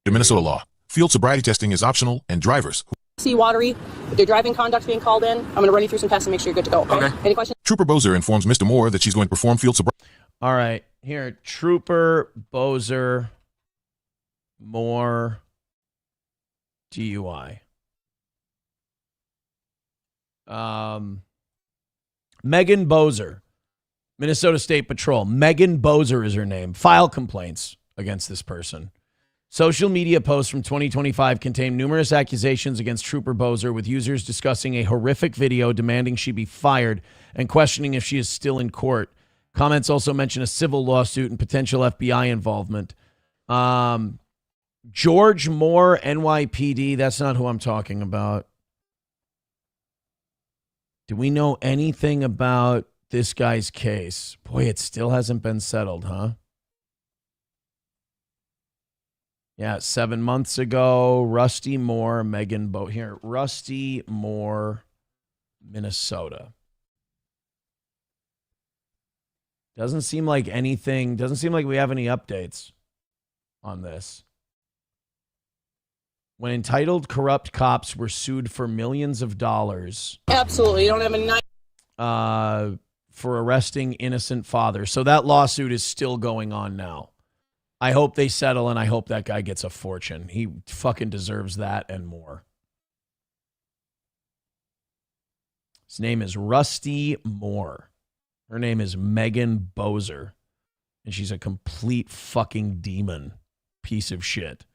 The Minnesota law. Field sobriety testing is optional, and drivers who See watery. If your driving conduct's being called in, I'm going to run you through some tests and make sure you're good to go. Okay. Any questions? Trooper Bozer informs Mr. Moore that she's going to perform field sobriety. All right. Here, Trooper Bozer Moore DUI. Megan Bozer, Minnesota State Patrol. Megan Bozer is her name. File complaints against this person. Social media posts from 2025 contain numerous accusations against Trooper Bozer, with users discussing a horrific video demanding she be fired and questioning if she is still in court. Comments also mention a civil lawsuit and potential FBI involvement. George Moore, NYPD. That's not who I'm talking about. Do we know anything about this guy's case? Boy, it still hasn't been settled, huh? Yeah, 7 months ago, Rusty Moore, Megan here, Rusty Moore, Minnesota. Doesn't seem like we have any updates on this. When entitled corrupt cops were sued for millions of dollars. Absolutely. You don't have a night. For arresting innocent fathers. So that lawsuit is still going on now. I hope they settle, and I hope that guy gets a fortune. He fucking deserves that and more. His name is Rusty Moore. Her name is Megan Bozer. And she's a complete fucking demon. Piece of shit.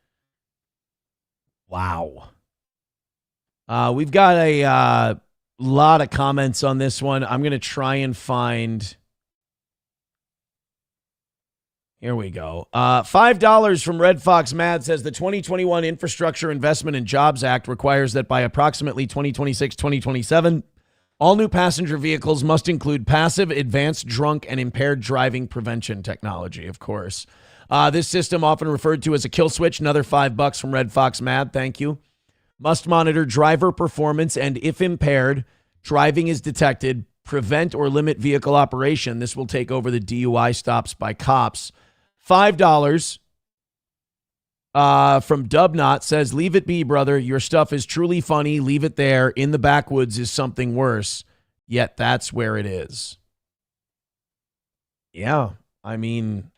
Wow. We've got a lot of comments on this one. I'm going to try and find... Here we go. $5 from Red Fox Mad says the 2021 Infrastructure Investment and Jobs Act requires that by approximately 2026-2027, all new passenger vehicles must include passive, advanced, drunk, and impaired driving prevention technology, of course. This system, often referred to as a kill switch, another $5 from Red Fox Mad, thank you, must monitor driver performance and, if impaired, driving is detected, prevent or limit vehicle operation. This will take over the DUI stops by cops. $5 from Dubnot says, leave it be, brother. Your stuff is truly funny. Leave it there. In the backwoods is something worse. Yet that's where it is. Yeah, I mean,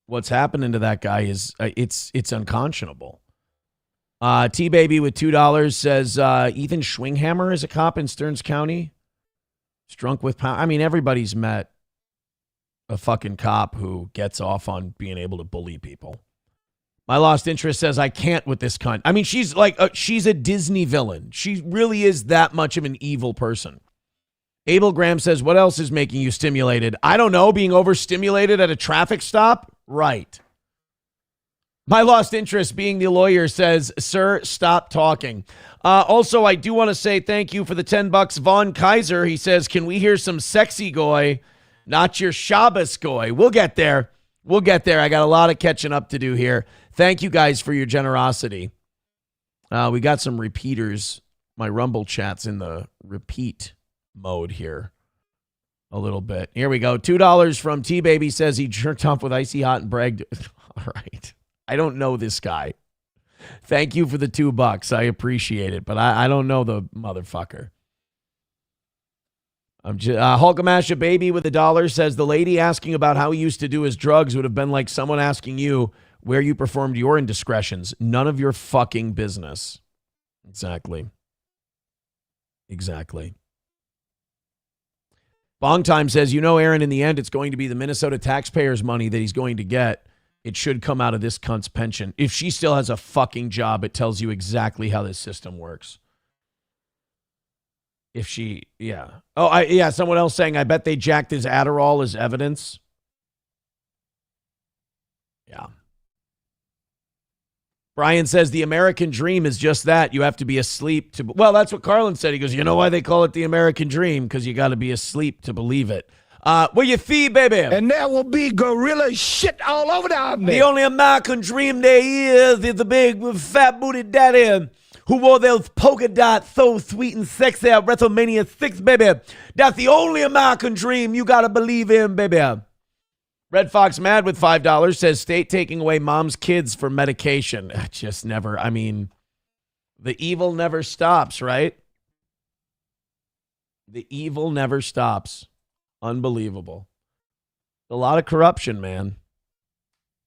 what's happening to that guy is it's unconscionable. T-Baby with $2 says, Ethan Schwinghammer is a cop in Stearns County. He's drunk with power. I mean, everybody's met a fucking cop who gets off on being able to bully people. My Lost Interest says, I can't with this cunt. I mean, she's like, she's a Disney villain. She really is that much of an evil person. Abel Graham says, what else is making you stimulated? I don't know, being overstimulated at a traffic stop? Right. My lost interest being the lawyer says, sir, stop talking. Also, I do want to say thank you for the $10. Vaughn Kaiser, he says, can we hear some sexy goy, not your Shabbos goy? We'll get there. We'll get there. I got a lot of catching up to do here. Thank you guys for your generosity. We got some repeaters. My Rumble chat's in the repeat mode here a little bit. Here we go. $2 from T-Baby says he jerked off with Icy Hot and bragged. All right. I don't know this guy. Thank you for the $2. I appreciate it, but I don't know the motherfucker. I'm just Hulkamasha Baby with $1 says the lady asking about how he used to do his drugs would have been like someone asking you where you performed your indiscretions. None of your fucking business. Exactly. Bong Time says, you know, Aaron, in the end, it's going to be the Minnesota taxpayers' money that he's going to get. It should come out of this cunt's pension. If she still has a fucking job, it tells you exactly how this system works. If she, yeah. Oh, someone else saying, I bet they jacked his Adderall as evidence. Yeah. Brian says the American dream is just that. You have to be asleep to... Well, that's what Carlin said. He goes, you know why they call it the American dream? Because you got to be asleep to believe it. Well, you see, baby. And there will be gorilla shit all over down there. The only American dream there is the big fat booty daddy who wore those polka dots so sweet and sexy at WrestleMania 6, baby. That's the only American dream you got to believe in, baby. Red Fox Mad with $5 says state taking away mom's kids for medication. Just never, I mean, the evil never stops, right? The evil never stops. Unbelievable. A lot of corruption, man.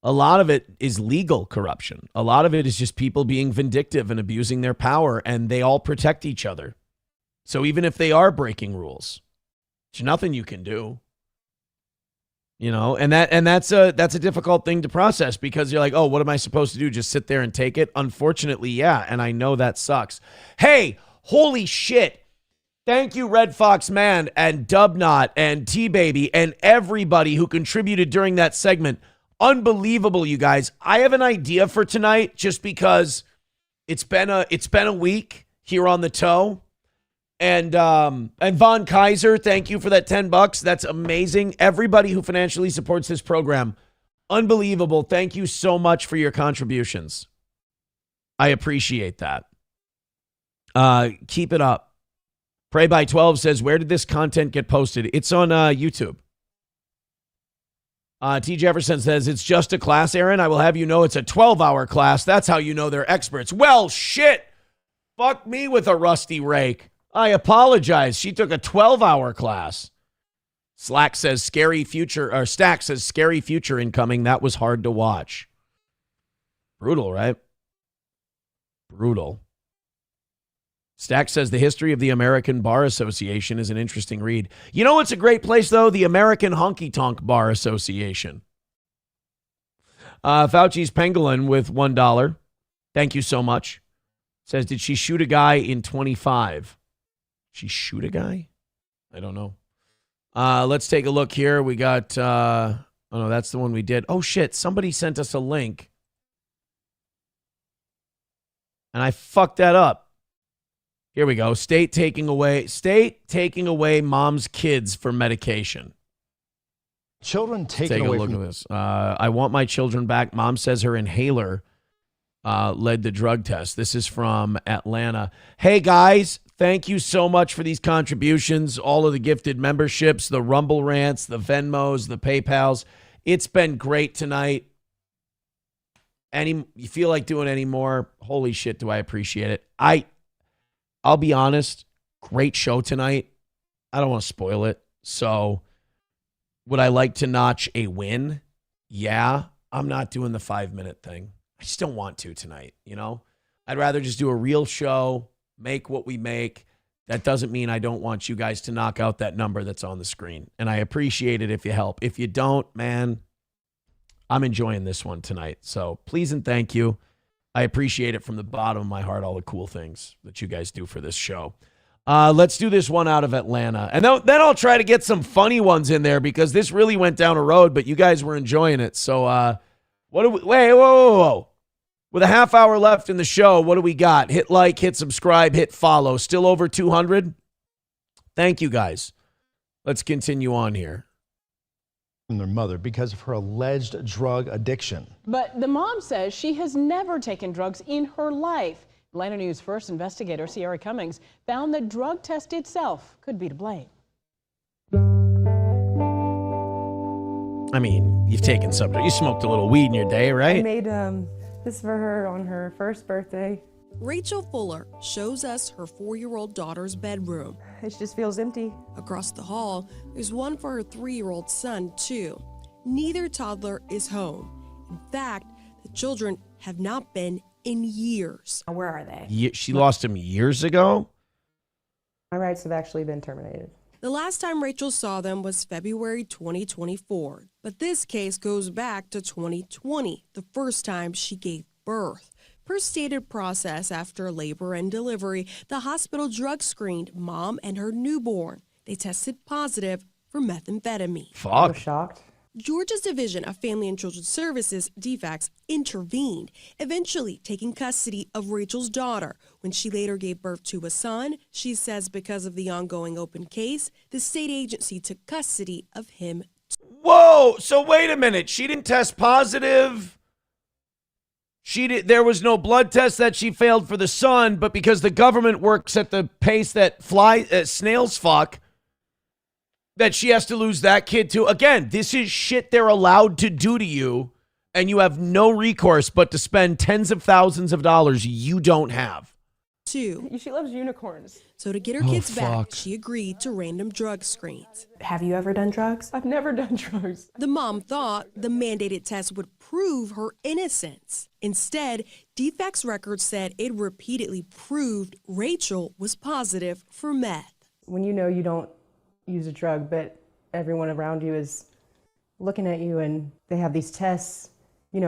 A lot of it is legal corruption. A lot of it is just people being vindictive and abusing their power, and they all protect each other. So even if they are breaking rules, there's nothing you can do. You know, and that's a difficult thing to process because you're like, oh, what am I supposed to do? Just sit there and take it? Unfortunately, yeah, and I know that sucks. Hey, holy shit. Thank you, Red Fox Man and Dubnot and T-Baby and everybody who contributed during that segment. Unbelievable, you guys. I have an idea for tonight just because it's been a week here on the toe. And Von Kaiser, thank you for that $10. That's amazing. Everybody who financially supports this program, unbelievable. Thank you so much for your contributions. I appreciate that. Keep it up. Pray by 12 says, where did this content get posted? It's on YouTube. T. Jefferson says, it's just a class, Aaron. I will have you know it's a 12-hour class. That's how you know they're experts. Well, shit. Fuck me with a rusty rake. I apologize. She took a 12-hour class. Stack says scary future incoming. That was hard to watch. Brutal, right? Brutal. Stack says the history of the American Bar Association is an interesting read. You know what's a great place, though? The American Honky Tonk Bar Association. Fauci's Pangolin with $1. Thank you so much. Says, did she shoot a guy in 25? She shoot a guy? I don't know. Let's take a look here. We got, oh no, that's the one we did. Oh shit, somebody sent us a link. And I fucked that up. Here we go. State taking away mom's kids for medication. Children taken Take a away look from at this. I want my children back. Mom says her inhaler led the drug test. This is from Atlanta. Hey guys, thank you so much for these contributions. All of the gifted memberships, the Rumble rants, the Venmos, the PayPals. It's been great tonight. You feel like doing any more? Holy shit, do I appreciate it. I'll be honest, great show tonight. I don't want to spoil it. So would I like to notch a win? Yeah. I'm not doing the 5-minute thing. I just don't want to tonight, you know? I'd rather just do a real show, make what we make. That doesn't mean I don't want you guys to knock out that number that's on the screen. And I appreciate it if you help. If you don't, man, I'm enjoying this one tonight. So please and thank you. I appreciate it from the bottom of my heart, all the cool things that you guys do for this show. Let's do this one out of Atlanta. And then I'll try to get some funny ones in there because this really went down a road, but you guys were enjoying it. So whoa. With a half hour left in the show, what do we got? Hit like, hit subscribe, hit follow. Still over 200? Thank you, guys. Let's continue on here. From their mother because of her alleged drug addiction. But the mom says she has never taken drugs in her life. Atlanta News First investigator Sierra Cummings found the drug test itself could be to blame. I mean, you've taken something. You smoked a little weed in your day, right? I made this for her on her first birthday. Rachel Fuller shows us her 4-year-old daughter's bedroom. It just feels empty. Across the hall, there's one for her 3-year-old son, too. Neither toddler is home. In fact, the children have not been in years. Where are they? She lost him years ago? My rights have actually been terminated. The last time Rachel saw them was February 2024, but this case goes back to 2020, the first time she gave birth. Per stated process after labor and delivery, the hospital drug screened mom and her newborn. They tested positive for methamphetamine. Fuck. I was shocked. Georgia's Division of Family and Children's Services, DFACS, intervened, eventually taking custody of Rachel's daughter. When she later gave birth to a son, she says because of the ongoing open case, the state agency took custody of him. Whoa! So wait a minute. She didn't test positive. There was no blood test that she failed for the son, but because the government works at the pace that snails fuck, that she has to lose that kid too. Again, this is shit they're allowed to do to you, and you have no recourse but to spend tens of thousands of dollars you don't have. She loves unicorns. So to get her kids back, she agreed to random drug screens. Have you ever done drugs? I've never done drugs. The mom thought the mandated test would prove her innocence. Instead, DFACS records said it repeatedly proved Rachel was positive for meth. When you know you don't use a drug, but everyone around you is looking at you and they have these tests, in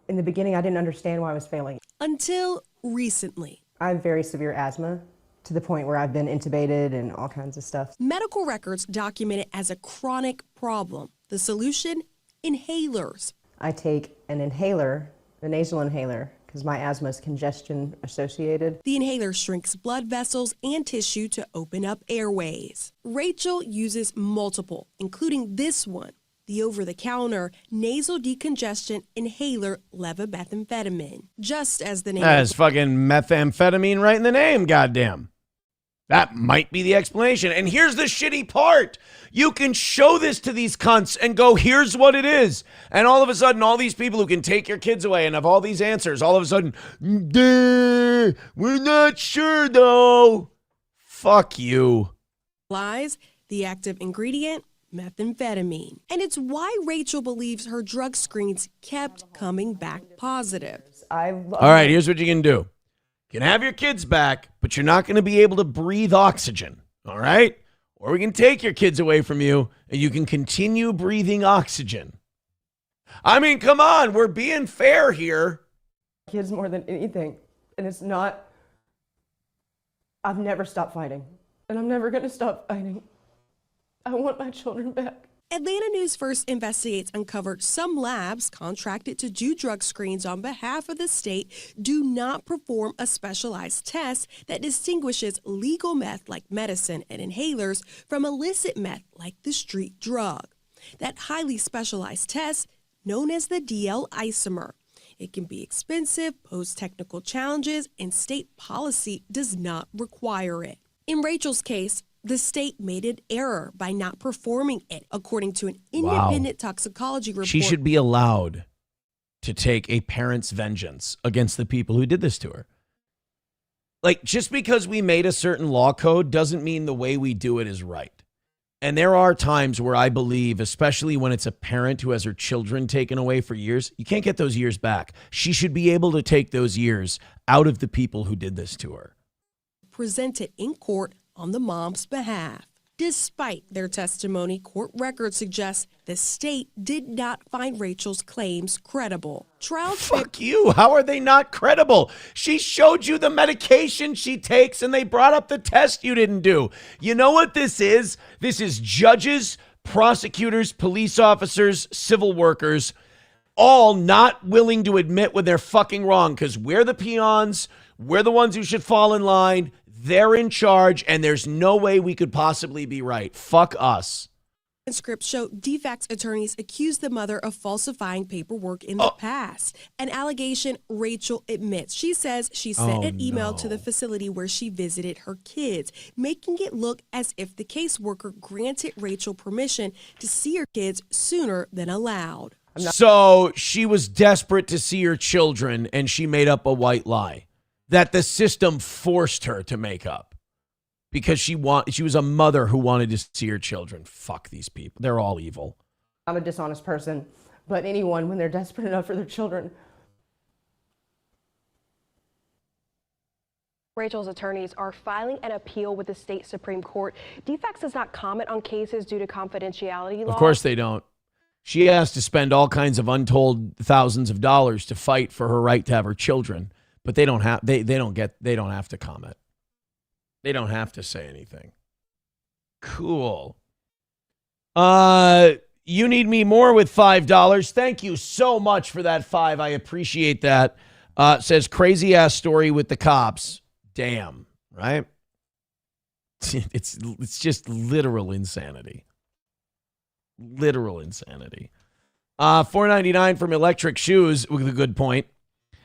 the beginning I didn't understand why I was failing. Until recently. I have very severe asthma to the point where I've been intubated and all kinds of stuff. Medical records document it as a chronic problem. The solution? Inhalers. I take an inhaler, a nasal inhaler, because my asthma is congestion associated. The inhaler shrinks blood vessels and tissue to open up airways. Rachel uses multiple, including this one, the over-the-counter nasal decongestion inhaler levomethamphetamine. Just as the name... That's fucking methamphetamine right in the name, goddamn. That might be the explanation. And here's the shitty part. You can show this to these cunts and go, here's what it is. And all of a sudden, all these people who can take your kids away and have all these answers, all of a sudden, we're not sure though. Fuck you. Lies, the active ingredient, methamphetamine. And it's why Rachel believes her drug screens kept coming back positive. All right, here's what you can do. You can have your kids back, but you're not going to be able to breathe oxygen, all right? Or we can take your kids away from you, and you can continue breathing oxygen. I mean, come on, we're being fair here. Kids more than anything. And it's not... I've never stopped fighting. And I'm never going to stop fighting. I want my children back. Atlanta News First Investigates uncovered some labs contracted to do drug screens on behalf of the state do not perform a specialized test that distinguishes legal meth like medicine and inhalers from illicit meth like the street drug. That highly specialized test, known as the DL isomer. It can be expensive, pose technical challenges, and state policy does not require it. In Rachel's case, the state made an error by not performing it, according to an independent toxicology report. She should be allowed to take a parent's vengeance against the people who did this to her. Like, just because we made a certain law code doesn't mean the way we do it is right. And there are times where I believe, especially when it's a parent who has her children taken away for years, you can't get those years back. She should be able to take those years out of the people who did this to her. Presented in court on the mom's behalf. Despite their testimony, court records suggest the state did not find Rachel's claims credible. Fuck you. How are they not credible? She showed you the medication she takes and they brought up the test you didn't do. You know what this is? This is judges, prosecutors, police officers, civil workers, all not willing to admit when they're fucking wrong because we're the peons. We're the ones who should fall in line. They're in charge, and there's no way we could possibly be right. Fuck us. Transcripts show DFAC's attorneys accused the mother of falsifying paperwork in the past. An allegation Rachel admits. She says she sent an email to the facility where she visited her kids, making it look as if the caseworker granted Rachel permission to see her kids sooner than allowed. So she was desperate to see her children, and she made up a white lie that the system forced her to make up because she was a mother who wanted to see her children. Fuck these people. They're all evil. I'm a dishonest person, but anyone, when they're desperate enough for their children. Rachel's attorneys are filing an appeal with the state Supreme Court. DFACS does not comment on cases due to confidentiality law. Of course they don't. She has to spend all kinds of untold thousands of dollars to fight for her right to have her children. But they don't have they don't have to comment. They don't have to say anything. Cool. You need me more with $5. Thank you so much for that $5. I appreciate that. Says crazy ass story with the cops. Damn, right? It's just literal insanity. Literal insanity. $4.99 from Electric Shoes with a good point.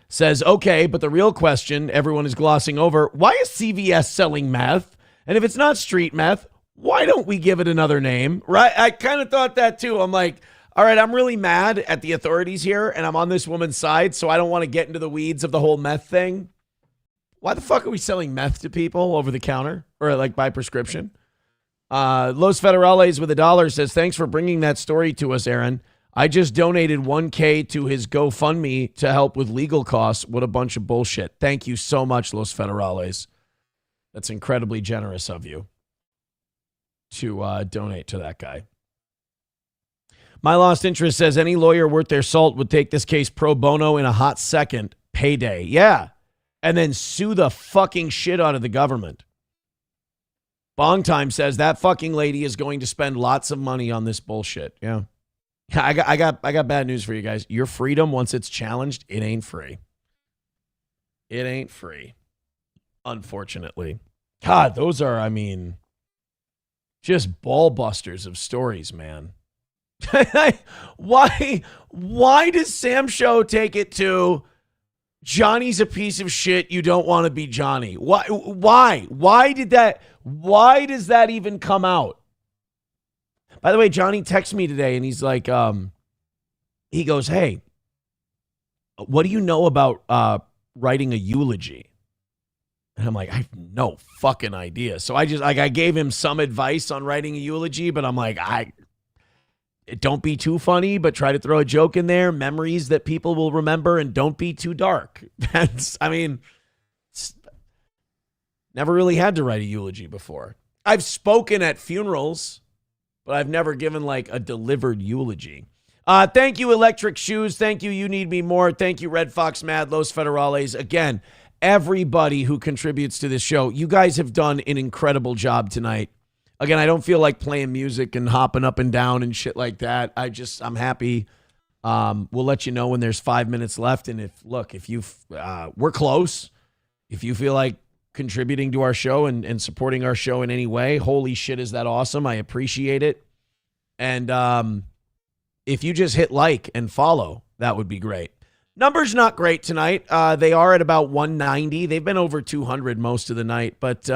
Says, okay, but the real question everyone is glossing over, why is CVS selling meth? And if it's not street meth, why don't we give it another name? Right? I kind of thought that too. I'm like, all right, I'm really mad at the authorities here, and I'm on this woman's side, so I don't want to get into the weeds of the whole meth thing. Why the fuck are we selling meth to people over the counter or like by prescription? Los Federales with $1 says, thanks for bringing that story to us, Aaron. I just donated $1,000 to his GoFundMe to help with legal costs. What a bunch of bullshit. Thank you so much, Los Federales. That's incredibly generous of you to donate to that guy. My Lost Interest says any lawyer worth their salt would take this case pro bono in a hot second. Payday. Yeah. And then sue the fucking shit out of the government. Bong Time says that fucking lady is going to spend lots of money on this bullshit. Yeah. I got bad news for you guys. Your freedom, once it's challenged, it ain't free. It ain't free. Unfortunately. God, those are, I mean, just ball busters of stories, man. Why does Sam Show take it to Johnny's a piece of shit, you don't want to be Johnny? Why does that even come out? By the way, Johnny texted me today and he's like, he goes, hey, what do you know about writing a eulogy? And I'm like, I have no fucking idea. So I gave him some advice on writing a eulogy, but I'm like, don't be too funny, but try to throw a joke in there, memories that people will remember, and don't be too dark. Never really had to write a eulogy before. I've spoken at funerals, but I've never given like a delivered eulogy. Thank you, Electric Shoes. Thank you, You Need Me More. Thank you, Red Fox Mad, Los Federales. Again, everybody who contributes to this show, you guys have done an incredible job tonight. Again, I don't feel like playing music and hopping up and down and shit like that. I'm happy. We'll let you know when there's 5 minutes left. And we're close. If you feel like contributing to our show and supporting our show in any way, holy shit, is that awesome. I appreciate it. And if you just hit like and follow, that would be great. Numbers not great tonight. They are at about 190. They've been over 200 most of the night, but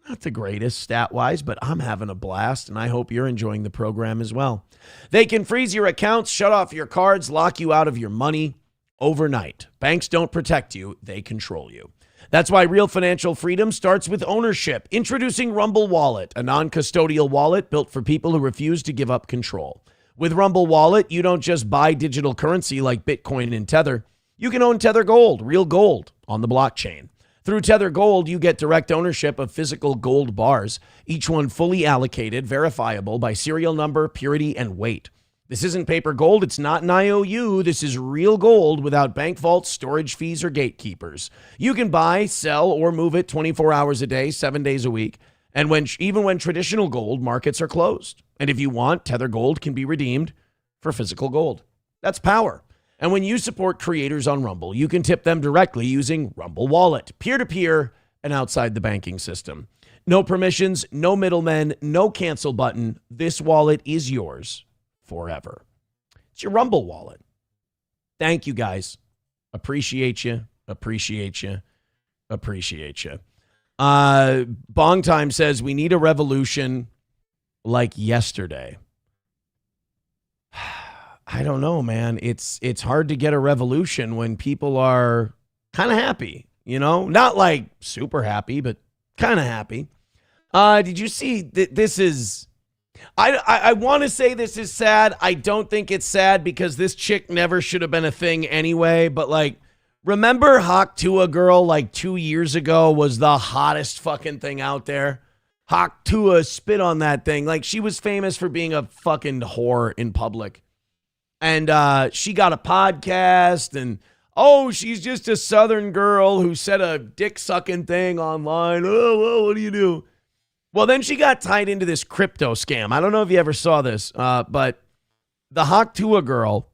not the greatest stat-wise, but I'm having a blast, and I hope you're enjoying the program as well. They can freeze your accounts, shut off your cards, lock you out of your money overnight. Banks don't protect you. They control you. That's why real financial freedom starts with ownership. Introducing Rumble Wallet, a non-custodial wallet built for people who refuse to give up control. With Rumble Wallet, you don't just buy digital currency like Bitcoin and Tether. You can own Tether Gold, real gold, on the blockchain. Through Tether Gold, you get direct ownership of physical gold bars, each one fully allocated, verifiable by serial number, purity, and weight. This isn't paper gold. It's not an IOU. This is real gold without bank vaults, storage fees, or gatekeepers. You can buy, sell, or move it 24 hours a day, 7 days a week, and even when traditional gold markets are closed. And if you want, Tether Gold can be redeemed for physical gold. That's power. And when you support creators on Rumble, you can tip them directly using Rumble Wallet, peer-to-peer and outside the banking system. No permissions, no middlemen, no cancel button. This wallet is yours forever. It's your Rumble wallet. Thank you, guys. Appreciate you. Appreciate you. Appreciate you. Bong Time says we need a revolution like yesterday. I don't know, man. It's hard to get a revolution when people are kind of happy, you know? Not like super happy, but kind of happy. Did you see that this is... I want to say this is sad. I don't think it's sad because this chick never should have been a thing anyway. But, like, remember Hawk Tuah girl, like, 2 years ago was the hottest fucking thing out there? Hawk Tuah spit on that thing. Like, she was famous for being a fucking whore in public. And she got a podcast and, oh, she's just a Southern girl who said a dick-sucking thing online. Oh, well, what do you do? Well, then she got tied into this crypto scam. I don't know if you ever saw this, but the Hawk Tuah girl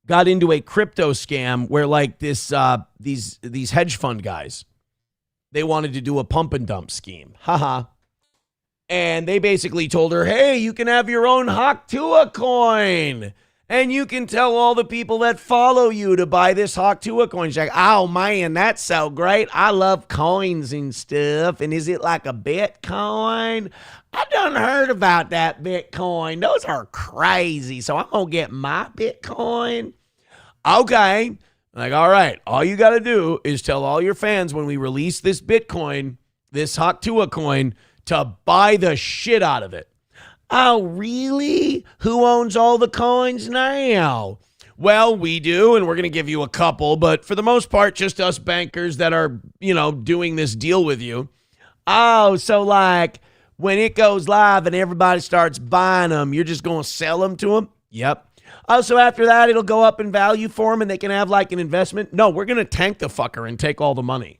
got into a crypto scam where, like, these hedge fund guys, they wanted to do a pump and dump scheme. Haha. And they basically told her, hey, you can have your own Hawk Tuah coin. And you can tell all the people that follow you to buy this Hawk Tuah coin. She's like, oh, man, that's so great. I love coins and stuff. And is it like a Bitcoin? I done heard about that Bitcoin. Those are crazy. So I'm going to get my Bitcoin. Okay. Like, all right. All you got to do is tell all your fans when we release this Bitcoin, this Hawk Tuah coin, to buy the shit out of it. Oh, really? Who owns all the coins now? Well, we do, and we're going to give you a couple, but for the most part, just us bankers that are, doing this deal with you. Oh, so like when it goes live and everybody starts buying them, you're just going to sell them to them? Yep. Oh, so after that, it'll go up in value for them and they can have like an investment? No, we're going to tank the fucker and take all the money.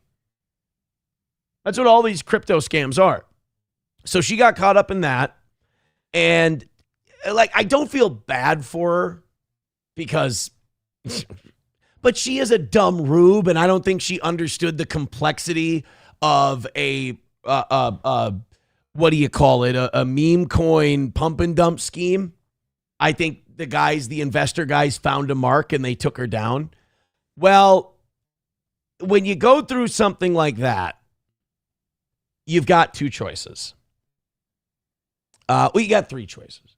That's what all these crypto scams are. So she got caught up in that. And, like, I don't feel bad for her because, but she is a dumb rube, and I don't think she understood the complexity of a what do you call it, a meme coin pump and dump scheme. I think the investor guys found a mark and they took her down. Well, when you go through something like that, you've got two choices. You got three choices.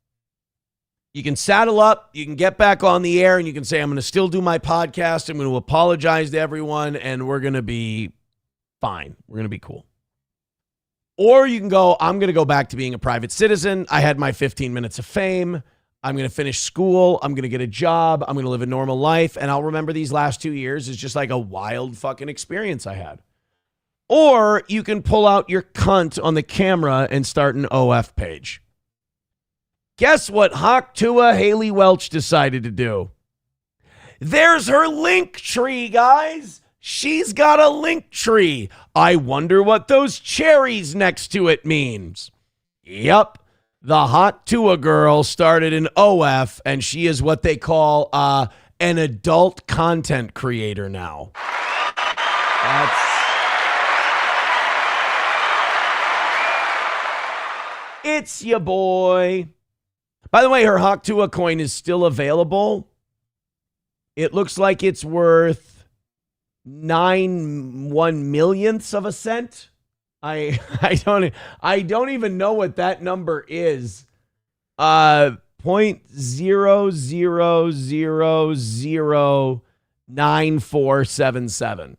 You can saddle up, you can get back on the air, and you can say, I'm going to still do my podcast. I'm going to apologize to everyone, and we're going to be fine. We're going to be cool. Or you can go, I'm going to go back to being a private citizen. I had my 15 minutes of fame. I'm going to finish school. I'm going to get a job. I'm going to live a normal life. And I'll remember these last 2 years as just like a wild fucking experience I had. Or you can pull out your cunt on the camera and start an OF page. Guess what Hawk Tuah Haley Welch decided to do? There's her link tree, guys. She's got a link tree. I wonder what those cherries next to it means. Yep. The Hawk Tuah girl started an OF, and she is what they call an adult content creator now. It's your boy. By the way, her Hawk Tuah coin is still available. It looks like it's worth 9/1 of a cent. I don't even know what that number is. 0.00009477.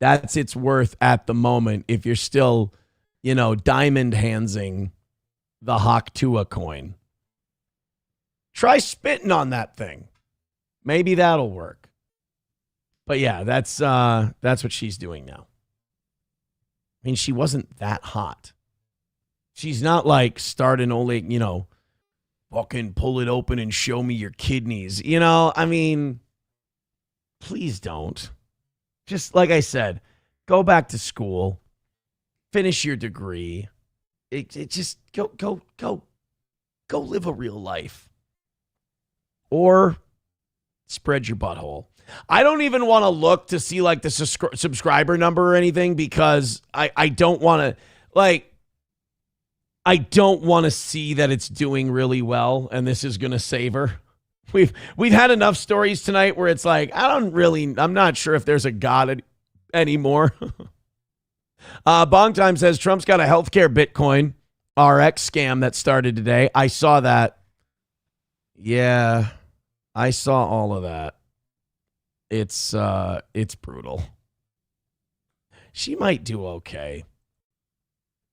That's its worth at the moment if you're still, diamond handsing the Hawk Tuah coin. Try spitting on that thing. Maybe that'll work. But yeah, that's what she's doing now. I mean, she wasn't that hot. She's not like starting only, fucking pull it open and show me your kidneys. I mean, please don't. Just like I said, go back to school, finish your degree. It just go live a real life. Or spread your butthole. I don't even want to look to see like the subscriber number or anything because I don't want to I don't want to see that it's doing really well and this is going to save her. We've had enough stories tonight where it's like I'm not sure if there's a God anymore. Bong Time says Trump's got a healthcare Bitcoin RX scam that started today. I saw that. Yeah, I saw all of that. It's brutal. She might do okay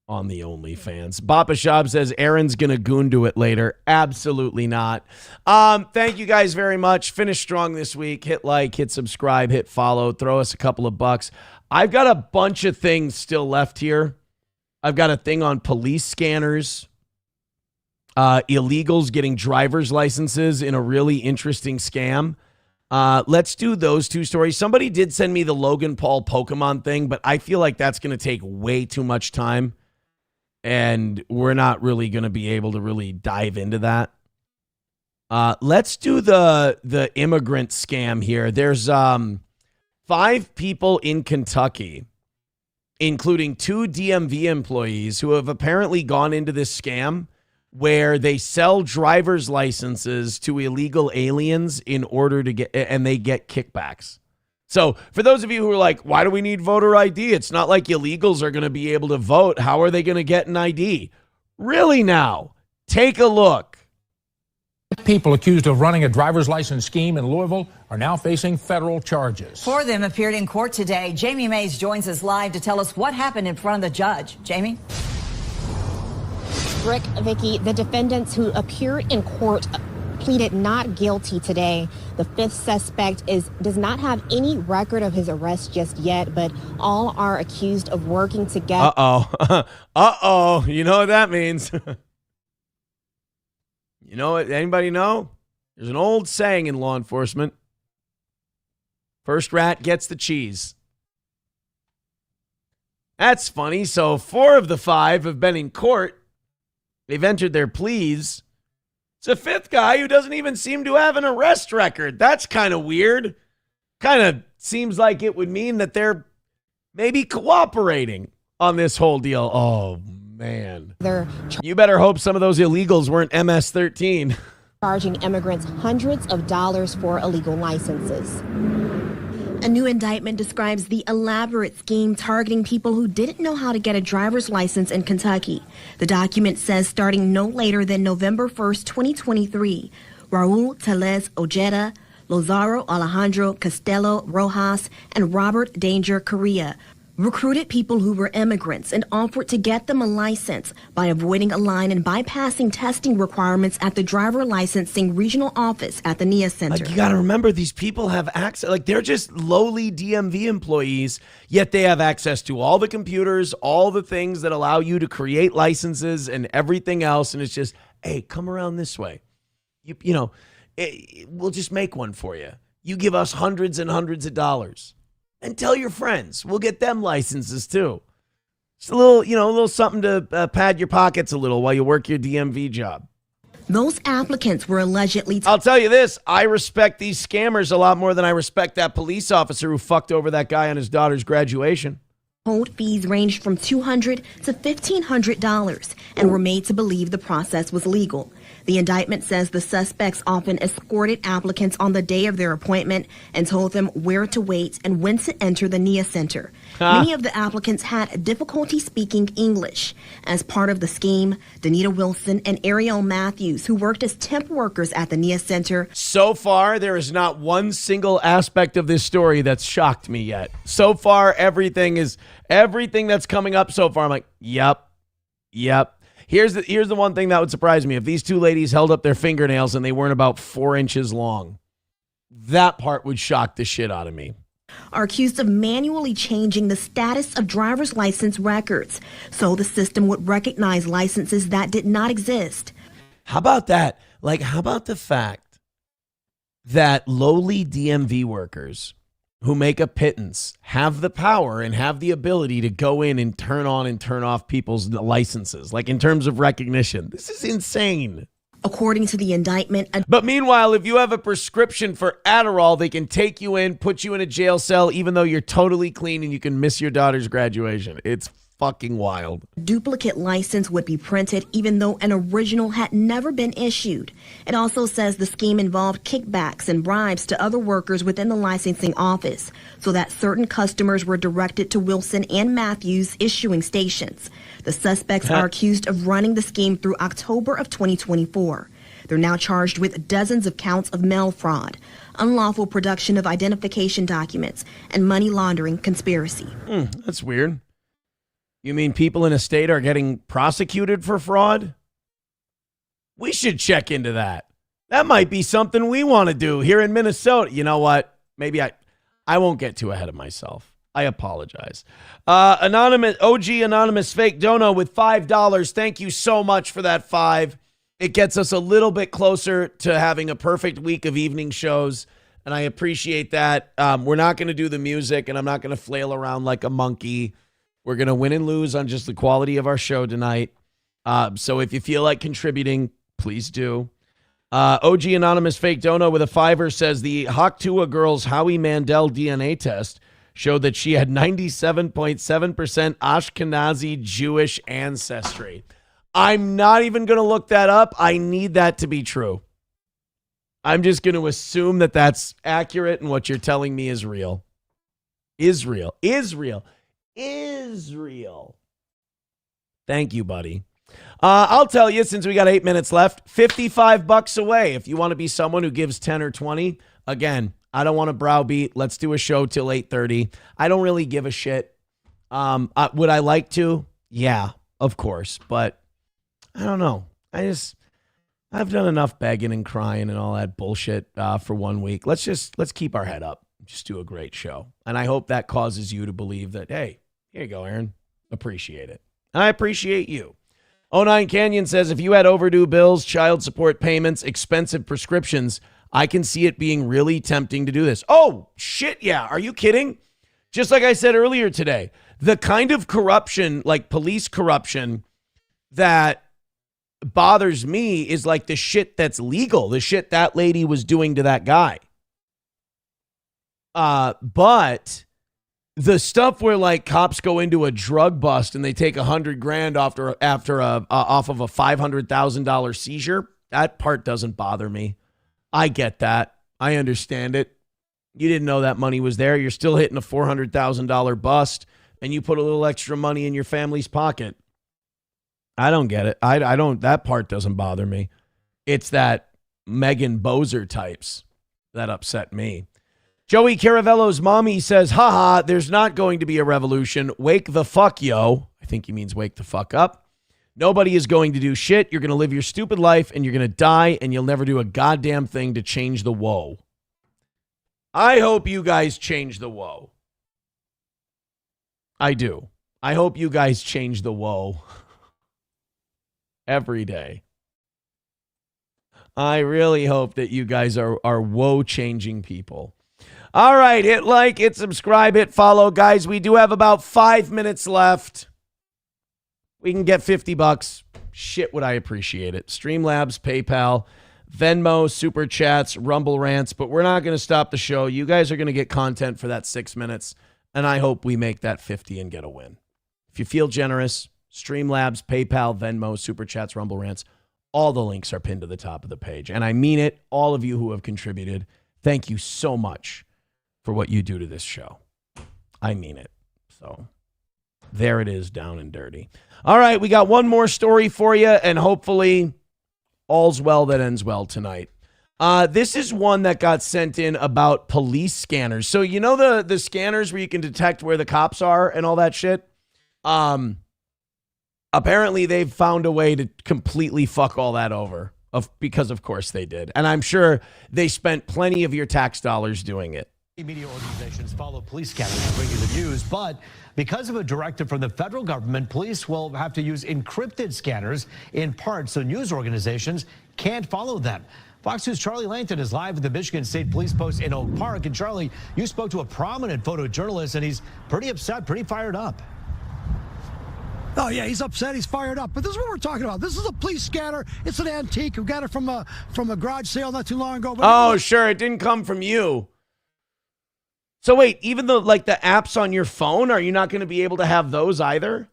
on the OnlyFans. Bappa Shab says Aaron's gonna goon do it later. Absolutely not. Thank you guys very much. Finish strong this week. Hit like, hit subscribe, hit follow. Throw us a couple of bucks. I've got a bunch of things still left here. I've got a thing on police scanners, illegals getting driver's licenses in a really interesting scam. Let's do those two stories. Somebody did send me the Logan Paul Pokemon thing, but I feel like that's going to take way too much time. And we're not really going to be able to really dive into that. Let's do the immigrant scam here. There's 5 people in Kentucky, including 2 DMV employees who have apparently gone into this scam where they sell driver's licenses to illegal aliens in order to and they get kickbacks. So for those of you who are like, why do we need voter ID? It's not like illegals are going to be able to vote. How are they going to get an ID? Really now, take a look. People accused of running a driver's license scheme in Louisville are now facing federal charges. 4 of them appeared in court today. Jamie Mays joins us live to tell us what happened in front of the judge. Jamie? Rick, Vicky, the defendants who appeared in court pleaded not guilty today. The 5th suspect does not have any record of his arrest just yet, but all are accused of working together. Uh-oh. You know what that means. You know what? Anybody know? There's an old saying in law enforcement. First rat gets the cheese. That's funny. So 4 of the 5 have been in court. They've entered their pleas. It's a 5th guy who doesn't even seem to have an arrest record. That's kind of weird. Kind of seems like it would mean that they're maybe cooperating on this whole deal. Oh, man. You better hope some of those illegals weren't MS-13. Charging immigrants hundreds of dollars for illegal licenses. A new indictment describes the elaborate scheme targeting people who didn't know how to get a driver's license in Kentucky. The document says starting no later than November 1st, 2023, Raul Teles Ojeda, Lozaro Alejandro Castelo Rojas, and Robert Danger Correa recruited people who were immigrants and offered to get them a license by avoiding a line and bypassing testing requirements at the driver licensing regional office at the NIA Center. You got to remember, these people have access. They're just lowly DMV employees, yet they have access to all the computers, all the things that allow you to create licenses and everything else. And it's just, hey, come around this way. We'll just make one for you. You give us hundreds and hundreds of dollars. And tell your friends. We'll get them licenses too. Just a little something to pad your pockets a little while you work your DMV job. Those applicants were allegedly... I'll tell you this. I respect these scammers a lot more than I respect that police officer who fucked over that guy on his daughter's graduation. Hold fees ranged from $200 to $1,500 and were made to believe the process was legal. The indictment says the suspects often escorted applicants on the day of their appointment and told them where to wait and when to enter the NIA Center. Many of the applicants had difficulty speaking English. As part of the scheme, Danita Wilson and Ariel Matthews, who worked as temp workers at the NIA Center. So far, there is not one single aspect of this story that's shocked me yet. So far, everything that's coming up so far, I'm like, yep. Here's the one thing that would surprise me. If these 2 ladies held up their fingernails and they weren't about 4 inches long, that part would shock the shit out of me. are accused of manually changing the status of driver's license records so the system would recognize licenses that did not exist. How about that? Like, how about the fact that lowly DMV workers who make a pittance have the power and have the ability to go in and turn on and turn off people's licenses, like in terms of recognition? This is insane. According to the indictment, but meanwhile, if you have a prescription for Adderall, they can take you in, put you in a jail cell, even though you're totally clean and you can miss your daughter's graduation. It's fucking wild. Duplicate license would be printed even though an original had never been issued. It also says the scheme involved kickbacks and bribes to other workers within the licensing office so that certain customers were directed to Wilson and Matthews issuing stations. The suspects are accused of running the scheme through October of 2024. They're now charged with dozens of counts of mail fraud, unlawful production of identification documents, and money laundering conspiracy. That's weird. You mean people in a state are getting prosecuted for fraud? We should check into that. That might be something we want to do here in Minnesota. You know what? Maybe I won't get too ahead of myself. I apologize. Anonymous OG Anonymous Fake Dono with $5. Thank you so much for that $5. It gets us a little bit closer to having a perfect week of evening shows, and I appreciate that. We're not going to do the music, and I'm not going to flail around like a monkey. We're going to win and lose on just the quality of our show tonight. So if you feel like contributing, please do. OG Anonymous Fake Dono with a $5 says the Hawk Tuah girl's Howie Mandel DNA test showed that she had 97.7% Ashkenazi Jewish ancestry. I'm not even going to look that up. I need that to be true. I'm just going to assume that that's accurate and what you're telling me is real. Israel. Thank you, buddy. I'll tell you, since we got 8 minutes left, $55 away. If you want to be someone who gives 10 or 20, again, I don't want to browbeat. Let's do a show till 8:30. I don't really give a shit. Would I like to? Yeah, of course. But I don't know. I've done enough begging and crying and all that bullshit for 1 week. Let's keep our head up. Just do a great show. And I hope that causes you to believe that, hey, here you go, Aaron. Appreciate it. And I appreciate you. 09 Canyon says, if you had overdue bills, child support payments, expensive prescriptions, I can see it being really tempting to do this. Oh, shit, yeah. Are you kidding? Just like I said earlier today, the kind of corruption, like police corruption, that bothers me is like the shit that's legal, the shit that lady was doing to that guy. But the stuff where like cops go into a drug bust and they take $100,000 off of a $500,000 seizure, that part doesn't bother me. I get that. I understand it. You didn't know that money was there. You're still hitting a $400,000 bust, and you put a little extra money in your family's pocket. I don't get it. I don't. That part doesn't bother me. It's that Megan Bozer types that upset me. Joey Caravello's mommy says, haha, there's not going to be a revolution. Wake the fuck, yo. I think he means wake the fuck up. Nobody is going to do shit. You're going to live your stupid life and you're going to die and you'll never do a goddamn thing to change the woe. I hope you guys change the woe. I do. I hope you guys change the woe every day. I really hope that you guys are woe-changing people. All right, hit like, hit subscribe, hit follow. Guys, we do have about 5 minutes left. We can get $50. Shit, would I appreciate it. Streamlabs, PayPal, Venmo, Super Chats, Rumble Rants, but we're not going to stop the show. You guys are going to get content for that 6 minutes, and I hope we make that 50 and get a win. If you feel generous, Streamlabs, PayPal, Venmo, Super Chats, Rumble Rants, all the links are pinned to the top of the page. And I mean it, all of you who have contributed, thank you so much for what you do to this show. I mean it. So there it is, down and dirty. All right, we got one more story for you, and hopefully all's well that ends well tonight. This is one that got sent in about police scanners. So you know the scanners where you can detect where the cops are and all that shit? Apparently they've found a way to completely fuck all that over, because of course they did. And I'm sure they spent plenty of your tax dollars doing it. Media organizations follow police scanners to bring you the news, but because of a directive from the federal government, police will have to use encrypted scanners in part so news organizations can't follow them. Fox News' Charlie Langton is live at the Michigan State Police Post in Oak Park. And Charlie, you spoke to a prominent photojournalist, and he's pretty upset, pretty fired up. Oh, yeah, he's upset. He's fired up. But this is what we're talking about. This is a police scanner. It's an antique. We got it from a garage sale not too long ago. But oh, sure. It didn't come from you. So wait, even the apps on your phone, are you not going to be able to have those either?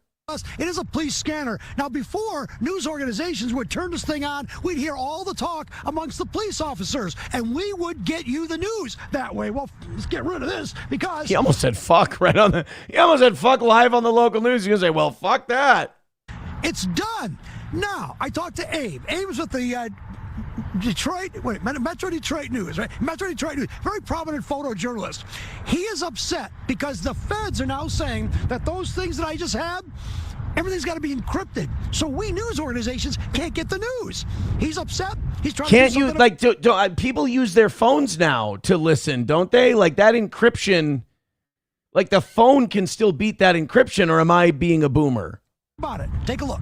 It is a police scanner. Now, before, news organizations would turn this thing on, we'd hear all the talk amongst the police officers, and we would get you the news that way. Well, let's get rid of this because... He almost said fuck right on the... He almost said fuck live on the local news. He was say, well, fuck that. It's done. Now, I talked to Abe. Abe's with the... Metro Detroit News, right? Metro Detroit News, very prominent photojournalist. He is upset because the feds are now saying that those things that I just had, everything's got to be encrypted. So we news organizations can't get the news. He's upset. He's trying Can't to do you, don't people use their phones now to listen, don't they? Like that encryption, like the phone can still beat that encryption, or am I being a boomer? About it. Take a look.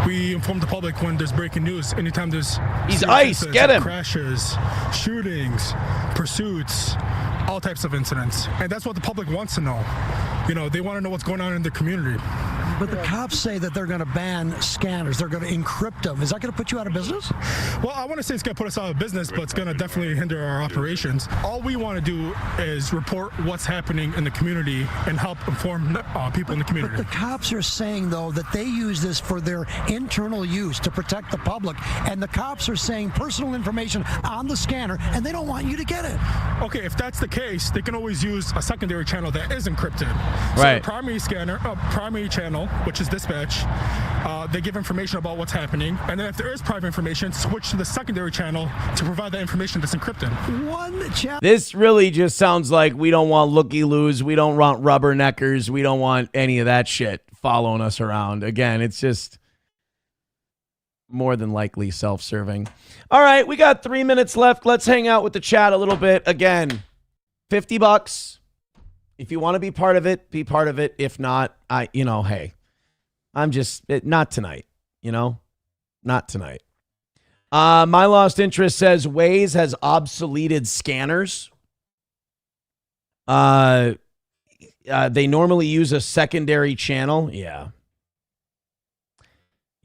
We inform the public when there's breaking news. Anytime there's ice, get him. Crashes, shootings, pursuits, all types of incidents. And that's what the public wants to know. You know, they want to know what's going on in the community. But the cops say that they're going to ban scanners. They're going to encrypt them. Is that going to put you out of business? Well, I want to say it's going to put us out of business, but it's going to definitely hinder our operations. All we want to do is report what's happening in the community and help inform people in the community. But the cops are saying, though, that they use this for their internal use to protect the public. And the cops are saying personal information on the scanner, and they don't want you to get it. Okay, if that's the case, they can always use a secondary channel that is encrypted. Right. So the primary channel, which is dispatch, they give information about what's happening. And then if there is private information, switch to the secondary channel to provide that information that's encrypted. This really just sounds like we don't want looky-loos. We don't want rubberneckers. We don't want any of that shit following us around. Again, it's just more than likely self-serving. All right, we got 3 minutes left. Let's hang out with the chat a little bit. Again, $50. If you want to be part of it, be part of it. If not, hey, I'm just not tonight, not tonight. My Lost Interest says Waze has obsoleted scanners. They normally use a secondary channel. Yeah,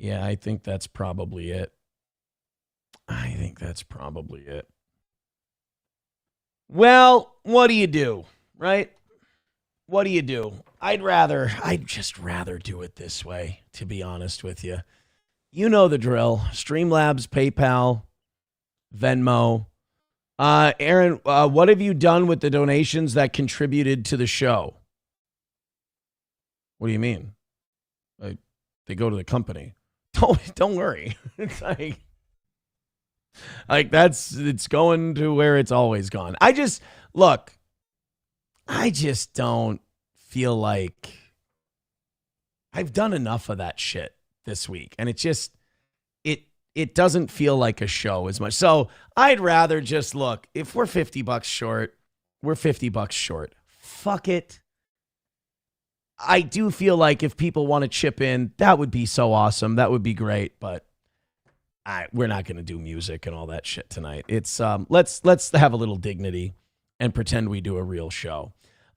I think that's probably it. Well, what do you do, right? What do you do? I'd just rather do it this way, to be honest with you. You know the drill. Streamlabs, PayPal, Venmo. Aaron, what have you done with the donations that contributed to the show? What do you mean? They go to the company. Don't worry. It's it's going to where it's always gone. I just don't feel like I've done enough of that shit this week. And it doesn't feel like a show as much. So I'd rather just if we're $50 short, we're $50 short. Fuck it. I do feel like if people want to chip in, that would be so awesome. That would be great. But we're not going to do music and all that shit tonight. It's let's have a little dignity and pretend we do a real show.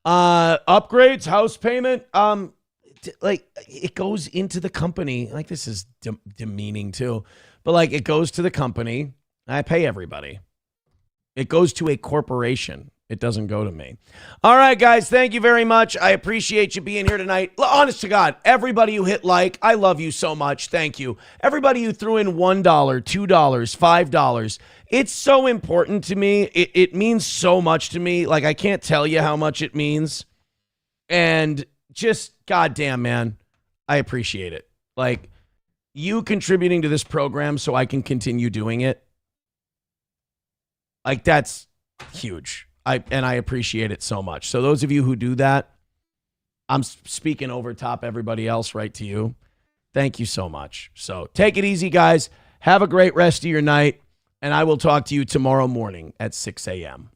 Upgrades, house payment, it goes into the company. This is demeaning too, but it goes to the company. I pay everybody. It goes to a corporation. It doesn't go to me. All right, guys, thank you very much. I appreciate you being here tonight. Honest to God, everybody who hit like, I love you so much. Thank you. Everybody who threw in $1, $2, $5. It's so important to me. It means so much to me. I can't tell you how much it means. And just, goddamn, man, I appreciate it. You contributing to this program so I can continue doing it. That's huge. I appreciate it so much. So those of you who do that, I'm speaking over top everybody else right to you. Thank you so much. So take it easy, guys. Have a great rest of your night. And I will talk to you tomorrow morning at 6 a.m.